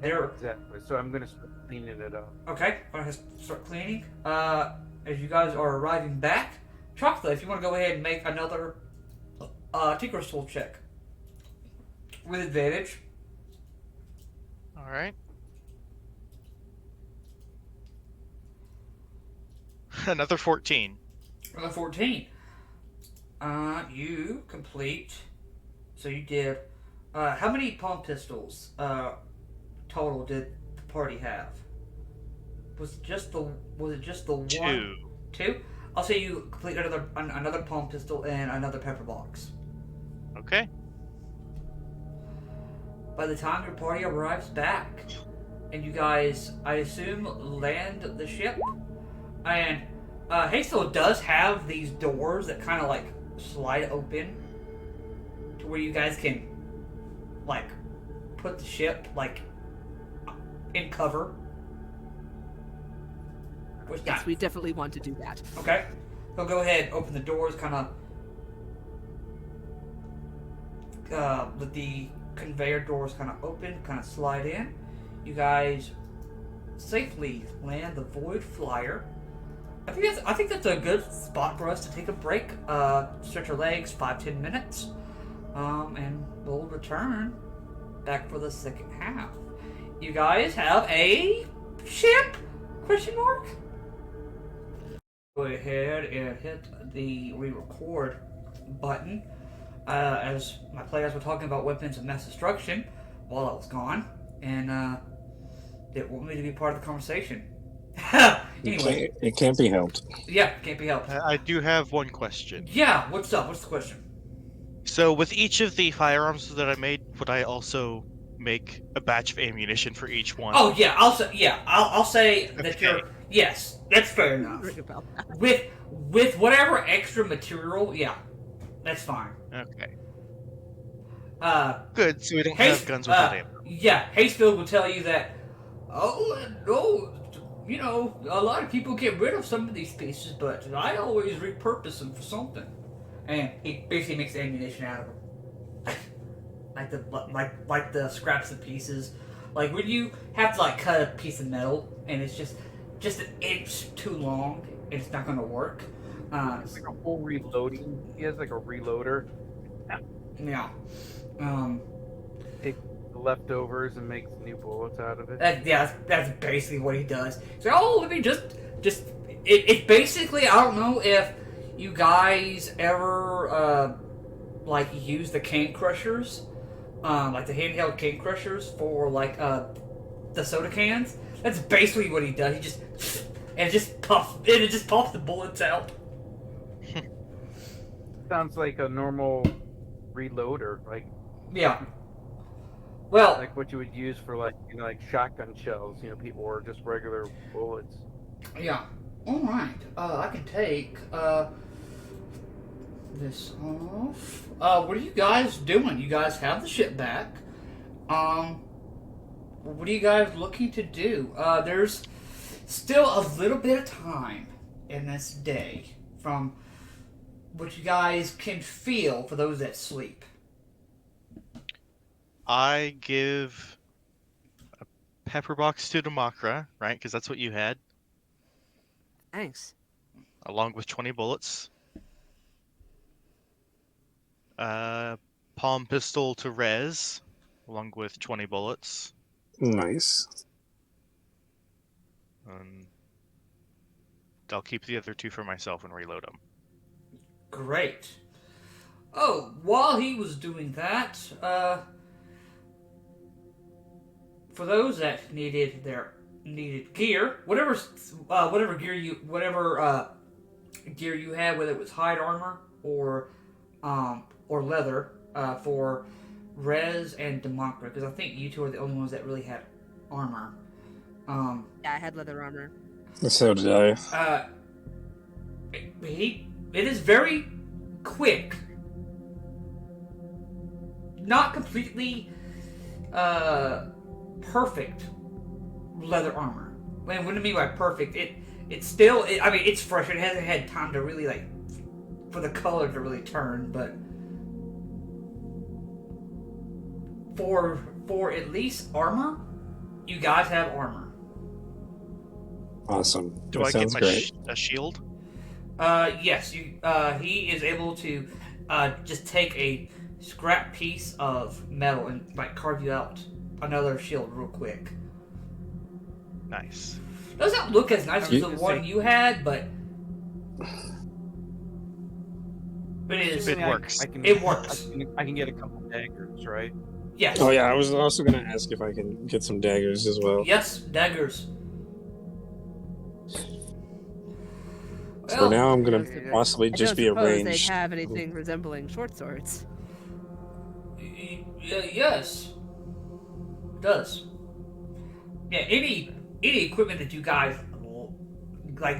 Speaker 1: There.
Speaker 5: Exactly. So I'm gonna start cleaning it up.
Speaker 1: Okay, I'm gonna start cleaning. As you guys are arriving back, Chocolate, if you want to go ahead and make another Tinker's Tool check with advantage.
Speaker 4: All right. Another 14.
Speaker 1: Another 14. You complete. So you did. How many palm pistols total did the party have? Was it just the one?
Speaker 4: 2.
Speaker 1: 2? I'll say you complete another palm pistol and another pepper box.
Speaker 4: Okay.
Speaker 1: By the time your party arrives back, and you guys, I assume, land the ship, and Hastile does have these doors that kind of like slide open to where you guys can like put the ship like in cover. Which
Speaker 3: Yes, we definitely want to do that.
Speaker 1: Okay. He'll go ahead and open the doors, kind of let the conveyor doors kind of open, kind of slide in. You guys safely land the Voidflyer. I think that's a good spot for us to take a break. Stretch our legs 5-10 minutes, and we'll return back for the second half. You guys have a ship? Question mark. Go ahead and hit the re-record button. As my players were talking about weapons of mass destruction while I was gone, and they want me to be part of the conversation. Anyway,
Speaker 2: It can't be helped.
Speaker 1: yeah, can't be helped.
Speaker 4: I do have one question.
Speaker 1: Yeah, what's up? What's the question?
Speaker 4: So, with each of the firearms that I made, would I also make a batch of ammunition for each one?
Speaker 1: Oh yeah, I'll say that
Speaker 4: Okay.
Speaker 1: you're yes, that's fair enough.
Speaker 3: Ring a bell.
Speaker 1: With whatever extra material, yeah, that's fine.
Speaker 4: Okay.
Speaker 1: Uh,
Speaker 4: Good, so we don't
Speaker 1: Haste-
Speaker 4: have guns without ammo.
Speaker 1: Yeah, Hastefield will tell you that. Oh no, you know, a lot of people get rid of some of these pieces, but I always repurpose them for something. And he basically makes ammunition out of them, like the scraps and pieces. Like when you have to like cut a piece of metal and it's just an inch too long, and it's not gonna work.
Speaker 5: It's like a full reloading. He has like a reloader.
Speaker 1: Yeah.
Speaker 5: Takes the leftovers and makes new bullets out of it.
Speaker 1: That's basically what he does. So, oh, let me just it's basically, I don't know if you guys ever like use the cane crushers, like the handheld cane crushers for like the soda cans. That's basically what he does. It just pops the bullets out.
Speaker 5: Sounds like a normal reloader, like
Speaker 1: Yeah. Well,
Speaker 5: what you would use for like like shotgun shells. People were just regular bullets.
Speaker 1: yeah. All right. I can take this off. What are you guys doing? You guys have the ship back. What are you guys looking to do? There's still a little bit of time in this day from what you guys can feel for those that sleep.
Speaker 4: I give a pepper box to Demakra, right? Because that's what you had,
Speaker 3: Thanks.
Speaker 4: along with 20 bullets. Palm pistol to Rez, along with 20 bullets.
Speaker 2: Nice.
Speaker 4: I'll keep the other 2 for myself and reload them.
Speaker 1: Great. Oh, while he was doing that, for those that needed gear, whatever gear you had, whether it was hide armor or leather, for Rez and Demakra, because I think you two are the only ones that really had armor.
Speaker 3: Yeah, I had leather armor.
Speaker 2: So did I.
Speaker 1: It is very quick. Not completely perfect leather armor. What do I mean by perfect? It's still. It's fresh. It hasn't had time to really for the color to really turn, but for at least armor, you guys have armor.
Speaker 2: Awesome.
Speaker 4: Do
Speaker 2: That
Speaker 4: I get
Speaker 2: sounds great.
Speaker 4: a shield?
Speaker 1: Yes. He is able to just take a scrap piece of metal and carve you out another shield real quick.
Speaker 4: Nice.
Speaker 1: Doesn't look as nice as the one you had, but
Speaker 4: It works.
Speaker 1: It works.
Speaker 5: I can get a couple daggers, right?
Speaker 1: Yes.
Speaker 2: Oh yeah, I was also gonna ask if I can get some daggers as well.
Speaker 1: Yes, daggers.
Speaker 2: So now I'm gonna
Speaker 3: I
Speaker 2: possibly
Speaker 3: don't
Speaker 2: just be a
Speaker 3: suppose they'd
Speaker 2: ranged.
Speaker 3: have anything resembling short swords.
Speaker 1: Yes. It does. Yeah, any equipment that you guys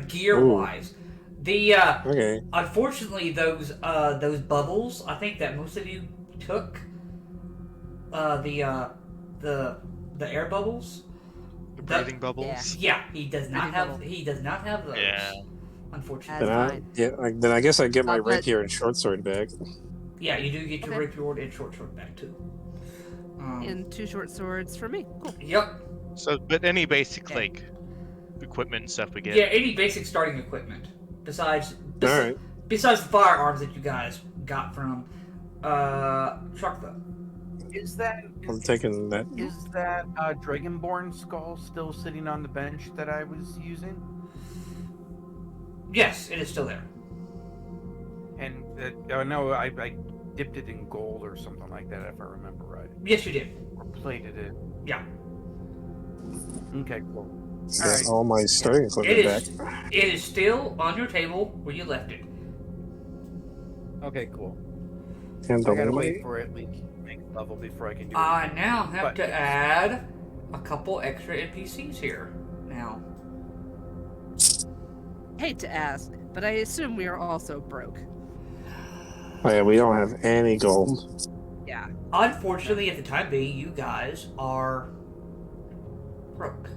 Speaker 1: gear wise. The
Speaker 2: Okay.
Speaker 1: unfortunately those bubbles, I think that most of you took the air bubbles.
Speaker 4: The breathing bubbles.
Speaker 1: Yeah, he does not
Speaker 3: Breathing
Speaker 1: have
Speaker 3: bubble.
Speaker 1: he does not have those.
Speaker 4: Yeah.
Speaker 1: Unfortunately.
Speaker 2: Then I guess I get my
Speaker 3: But-
Speaker 2: rapier and short sword back.
Speaker 1: Yeah, you do get your
Speaker 3: Okay.
Speaker 1: rapier and short sword back too.
Speaker 3: And 2 short swords for me. Cool.
Speaker 1: Yep.
Speaker 4: So, but any basic
Speaker 1: Yeah.
Speaker 4: equipment and stuff we get.
Speaker 1: Yeah, any basic starting equipment besides
Speaker 2: All right.
Speaker 1: besides the firearms that you guys got from Shakta.
Speaker 5: Is that
Speaker 2: I'm taking that.
Speaker 5: is that Dragonborn skull still sitting on the bench that I was using?
Speaker 1: Yes, it is still there.
Speaker 5: And no, I dipped it in gold or something like that, if I remember right,
Speaker 1: Yes, you did.
Speaker 5: or plated it.
Speaker 1: Yeah.
Speaker 5: Okay, cool.
Speaker 2: Got
Speaker 5: Alright.
Speaker 2: all my starting
Speaker 1: It
Speaker 2: equipment
Speaker 1: is.
Speaker 2: back.
Speaker 1: It is still on your table where you left it.
Speaker 5: Okay, cool.
Speaker 2: And
Speaker 5: So I gotta
Speaker 2: the
Speaker 5: wait for it make level before I can do it.
Speaker 1: I now have
Speaker 5: But
Speaker 1: to
Speaker 5: yes.
Speaker 1: add a couple extra NPCs here. Now,
Speaker 3: Hate to ask, but I assume we are also broke.
Speaker 2: Oh yeah, we don't have any gold.
Speaker 3: Yeah.
Speaker 1: unfortunately, at the time being, you guys are broke.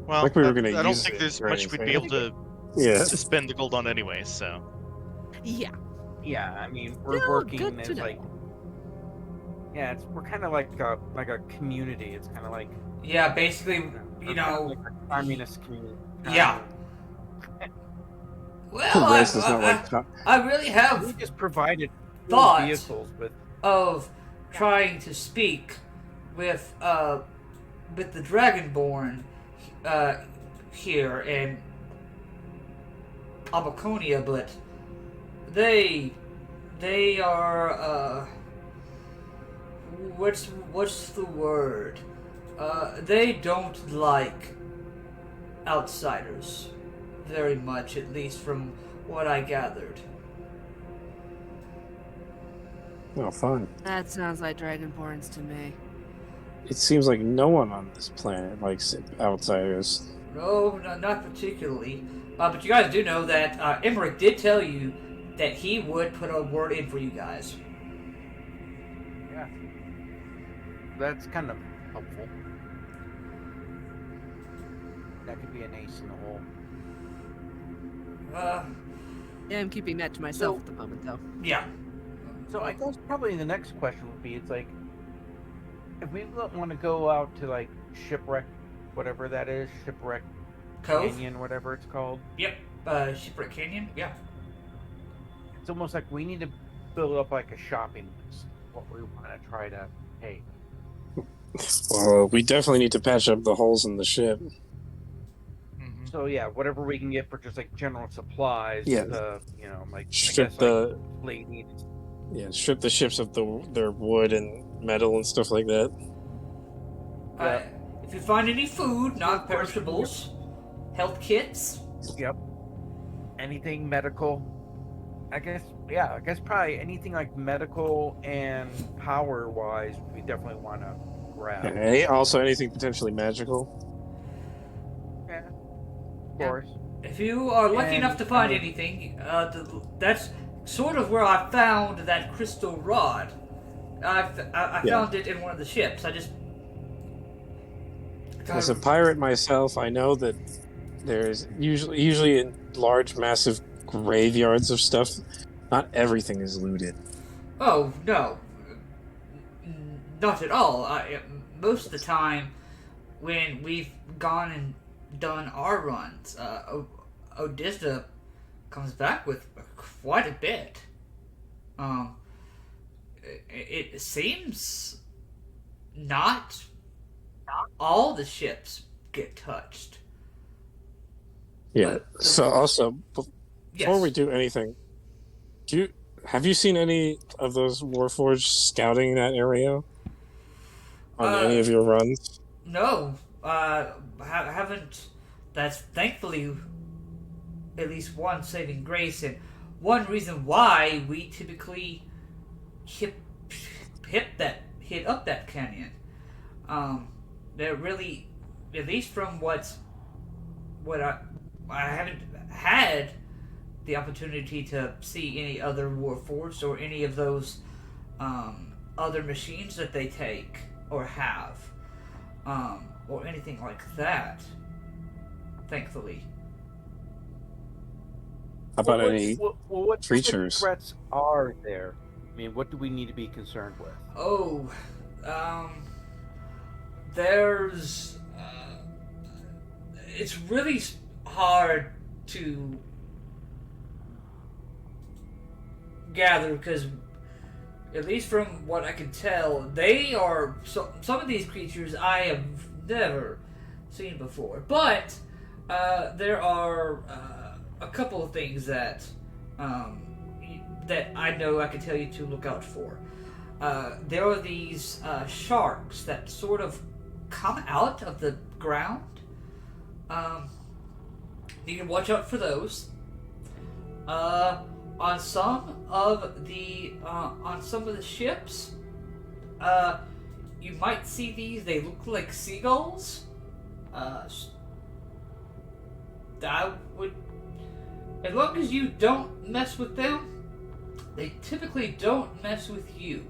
Speaker 4: Well,
Speaker 2: Like we were gonna
Speaker 4: I don't
Speaker 2: use
Speaker 4: think
Speaker 2: it
Speaker 4: there's
Speaker 2: or
Speaker 4: much we'd be
Speaker 2: anything.
Speaker 4: able
Speaker 2: Yeah.
Speaker 4: to spend the gold on anyway. So
Speaker 3: Yeah.
Speaker 5: Yeah, I mean we're
Speaker 3: Still
Speaker 5: working
Speaker 3: good to
Speaker 5: as
Speaker 3: know.
Speaker 5: we're kind of like a community. It's kind of like
Speaker 1: Yeah, basically,
Speaker 5: we're
Speaker 1: you
Speaker 5: kinda
Speaker 1: know.
Speaker 5: like a communist community.
Speaker 1: Yeah. Well,
Speaker 2: Bryce is not like
Speaker 1: I really
Speaker 5: We
Speaker 1: have
Speaker 5: just provided
Speaker 1: Thought.
Speaker 5: vehicles with.
Speaker 1: of trying to speak with the Dragonborn here in Abaconia, but they are what's the word? They don't like outsiders very much, at least from what I gathered.
Speaker 2: Oh, fine.
Speaker 3: That sounds like Dragonborns to me.
Speaker 2: It seems like no one on this planet likes outsiders.
Speaker 1: No, not particularly. But you guys do know that Emmerich did tell you that he would put a word in for you guys.
Speaker 5: Yeah. That's kind of helpful. That could be an ace in the hole.
Speaker 3: Yeah, I'm keeping that to myself at the moment, though.
Speaker 1: Yeah.
Speaker 5: So I guess probably the next question would be, it's like, if we want to go out to like Shipwreck, whatever that is, Shipwreck
Speaker 1: Cove?
Speaker 5: Canyon, whatever it's called.
Speaker 1: Yep. Shipwreck Canyon? Yeah.
Speaker 5: It's almost like we need to build up like a shopping list. What we want to try to pay.
Speaker 2: Well, we definitely need to patch up the holes in the ship.
Speaker 5: So yeah, whatever we can get for just like general supplies.
Speaker 2: Yeah.
Speaker 5: Like
Speaker 2: Strip
Speaker 5: I guess,
Speaker 2: the
Speaker 5: like ladies.
Speaker 2: strip the ships of their wood and metal and stuff like that.
Speaker 5: Yeah.
Speaker 1: If you find any food, non-perishables, health kits.
Speaker 5: Yep. Anything medical. I guess probably anything like medical and power wise, we definitely want to grab.
Speaker 2: And also anything potentially magical.
Speaker 5: Yeah. Of course.
Speaker 1: If you are lucky enough to find anything, that's sort of where I found that crystal rod. I found it in one of the ships. I just...
Speaker 2: As a pirate myself, I know that there's usually in large, massive graveyards of stuff, not everything is looted.
Speaker 1: Oh, no. Not at all. Most of the time, when we've gone and done our runs, Odista comes back with quite a bit. It seems not all the ships get touched.
Speaker 2: Yeah. So also, before we do anything, have you seen any of those Warforged scouting that area on any of your runs?
Speaker 1: No, haven't. That's thankfully at least one saving grace, and one reason why we typically hit up that canyon. They're really, at least from what I haven't had the opportunity to see any other Warforged or any of those other machines that they take or have, or anything like that. Thankfully.
Speaker 2: How about any
Speaker 5: what
Speaker 2: creatures?
Speaker 5: Threats are there? I mean, what do we need to be concerned with?
Speaker 1: Oh, there's. It's really hard to gather because, at least from what I can tell, they are some of these creatures I have never seen before. But there are a couple of things that I know I can tell you to look out for. There are these sharks that sort of come out of the ground. You can watch out for those. On some of the ships, you might see these. They look like seagulls. I would, as long as you don't mess with them, they typically don't mess with you.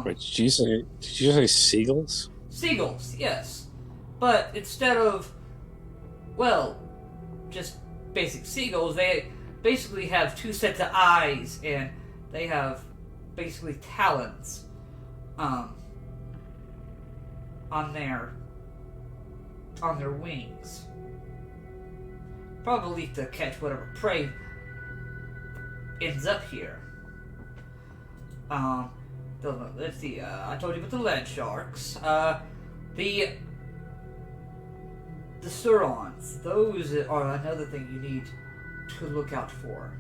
Speaker 2: Wait, did you say seagulls?
Speaker 1: Seagulls, yes. But instead of, well, just basic seagulls, they basically have two sets of eyes, and they have basically talons on their wings. Probably to catch whatever prey ends up here. Let's see, I told you about the land sharks. The Surons, those are another thing you need to look out for.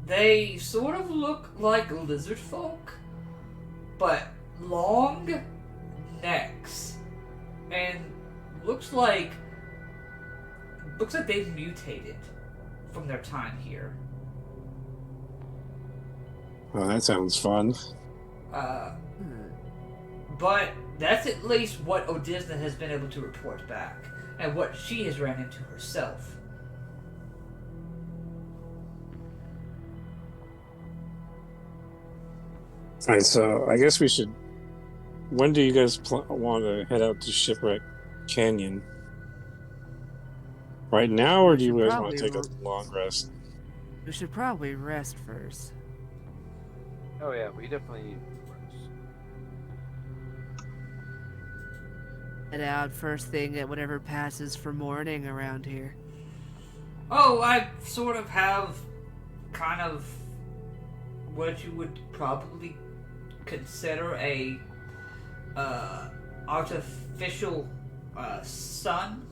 Speaker 1: They sort of look like lizard folk, but long necks, and looks like they've mutated from their time here.
Speaker 2: Oh, that sounds fun.
Speaker 1: But that's at least what Odisna has been able to report back, and what she has ran into herself.
Speaker 2: Alright, so I guess we should. When do you guys want to head out to Shipwreck Canyon? Right now, or
Speaker 3: We
Speaker 2: do you
Speaker 3: should
Speaker 2: guys want to take a
Speaker 3: probably-
Speaker 2: long rest?
Speaker 3: We should probably rest first.
Speaker 5: Oh yeah, we definitely need rest.
Speaker 3: Head out first thing at whatever passes for morning around here.
Speaker 1: Oh, I sort of have kind of what you would probably consider a artificial sun.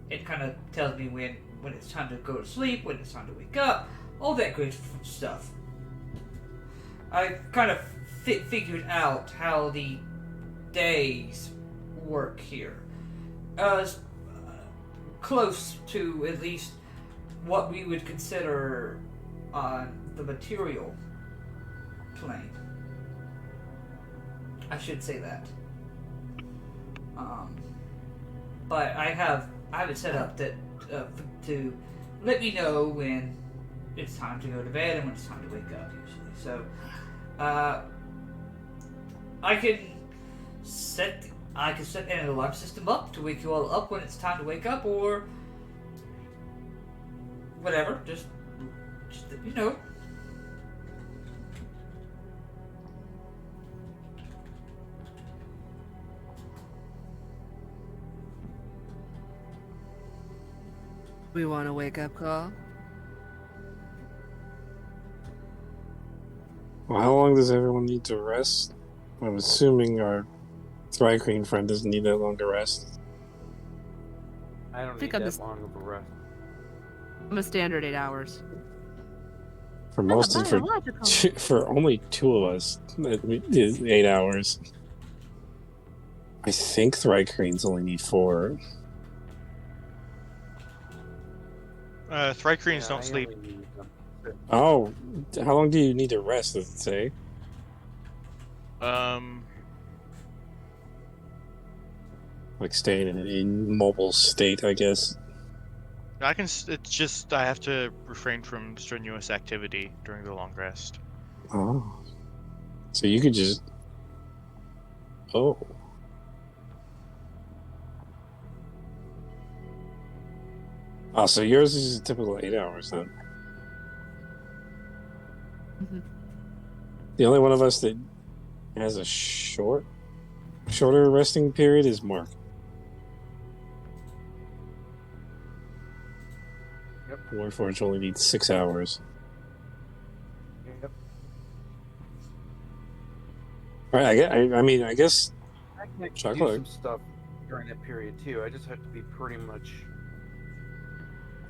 Speaker 1: It kind of tells me when it's time to go to sleep, when it's time to wake up, all that great stuff. I kind of figured out how the days work here. Close to at least what we would consider on the material plane. I should say that. But I have it set up that to let me know when it's time to go to bed and when it's time to wake up usually. So I can set an alarm system up to wake you all up when it's time to wake up, or whatever. Just you know.
Speaker 3: We want a wake-up call?
Speaker 2: Well, how long does everyone need to rest? I'm assuming our Thrycreen friend doesn't need that long to rest.
Speaker 5: I don't
Speaker 3: think
Speaker 5: need
Speaker 3: I'm
Speaker 5: that
Speaker 3: just-
Speaker 5: long of a rest.
Speaker 3: I'm a standard 8 hours.
Speaker 2: For most of for only two of us, it is 8 hours. I think Thrycreens only need 4.
Speaker 4: Thrycreens
Speaker 5: Yeah,
Speaker 4: don't
Speaker 5: I
Speaker 4: sleep.
Speaker 5: only need,
Speaker 2: Oh, how long do you need to rest? Does it say? Like staying in an immobile state, I guess.
Speaker 4: I can. It's just I have to refrain from strenuous activity during the long rest.
Speaker 2: Oh, so you could just. Oh. Oh, so yours is a typical 8 hours then.
Speaker 3: Mhm.
Speaker 2: The only one of us that has a shorter resting period is Mark.
Speaker 5: Yep.
Speaker 2: Warforged only needs 6 hours.
Speaker 5: Yep.
Speaker 2: Right, I guess
Speaker 5: I can actually do
Speaker 2: Chocolate.
Speaker 5: some stuff during that period too. I just have to be pretty much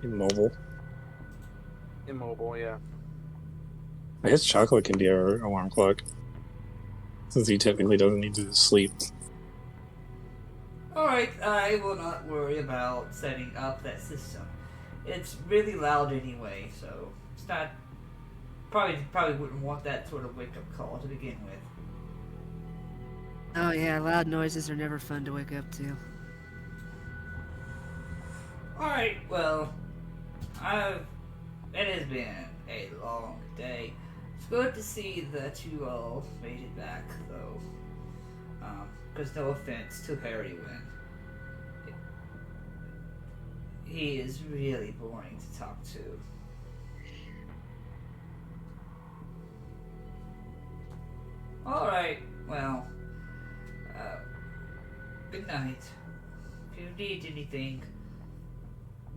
Speaker 2: immobile.
Speaker 5: immobile. Yeah.
Speaker 2: I guess Chocolate can be our alarm clock, since he technically doesn't need to sleep.
Speaker 1: Alright, I will not worry about setting up that system. It's really loud anyway, so it's not. Probably wouldn't want that sort of wake up call to begin with.
Speaker 3: Oh yeah, loud noises are never fun to wake up to.
Speaker 1: Alright, well, it has been a long day. It's good to see that you all made it back, though. Because no offense to Harry Wynn. He is really boring to talk to. Alright, well, good night. If you need anything,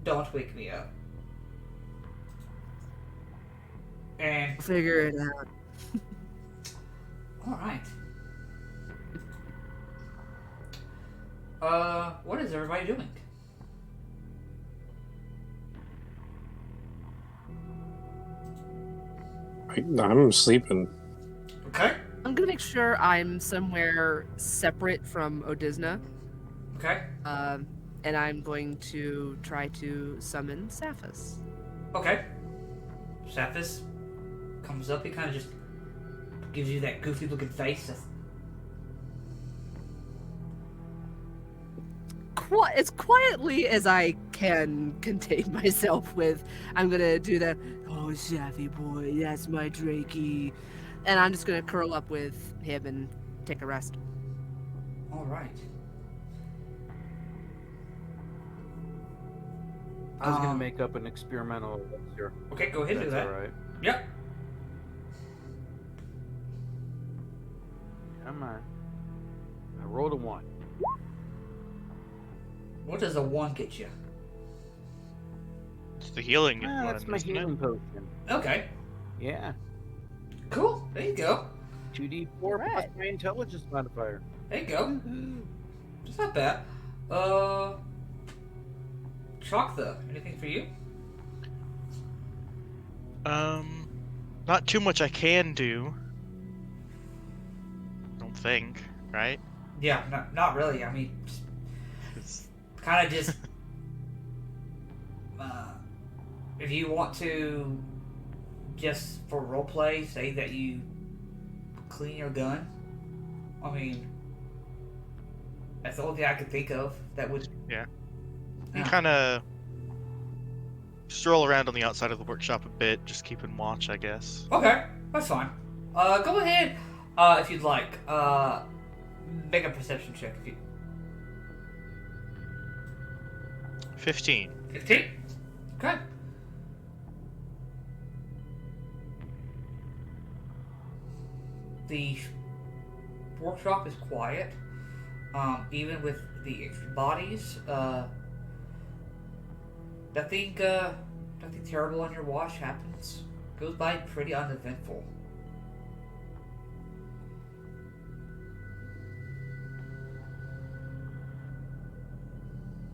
Speaker 1: don't wake me up. And
Speaker 3: Figure it out.
Speaker 1: alright. What is everybody doing?
Speaker 2: I'm sleeping.
Speaker 1: Okay.
Speaker 3: I'm gonna make sure I'm somewhere separate from Odisna,
Speaker 1: Okay.
Speaker 3: and I'm going to try to summon Saphis.
Speaker 1: Okay. Saphis comes up. He kind of just gives you that goofy looking face.
Speaker 3: As quietly as I can contain myself with, I'm gonna do the, oh, Sappy boy, that's my Drakey. And I'm just gonna curl up with him and take a rest.
Speaker 1: All right.
Speaker 5: I was gonna make up an experimental elixir.
Speaker 1: Okay, go ahead and do
Speaker 5: That's
Speaker 1: that.
Speaker 5: all right.
Speaker 1: Yep.
Speaker 5: Come on. I rolled a 1.
Speaker 1: What does a 1 get you?
Speaker 4: It's the healing one,
Speaker 5: That's my
Speaker 4: isn't
Speaker 5: healing
Speaker 4: it?
Speaker 5: potion.
Speaker 1: Okay.
Speaker 5: Yeah.
Speaker 1: Cool. There you go.
Speaker 5: 2d4
Speaker 3: Right.
Speaker 5: plus my intelligence modifier.
Speaker 1: There you go. It's not bad. Choctha, anything for you?
Speaker 4: Not too much I can do. Don't think, right?
Speaker 1: Yeah, not really. I mean,
Speaker 4: It's
Speaker 1: kind of just if you want to, just for roleplay, say that you clean your gun. I mean, that's the only thing I could think of that would.
Speaker 4: Yeah.
Speaker 1: Yeah.
Speaker 4: kind of stroll around on the outside of the workshop a bit, just keeping watch, I guess.
Speaker 1: Okay, that's fine. Go ahead, if you'd like. Make a perception check if you.
Speaker 4: 15.
Speaker 1: 15? Okay. The workshop is quiet. Even with the extra bodies, nothing terrible on your watch happens. Goes by pretty uneventful.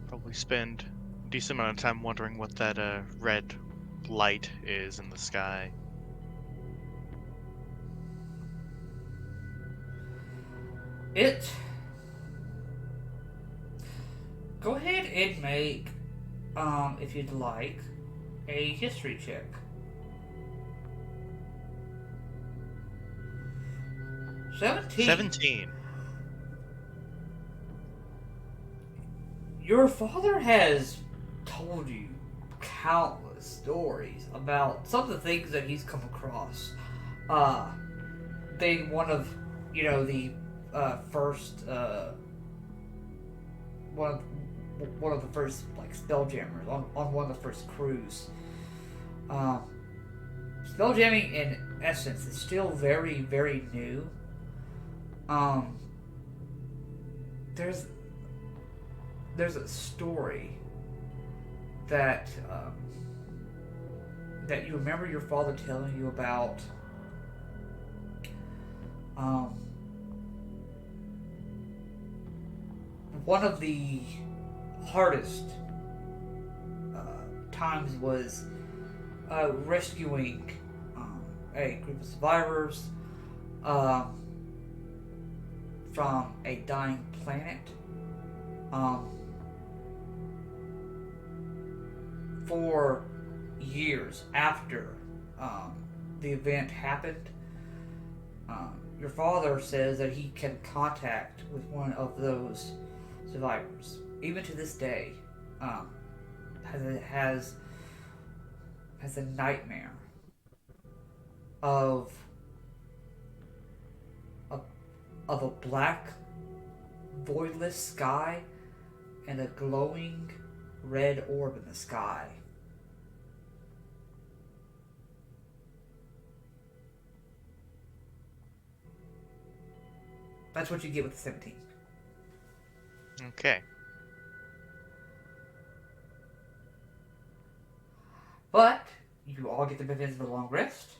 Speaker 4: Probably spend a decent amount of time wondering what that red light is in the sky.
Speaker 1: Go ahead and make, if you'd like, a history check. 17. Your father has told you countless stories about some of the things that he's come across. Being one of, the first, one of the first spelljammers on one of the first crews. Spelljamming in essence is still very, very new. There's a story that that you remember your father telling you about. One of the hardest times was rescuing a group of survivors from a dying planet. For years after the event happened, your father says that he kept contact with one of those survivors. Even to this day, has a nightmare of a black, voidless sky and a glowing red orb in the sky. That's what you get with the 17.
Speaker 4: Okay.
Speaker 1: But you all get the benefits of a long rest.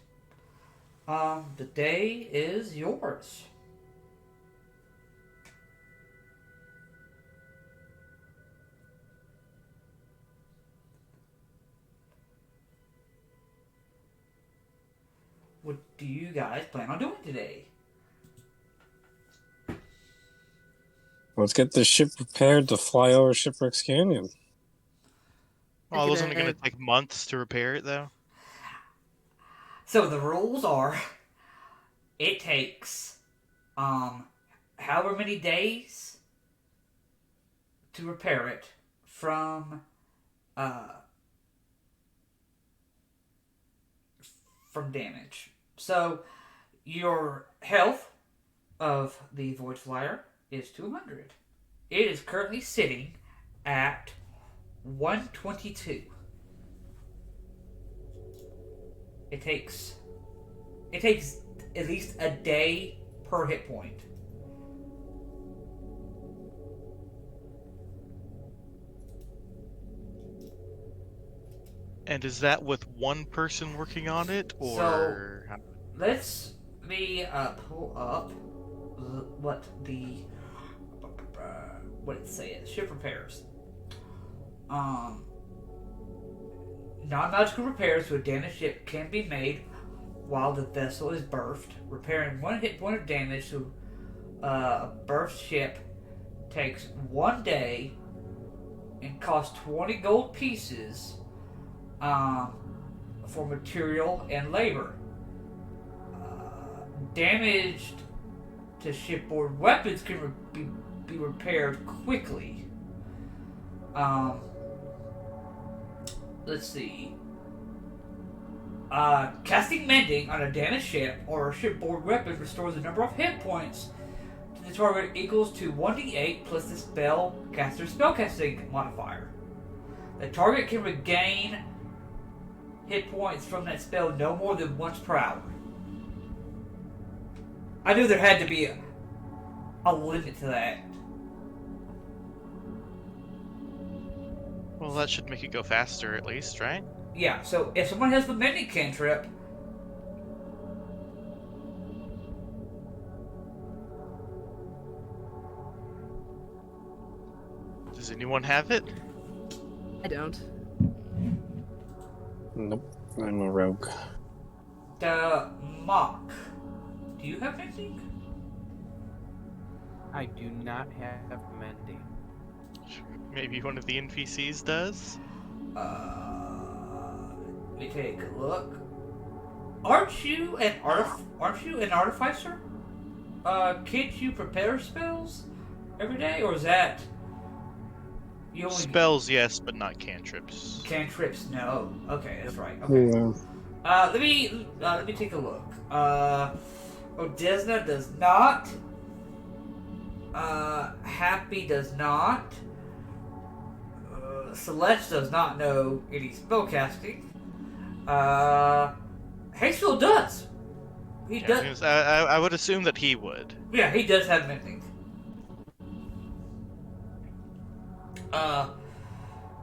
Speaker 1: The day is yours. What do you guys plan on doing today?
Speaker 2: Let's get the ship prepared to fly over Shipwrecks Canyon.
Speaker 4: Well, wasn't it going to take months to repair it, though?
Speaker 1: So the rules are, it takes however many days to repair it from damage. So your health of the Voidflyer is 200. It is currently sitting at 122. It takes at least a day per hit point.
Speaker 4: And is that with one person working on it, or?
Speaker 1: Let's me pull up what what it says. Ship repairs. Non-magical repairs to a damaged ship can be made while the vessel is berthed. Repairing one hit point of damage to a berthed ship takes 1 day and costs 20 gold pieces for material and labor. Damaged to shipboard weapons can be repaired quickly. Let's see. Casting Mending on a damaged ship or a shipboard weapon restores the number of hit points to the target equals to 1d8 plus the spellcaster's spellcasting modifier. The target can regain hit points from that spell no more than once per hour. I knew there had to be a limit to that.
Speaker 4: Well, that should make it go faster at least, right?
Speaker 1: Yeah, so if someone has the mending cantrip,
Speaker 4: Does anyone have it?
Speaker 3: I don't.
Speaker 2: Nope. I'm a rogue.
Speaker 1: the mock. Do you have mending?
Speaker 5: I do not have mending.
Speaker 4: Maybe one of the NPCs does?
Speaker 1: Let me take a look. Aren't you an artificer? Can't you prepare spells every day, or is that you only
Speaker 4: Spells, yes, but not cantrips.
Speaker 1: cantrips? No. Okay, that's right. Okay.
Speaker 2: Yeah.
Speaker 1: Let me take a look. Odesna does not. Happy does not. Celeste does not know any spellcasting. Hazel does. He
Speaker 4: Yeah,
Speaker 1: does.
Speaker 4: I would assume that he would.
Speaker 1: Yeah, he does have mending.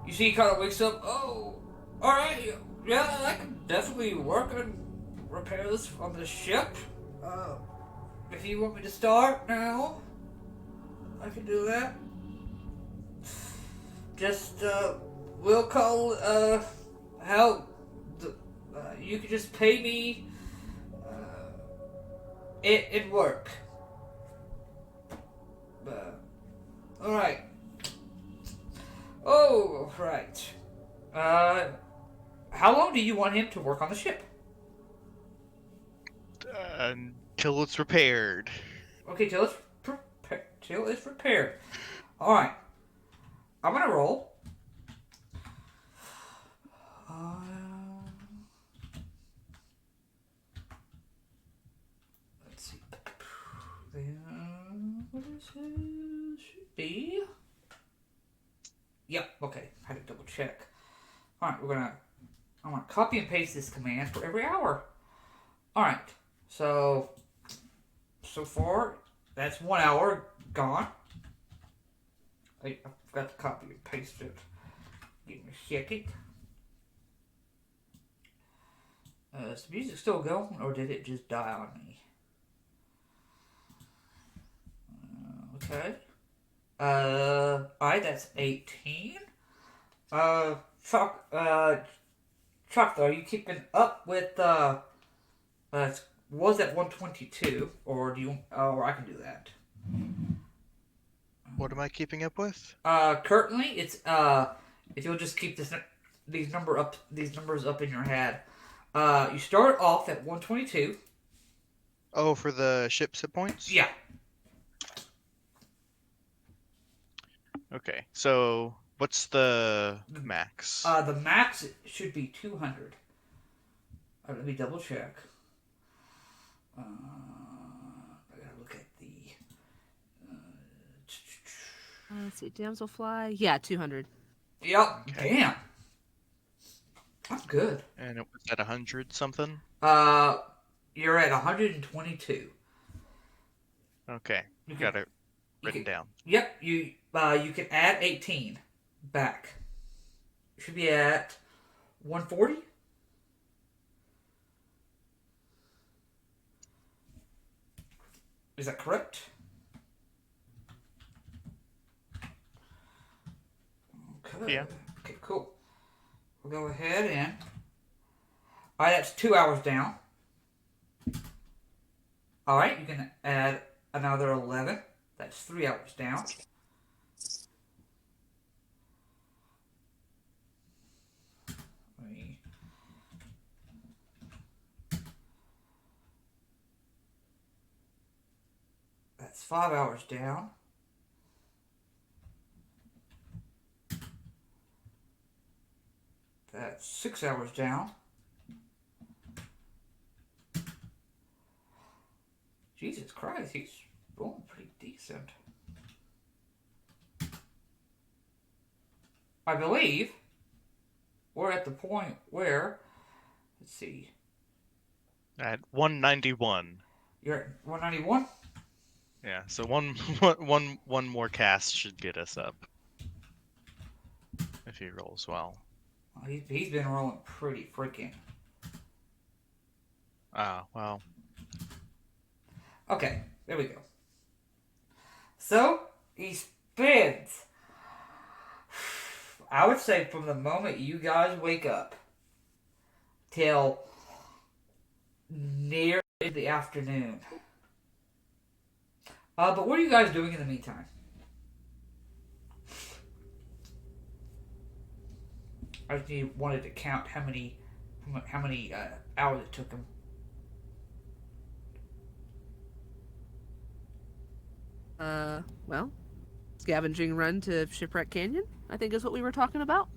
Speaker 1: You see, he kind of wakes up. Oh, all right. Yeah, I can definitely work on repairs on the ship. If you want me to start now, I can do that. Just we'll call how you can just pay me it in work. All right. Oh, right. How long do you want him to work on the ship?
Speaker 4: Until it's repaired.
Speaker 1: Okay, till it's repaired. All right. I'm gonna roll. Let's see. What is it? Should be. Yep. Okay. Had to double check. All right. I'm gonna copy and paste this command for every hour. All right. So far, that's 1 hour gone. I forgot to copy and paste it. Give me a second. Is the music still going, or did it just die on me? Okay. Alright, that's 18. Chuck, are you keeping up with, was at 122, or do you, or I can do that.
Speaker 4: What am I keeping up with?
Speaker 1: Currently, it's if you'll just keep these numbers up in your head. You start off at 122.
Speaker 4: Oh, for the ship's hit points?
Speaker 1: Yeah.
Speaker 4: Okay, so what's the max?
Speaker 1: The max should be 200. Let me double check. I gotta look at the.
Speaker 3: Let's see, damselfly. Yeah, 200.
Speaker 1: Yep.
Speaker 4: Okay.
Speaker 1: Damn. I'm good.
Speaker 4: And it was at 100 something?
Speaker 1: You're at 122.
Speaker 4: Okay,
Speaker 1: You
Speaker 4: got
Speaker 1: can-
Speaker 4: it written down.
Speaker 1: Yep. You can add 18 back. You should be at 140. Is that correct? Okay.
Speaker 4: Yeah.
Speaker 1: Okay, cool. We'll go ahead and. Alright, that's 2 hours down. Alright, you can add another 11. That's 3 hours down. That's 5 hours down. That's 6 hours down. Jesus Christ, he's rolling pretty decent. I believe we're at the point where, let's see,
Speaker 4: At 191.
Speaker 1: you're at 191?
Speaker 4: Yeah, so one more cast should get us up. If he rolls well.
Speaker 1: Well, he's been rolling pretty freaking.
Speaker 4: Ah, well.
Speaker 1: Okay, there we go. So, he spends, I would say from the moment you guys wake up till near the afternoon. But what are you guys doing in the meantime? I just wanted to count how many hours it took him.
Speaker 3: Well, scavenging run to Shipwreck Canyon, I think is what we were talking about.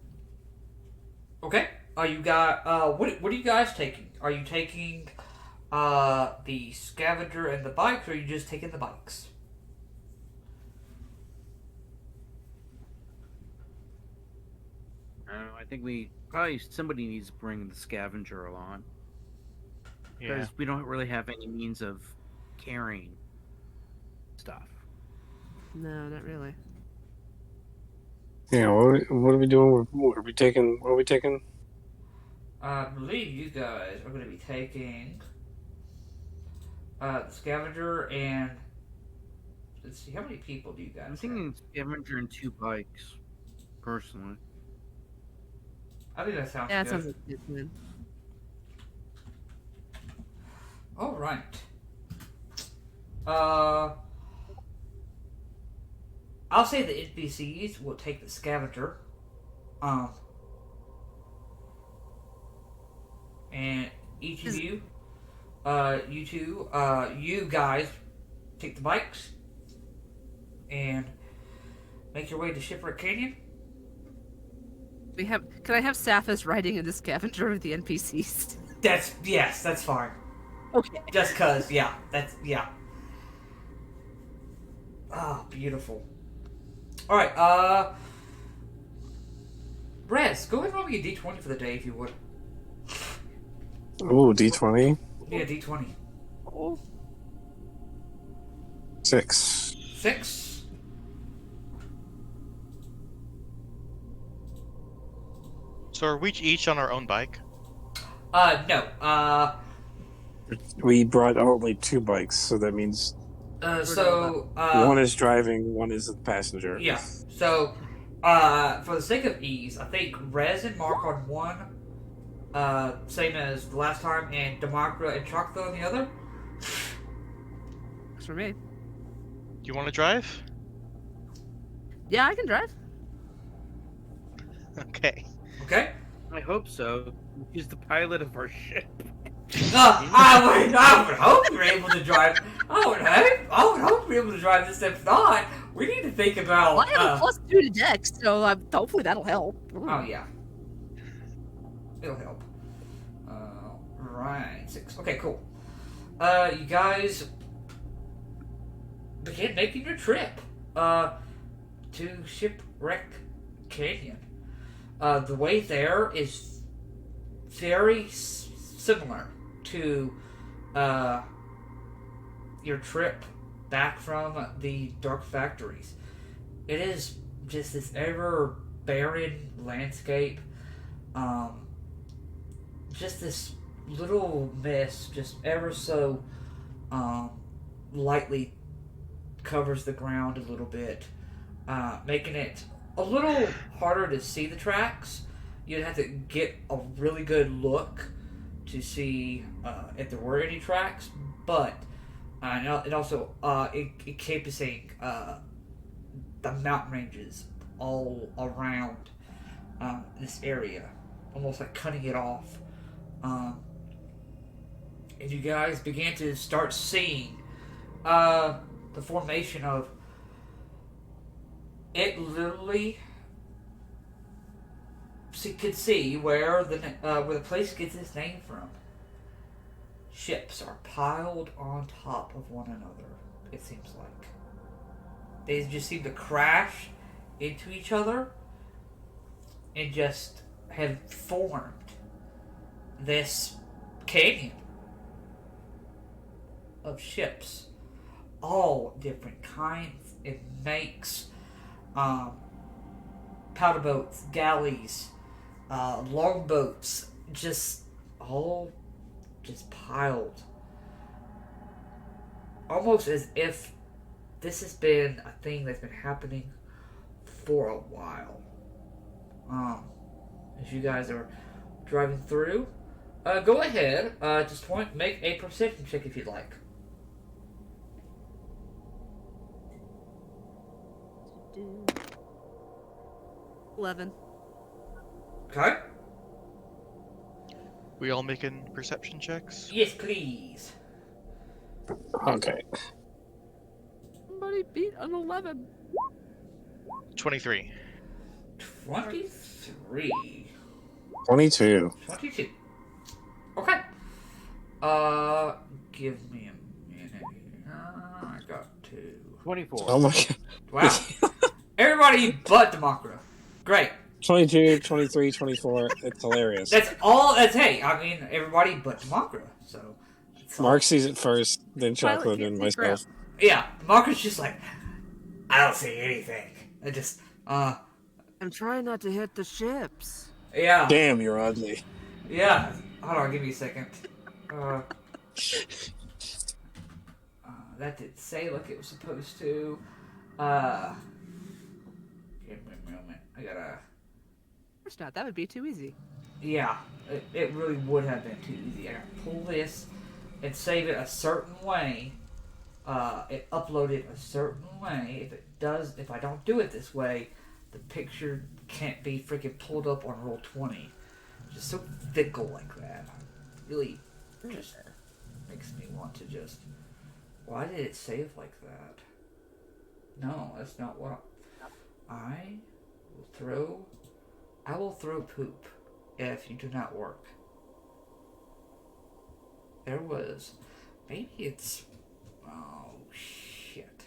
Speaker 1: Okay. You got what are you guys taking? Are you taking the scavenger and the bikes, or are you just taking the bikes?
Speaker 5: I think somebody needs to bring the scavenger along
Speaker 4: Yeah.
Speaker 5: because we don't really have any means of carrying stuff.
Speaker 3: No, not really.
Speaker 2: Yeah, what are we doing? What are we taking? What are we taking?
Speaker 1: I believe you guys are going to be taking the scavenger and let's see, how many people do you guys
Speaker 5: I'm
Speaker 1: have?
Speaker 5: thinking scavenger and 2 bikes, personally.
Speaker 1: I think that sounds
Speaker 3: Yeah,
Speaker 1: good.
Speaker 3: it sounds like a good plan.
Speaker 1: All right. I'll say the NPCs will take the scavenger. And each of you, you two, you guys take the bikes and make your way to Shipwreck Canyon.
Speaker 3: Can I have Saphis riding in the scavenger with the NPCs?
Speaker 1: That's fine.
Speaker 3: Okay.
Speaker 1: Just cause, yeah. Oh, beautiful. Alright, Rez, go ahead and roll me a D20 for the day if you would.
Speaker 2: Ooh, D20.
Speaker 1: Yeah, D20.
Speaker 3: Oh.
Speaker 2: 6.
Speaker 1: 6.
Speaker 4: So are we each on our own bike?
Speaker 1: No.
Speaker 2: We brought only 2 bikes, so that means one is driving, one is the passenger.
Speaker 1: Yeah. So, for the sake of ease, I think Rez and Mark on one, same as the last time, and Demakra and Choctaw on the other.
Speaker 3: Works for me.
Speaker 4: Do you want to drive?
Speaker 3: Yeah, I can drive.
Speaker 4: Okay.
Speaker 1: Okay.
Speaker 5: I hope so. He's the pilot of our ship.
Speaker 1: I would hope you're able to drive. I would hope you're able to drive this. If not, we need to think about.
Speaker 3: Well, I have a +2 to Dex, so hopefully that'll help.
Speaker 1: Oh yeah, it'll help. Right, 6. Okay, cool. You guys begin making your trip to Shipwreck Canyon. The way there is very similar to your trip back from the Dark Factories. It is just this ever barren landscape. Just this little mist, just ever so lightly covers the ground a little bit, making it a little harder to see the tracks. You'd have to get a really good look to see if there were any tracks, but it also encompassing the mountain ranges all around this area, almost like cutting it off. And you guys began to start seeing the formation of it. Literally, could see where the place gets its name from. Ships are piled on top of one another. It seems like they just seem to crash into each other and just have formed this canyon of ships, all different kinds and makes, powder boats, galleys, longboats, just all just piled, almost as if this has been a thing that's been happening for a while. As you guys are driving through, go ahead, just make a perception check if you'd like.
Speaker 3: Do 11.
Speaker 1: Okay.
Speaker 4: We all making perception checks?
Speaker 1: Yes, please.
Speaker 2: Okay.
Speaker 3: Somebody beat an 11.
Speaker 4: 23.
Speaker 1: 23.
Speaker 2: 22.
Speaker 1: 22. Okay. Give me a minute. I got 2.
Speaker 5: 24.
Speaker 2: Oh my god.
Speaker 1: Wow. Everybody but Democra. Great.
Speaker 2: 22, 23, 24. It's hilarious.
Speaker 1: Hey, I mean, everybody but Democra. So.
Speaker 2: Mark sees it first, then
Speaker 3: Violet
Speaker 2: Chocolate,
Speaker 3: can't
Speaker 2: and
Speaker 3: see
Speaker 2: myself.
Speaker 3: crap.
Speaker 1: Yeah, Democra's just like, I don't see anything. I just,
Speaker 3: I'm trying not to hit the ships.
Speaker 1: yeah.
Speaker 2: Damn, you're ugly.
Speaker 1: Yeah. Hold on, give me a second. That didn't say like it was supposed to. Give me a moment. I gotta.
Speaker 3: Of course not. That would be too easy.
Speaker 1: Yeah, it really would have been too easy. I gotta pull this and save it a certain way. It uploaded a certain way. If I don't do it this way, the picture can't be freaking pulled up on Roll20. Just so fickle like that. Really just makes me want to just... Why did it save like that? No, that's not what... I will throw poop if you do not work. There was... Maybe it's... Oh, shit.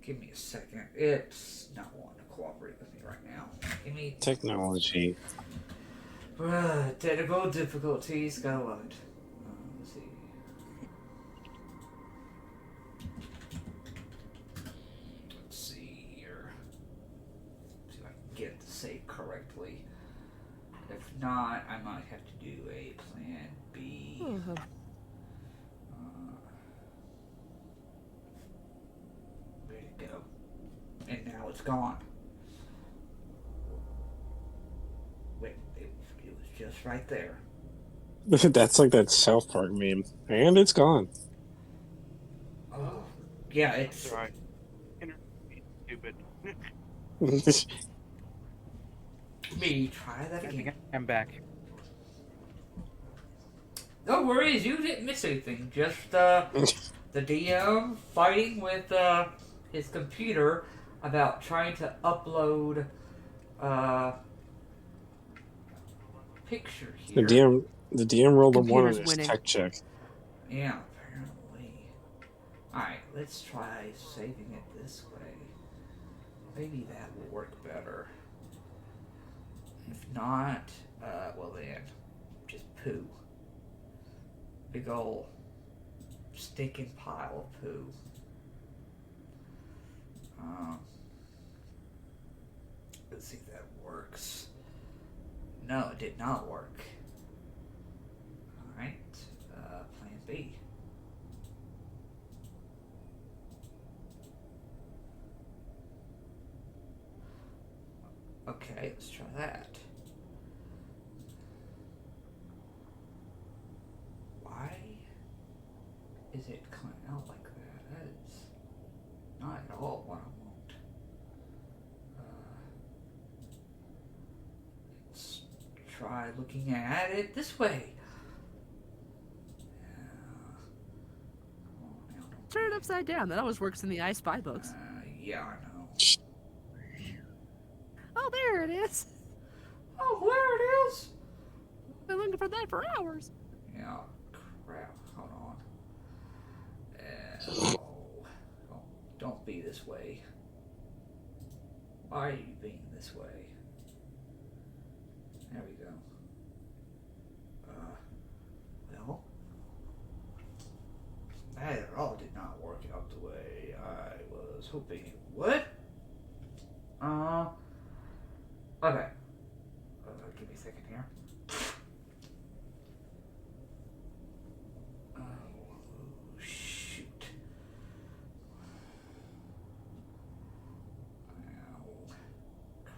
Speaker 1: Give me a second. It's not wanting to cooperate with me right now. Give me...
Speaker 2: Technology.
Speaker 1: Technical difficulties. Gotta love it. Let's see. Let's see here. See if I can get it to save correctly. If not, I might have to do a plan B. Where'd it go? And now it's gone. Wait, it was just right there.
Speaker 2: That's like that South Park meme. And it's gone.
Speaker 1: Oh, yeah, it's...
Speaker 5: That's right. Stupid.
Speaker 1: Me, try that
Speaker 5: I think
Speaker 1: again.
Speaker 5: I'm back.
Speaker 1: No worries, you didn't miss anything. Just the DM fighting with his computer about trying to upload picture
Speaker 2: The
Speaker 1: here.
Speaker 2: DM rolled a 1 on
Speaker 3: Computer's
Speaker 2: his
Speaker 3: winning.
Speaker 2: tech check.
Speaker 1: Yeah, apparently. Alright, let's try saving it this way. Maybe that will work better. If not, well then, just poo. Big ol' stinking pile of poo. Let's see if that works. No, it did not work. Alright, plan B. Okay, let's try that. Why is it coming out like that? That is not at all what I want. Let's try looking at it this way. Come on now, don't
Speaker 3: Turn it upside down. That always works in the I Spy books.
Speaker 1: yeah, I know.
Speaker 3: Oh, there it is.
Speaker 1: Oh, there it is.
Speaker 3: Been looking for that for hours.
Speaker 1: Yeah, crap. Hold on. Oh, don't be this way. Why are you being this way? There we go. Well, that at all did not work out the way I was hoping it would. Okay. Give me a second here. Oh, shoot. Oh,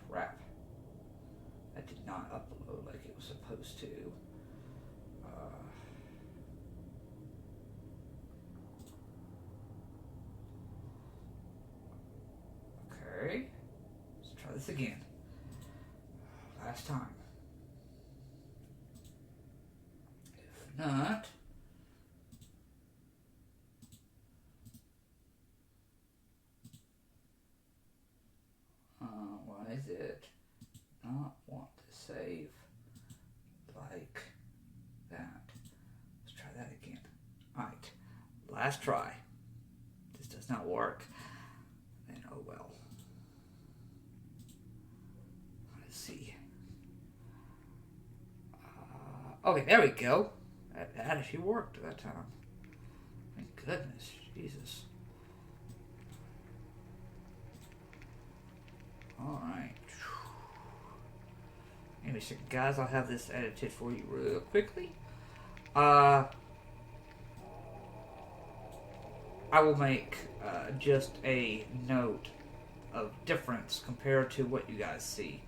Speaker 1: crap. That did not upload like it was supposed to. Okay. Let's try this again. Last time. If not, why is it not want to save like that? Let's try that again. Alright, last try. This does not work. Then oh well. Let's see. Okay, there we go. That actually worked that time. Thank goodness. Jesus. Alright. Give me a second, guys. I'll have this edited for you real quickly. I will make just a note of difference compared to what you guys see.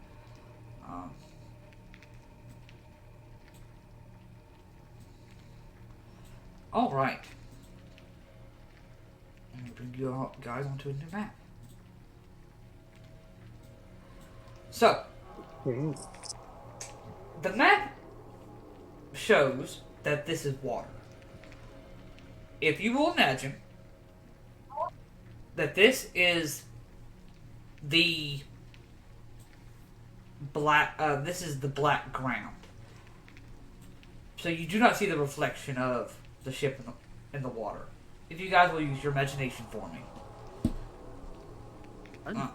Speaker 1: Alright. I'm going to bring you all guys onto a new map. So, the map shows that this is water. If you will imagine that this is the black ground. So you do not see the reflection of the ship in the water. If you guys will use your imagination for me.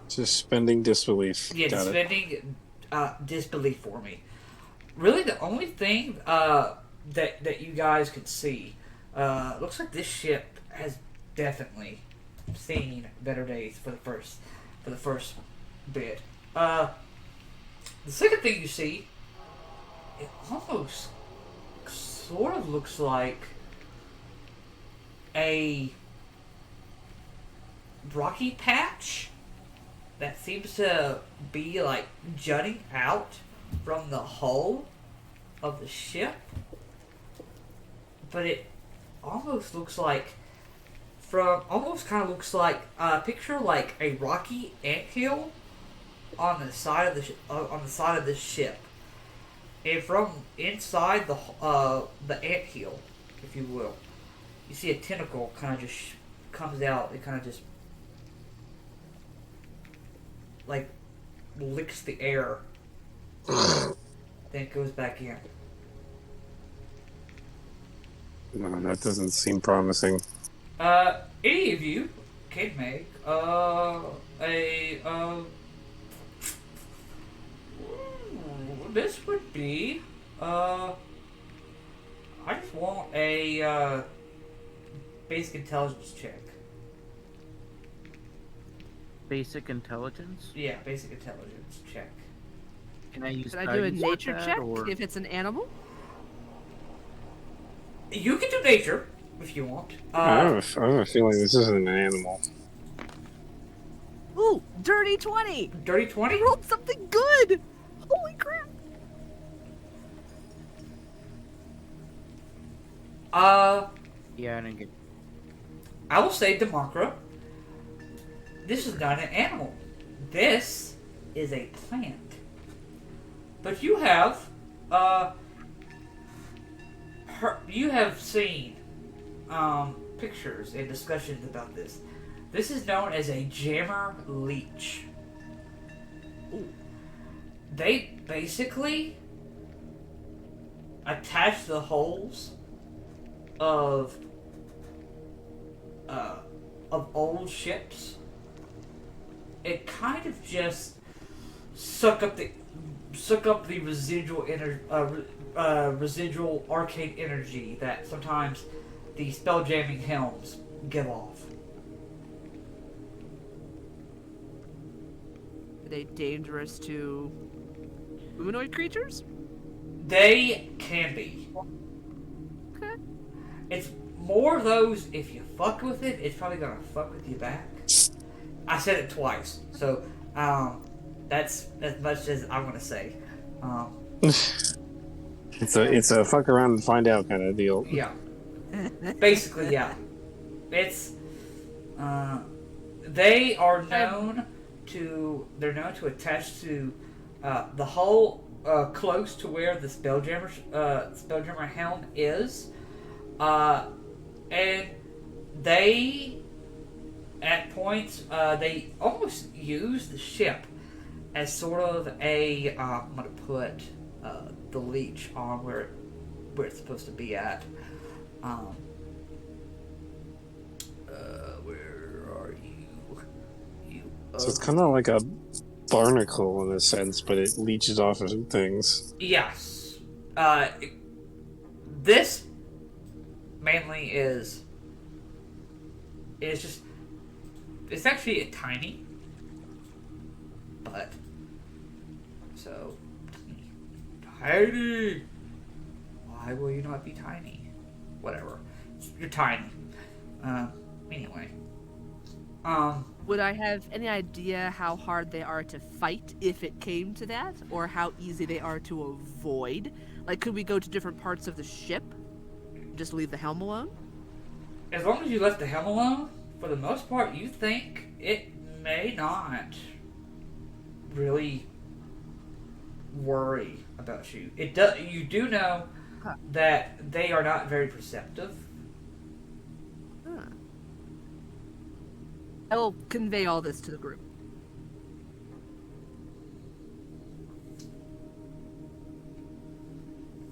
Speaker 2: Suspending disbelief.
Speaker 1: Yeah,
Speaker 2: Got
Speaker 1: suspending disbelief for me. Really, the only thing that you guys could see looks like this ship has definitely seen better days for the first bit. The second thing you see, it almost sort of looks like a rocky patch that seems to be like jutting out from the hull of the ship, but it almost looks like picture like a rocky anthill on the side of the ship, And from inside the anthill, if you will, you see a tentacle kind of just comes out. It kind of just like licks the air, then it goes back in.
Speaker 2: No, that doesn't seem promising.
Speaker 1: Any of you can make this would be I just want a basic intelligence check.
Speaker 5: Basic intelligence.
Speaker 1: Yeah, basic intelligence check.
Speaker 5: Can I use?
Speaker 3: Should I do a
Speaker 5: guidance with
Speaker 3: nature
Speaker 5: that,
Speaker 3: check
Speaker 5: or-
Speaker 3: if it's an animal?
Speaker 1: You can do nature if you want.
Speaker 2: I have a feeling this isn't an animal.
Speaker 3: Ooh, dirty 20!
Speaker 1: Dirty
Speaker 3: I
Speaker 1: 20?
Speaker 3: rolled something good! Holy crap!
Speaker 5: Yeah, I didn't get.
Speaker 1: I will say Democra. This is not an animal. This is a plant. But you have, you have seen, pictures and discussions about this. This is known as a jammer leech. Ooh. They basically attach the holes of old ships. It kind of just suck up the residual arcane energy that sometimes the spell jamming helms give off.
Speaker 3: Are they dangerous to humanoid creatures?
Speaker 1: They can be.
Speaker 3: Okay.
Speaker 1: It's more of those, if you fuck with it, it's probably gonna fuck with you back. I said it twice, so that's as much as I'm gonna say.
Speaker 2: It's a fuck around and find out kind of deal.
Speaker 1: Yeah. Basically, yeah. It's they're known to attach to the hull close to where the spelljammer helm is, and they at points they almost use the ship as sort of a I'm gonna put the leech on where it's supposed to be at. Where are you?
Speaker 2: So it's kind of like a barnacle in a sense, but it leeches off of things.
Speaker 1: Yes. This mainly is just it's actually a tiny, but so tiny. Why will you not be tiny? Whatever. You're tiny. Anyway.
Speaker 3: Would I have any idea how hard they are to fight if it came to that? Or how easy they are to avoid? Like, could we go to different parts of the ship? Just leave the helm alone?
Speaker 1: As long as you left the helm alone, for the most part, you think it may not really worry about you. It does. You do know that they are not very perceptive.
Speaker 3: Huh. I will convey all this to the group.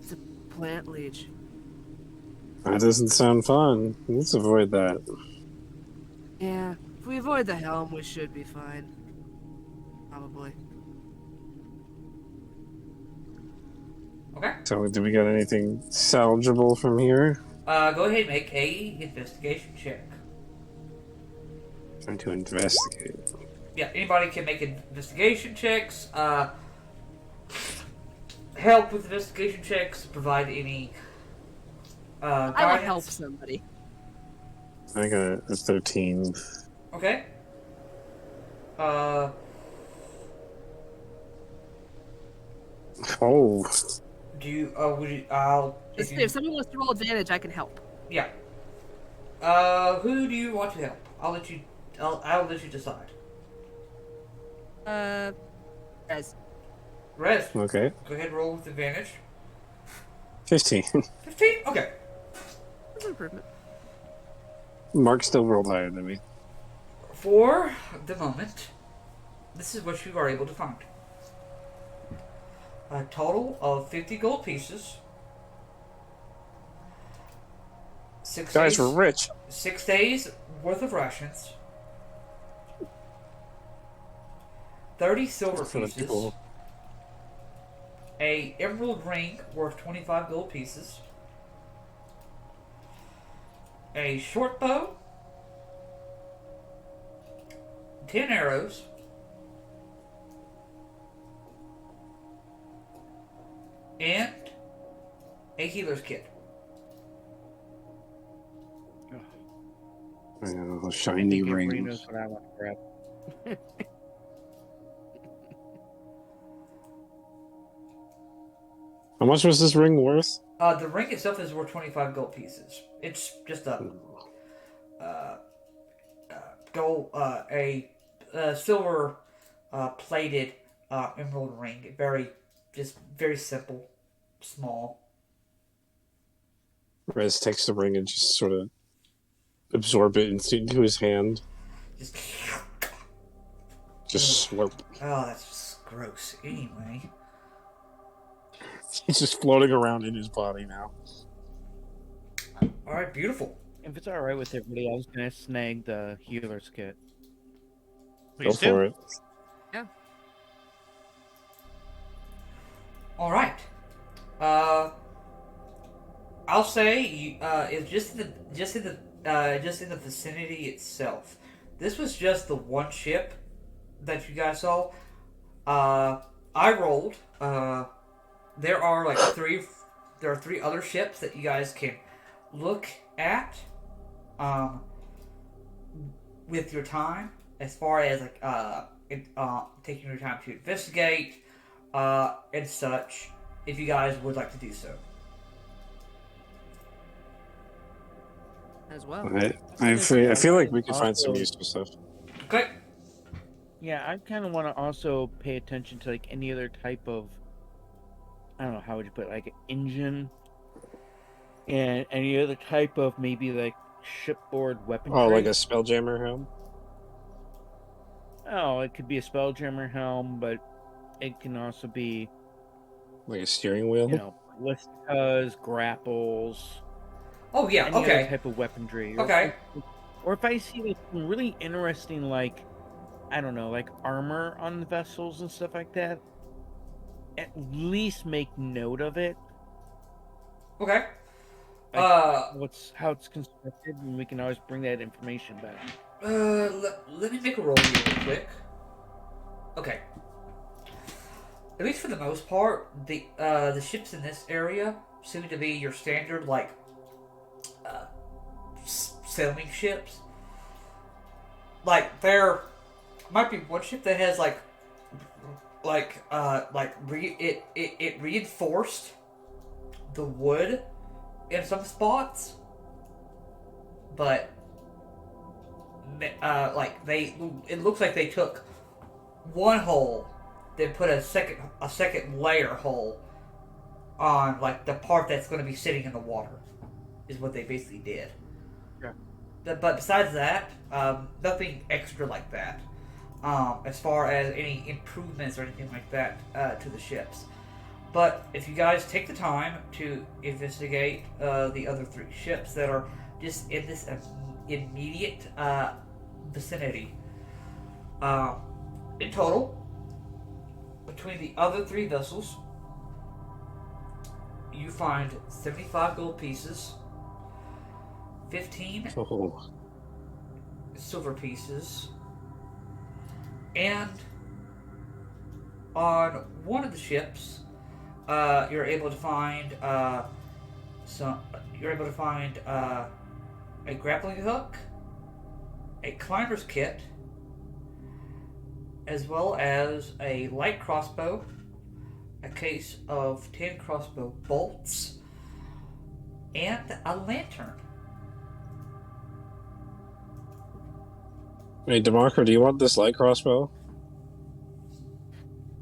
Speaker 3: It's a plant leech.
Speaker 2: That doesn't sound fun. Let's avoid that.
Speaker 3: Yeah, if we avoid the helm, we should be fine. Probably.
Speaker 1: Okay.
Speaker 2: So, do we got anything salvageable from here?
Speaker 1: Go ahead and make a investigation check.
Speaker 2: Trying to investigate.
Speaker 1: Yeah, anybody can make investigation checks. Help with investigation checks. Provide any guidance.
Speaker 3: I will help somebody.
Speaker 2: I got a 13.
Speaker 1: Okay.
Speaker 2: Oh.
Speaker 1: Do you? Would you? I'll.
Speaker 3: If someone wants to roll advantage, I can help.
Speaker 1: Yeah. Who do you want to help? I'll let you. I'll let you decide.
Speaker 3: As
Speaker 1: Rez,
Speaker 2: Okay.
Speaker 1: go ahead and roll with advantage.
Speaker 2: 15.
Speaker 1: 15? Okay.
Speaker 3: That's an improvement.
Speaker 2: Mark still rolled higher than me.
Speaker 1: For the moment, this is what you are able to find. A total of 50 gold pieces.
Speaker 2: Guys, we're rich.
Speaker 1: 6 days worth of rations. 30 silver
Speaker 2: For the
Speaker 1: pieces.
Speaker 2: people.
Speaker 1: A emerald ring worth 25 gold pieces. A short bow. 10 arrows. And a healer's kit.
Speaker 2: Oh,
Speaker 5: I
Speaker 2: shiny
Speaker 5: think everybody
Speaker 2: rings.
Speaker 5: knows what I want to grab.
Speaker 2: How much was this ring worth?
Speaker 1: The ring itself is worth 25 gold pieces. It's just a gold, a silver plated emerald ring. Just very simple, small.
Speaker 2: Rez takes the ring and just sort of absorb it into his hand.
Speaker 1: Just
Speaker 2: slurp.
Speaker 1: oh, that's just gross. Anyway,
Speaker 2: He's just floating around in his body now.
Speaker 1: all right, beautiful.
Speaker 5: If it's all right with everybody, I was gonna snag the healer's kit.
Speaker 2: Go
Speaker 4: Please
Speaker 2: for
Speaker 4: do.
Speaker 2: it.
Speaker 1: All right. I'll say it's just in the vicinity itself. This was just the one ship that you guys saw. I rolled. There are three other ships that you guys can look at. With your time, as far as taking your time to investigate, and such, if you guys would like to do so.
Speaker 3: As well.
Speaker 2: I feel like we could find some
Speaker 5: Also-
Speaker 2: useful stuff.
Speaker 1: Okay.
Speaker 5: Yeah, I kind of want to also pay attention to like any other type of, I don't know, how would you put it, like engine, and any other type of maybe like shipboard weaponry.
Speaker 2: Oh, like a spelljammer helm?
Speaker 5: Oh, it could be a spelljammer helm, but it can also be,
Speaker 2: Like a steering wheel?
Speaker 5: ballisticas, grapples,
Speaker 1: Oh yeah.
Speaker 5: any other
Speaker 1: Okay.
Speaker 5: type of weaponry.
Speaker 1: Okay.
Speaker 5: Or if I see like some really interesting, like, I don't know, like armor on the vessels and stuff like that, at least make note of it.
Speaker 1: Okay.
Speaker 5: How it's constructed, and we can always bring that information back.
Speaker 1: Let me make a roll here real quick. Okay. At least for the most part, the ships in this area seem to be your standard sailing ships. Like there might be one ship that has it reinforced the wood in some spots, but it looks like they took one hole, then put a second layer hole on like the part that's going to be sitting in the water, is what they basically did.
Speaker 5: Yeah.
Speaker 1: But besides that, nothing extra like that. As far as any improvements or anything like that to the ships. But if you guys take the time to investigate the other three ships that are just in this immediate vicinity, in total, between the other three vessels, you find 75 gold pieces, 15
Speaker 2: Oh.
Speaker 1: silver pieces, and on one of the ships, you're able to find a grappling hook, a climber's kit, as well as a light crossbow, a case of 10 crossbow bolts, and a lantern.
Speaker 2: Hey, DeMarco, do you want this light crossbow?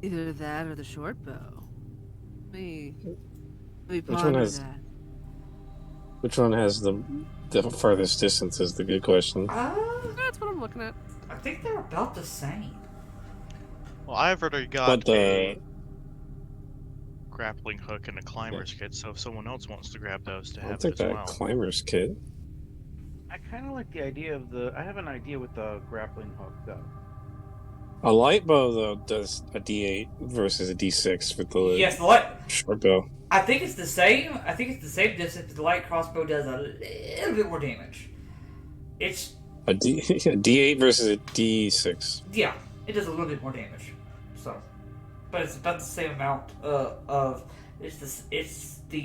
Speaker 3: Either that or the short bow. Let me
Speaker 2: Which one
Speaker 3: ponder
Speaker 2: has
Speaker 3: that.
Speaker 2: which one has the farthest distance is the good question.
Speaker 3: That's what I'm looking at.
Speaker 1: I think they're about the same.
Speaker 4: Well, I've already
Speaker 2: But
Speaker 4: got a grappling hook and a climber's kit, so if someone else wants to grab those to
Speaker 2: I'll
Speaker 4: have it
Speaker 2: take
Speaker 4: as
Speaker 2: that
Speaker 4: well.
Speaker 2: climber's kit.
Speaker 5: I kind of like the idea of the. I have an idea with the grappling hook though.
Speaker 2: A light bow though does a D8 versus a D6 with the
Speaker 1: Yes, the light.
Speaker 2: short bow.
Speaker 1: I think it's the same. I think it's the same distance, but the light crossbow does a little bit more damage. It's
Speaker 2: A D8 versus a D6.
Speaker 1: yeah, it does a little bit more damage. So, but it's about the same amount of. It's the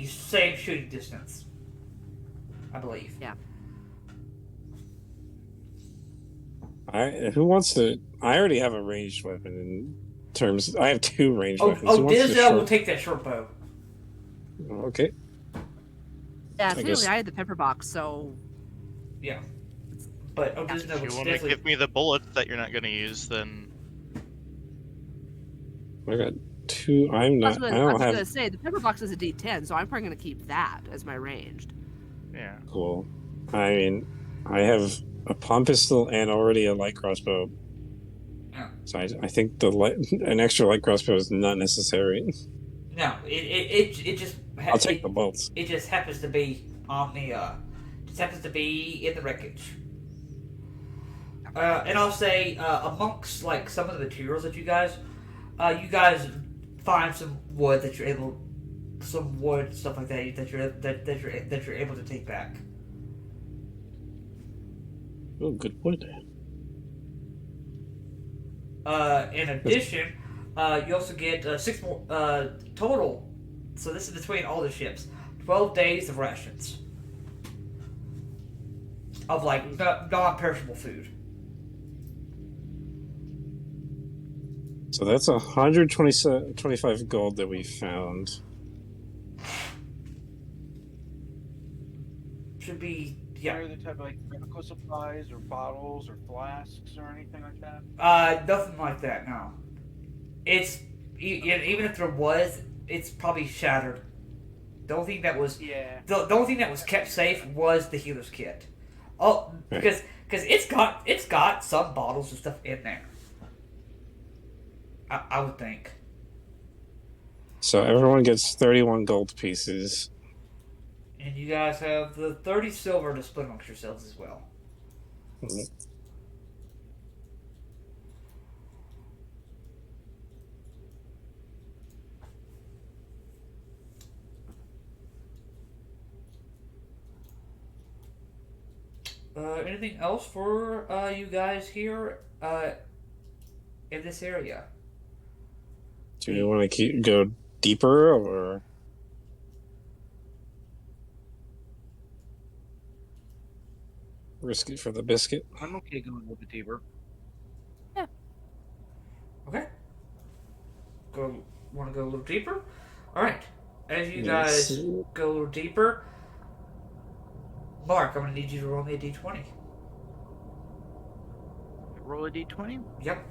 Speaker 1: same shooting distance, I believe.
Speaker 3: Yeah.
Speaker 2: Who wants to? I already have a ranged weapon in terms. I have 2 ranged
Speaker 1: Oh,
Speaker 2: weapons. Who wants the
Speaker 1: Denzel will
Speaker 2: short-
Speaker 1: take that short bow.
Speaker 2: Okay.
Speaker 3: Yeah,
Speaker 2: guess-
Speaker 3: clearly I had the pepper box, so
Speaker 1: Yeah, but
Speaker 3: Yeah.
Speaker 1: Denzel
Speaker 4: If you
Speaker 1: will
Speaker 4: want to
Speaker 1: definitely.
Speaker 4: give me the bullets that you're not going to use, then
Speaker 2: I got 2. I'm
Speaker 3: I was
Speaker 2: not. I
Speaker 3: gonna,
Speaker 2: don't have.
Speaker 3: gonna say the pepper box is a D10, so I'm probably gonna keep that as my ranged.
Speaker 4: yeah.
Speaker 2: Cool. I mean, I have a palm pistol and already a light crossbow.
Speaker 1: Yeah.
Speaker 2: So I think an extra light crossbow is not necessary.
Speaker 1: No, it just.
Speaker 2: I'll take the bolts.
Speaker 1: It just happens to be on the. Just happens to be in the wreckage. And I'll say amongst like some of the materials that you guys find some wood that you're able, some wood stuff like that you're able to take back.
Speaker 2: Oh, good wood.
Speaker 1: In addition, you also get 6 more total. So this is between all the ships. 12 days of rations of like non-perishable food.
Speaker 2: So that's 125 gold that we found.
Speaker 1: Should be
Speaker 5: Are the type of like medical supplies or bottles or flasks or anything like that?
Speaker 1: Nothing like that. No. It's even if there was, it's probably shattered. The only thing that was the only thing that was kept safe was the healer's kit. Oh, because it's got some bottles and stuff in there. I would think.
Speaker 2: So everyone gets 31 gold pieces.
Speaker 1: And you guys have the 30 silver to split amongst yourselves as well. Anything else for you guys here in this area?
Speaker 2: Do you want to go deeper or? Risk it for the biscuit.
Speaker 5: I'm okay going a little bit deeper.
Speaker 1: Okay. Want to go a little deeper? All right. As you
Speaker 2: Yes.
Speaker 1: guys go a little deeper, Mark, I'm gonna need you to roll me a d20.
Speaker 5: Roll a d20.
Speaker 1: Yep.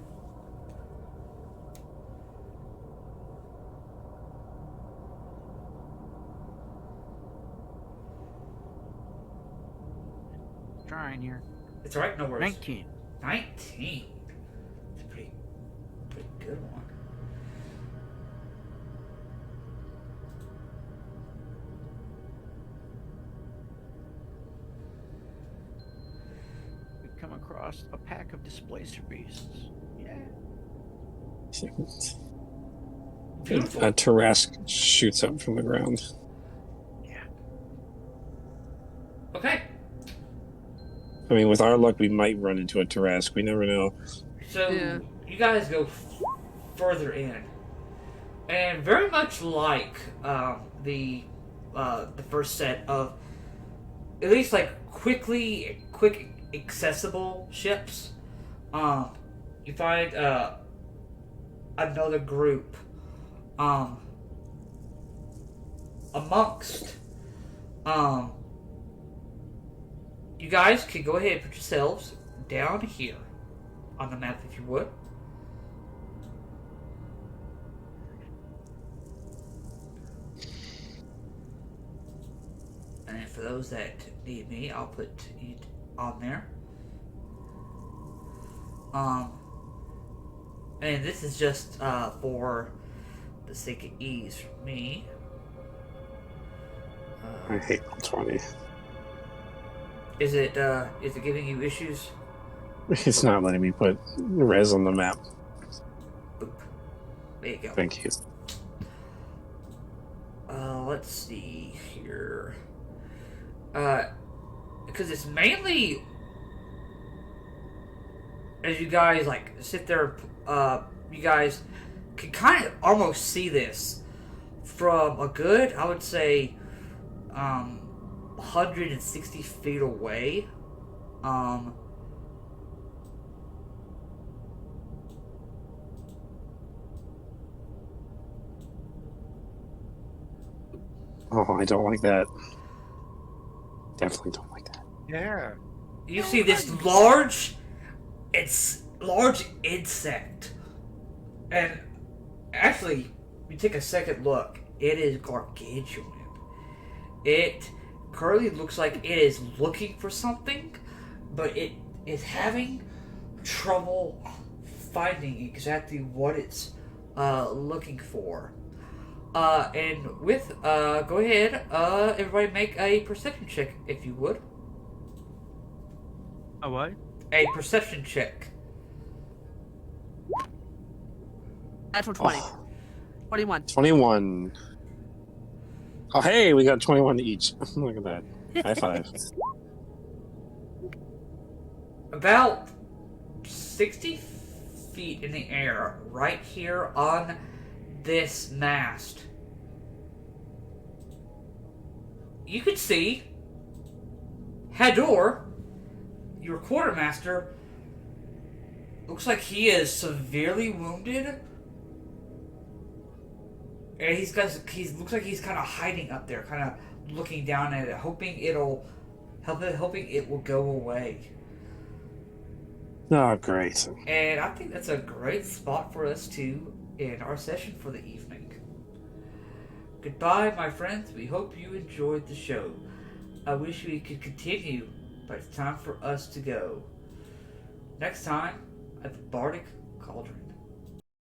Speaker 5: Trying here.
Speaker 1: It's all right. No worries.
Speaker 5: 19.
Speaker 1: 19. It's a pretty good one.
Speaker 5: We come across a pack of displacer beasts. Yeah.
Speaker 1: Beautiful.
Speaker 2: A Tarrasque shoots up from the ground.
Speaker 5: Yeah.
Speaker 1: Okay.
Speaker 2: I mean, with our luck, we might run into a Tarrasque. We never know.
Speaker 1: So
Speaker 3: Yeah.
Speaker 1: you guys go further in, and very much like the first set of at least like quick accessible ships, you find another group amongst you guys can go ahead and put yourselves down here on the map if you would. And for those that need me, I'll put it on there. And this is just for the sake of ease for me.
Speaker 2: I hate 20.
Speaker 1: Is it giving you issues?
Speaker 2: It's not letting me put res on the map.
Speaker 1: Boop. There you go.
Speaker 2: Thank you.
Speaker 1: Let's see here. Because it's mainly as you guys like sit there, you guys can kind of almost see this from a good, I would say, 160 feet away.
Speaker 2: Oh, I don't like that. Definitely don't like that.
Speaker 5: Yeah.
Speaker 1: You see this large insect, and actually, you take a second look. It is gargantuan. It currently looks like it is looking for something, but it is having trouble finding exactly what it's looking for. And with go ahead, everybody make a perception check if you would.
Speaker 5: A what?
Speaker 1: A perception check.
Speaker 3: Natural 20.
Speaker 2: Oh.
Speaker 3: 21.
Speaker 2: 21. Oh, hey, we got 21 each. Look at that. High five.
Speaker 1: About 60 feet in the air, right here on this mast, you could see Hador, your quartermaster. Looks like he is severely wounded, and he looks like he's kind of hiding up there, kind of looking down at it, hoping it will go away.
Speaker 2: Oh, great.
Speaker 1: And I think that's a great spot for us to end our session for the evening. Goodbye, my friends. We hope you enjoyed the show. I wish we could continue, but it's time for us to go. Next time at the Bardic Cauldron.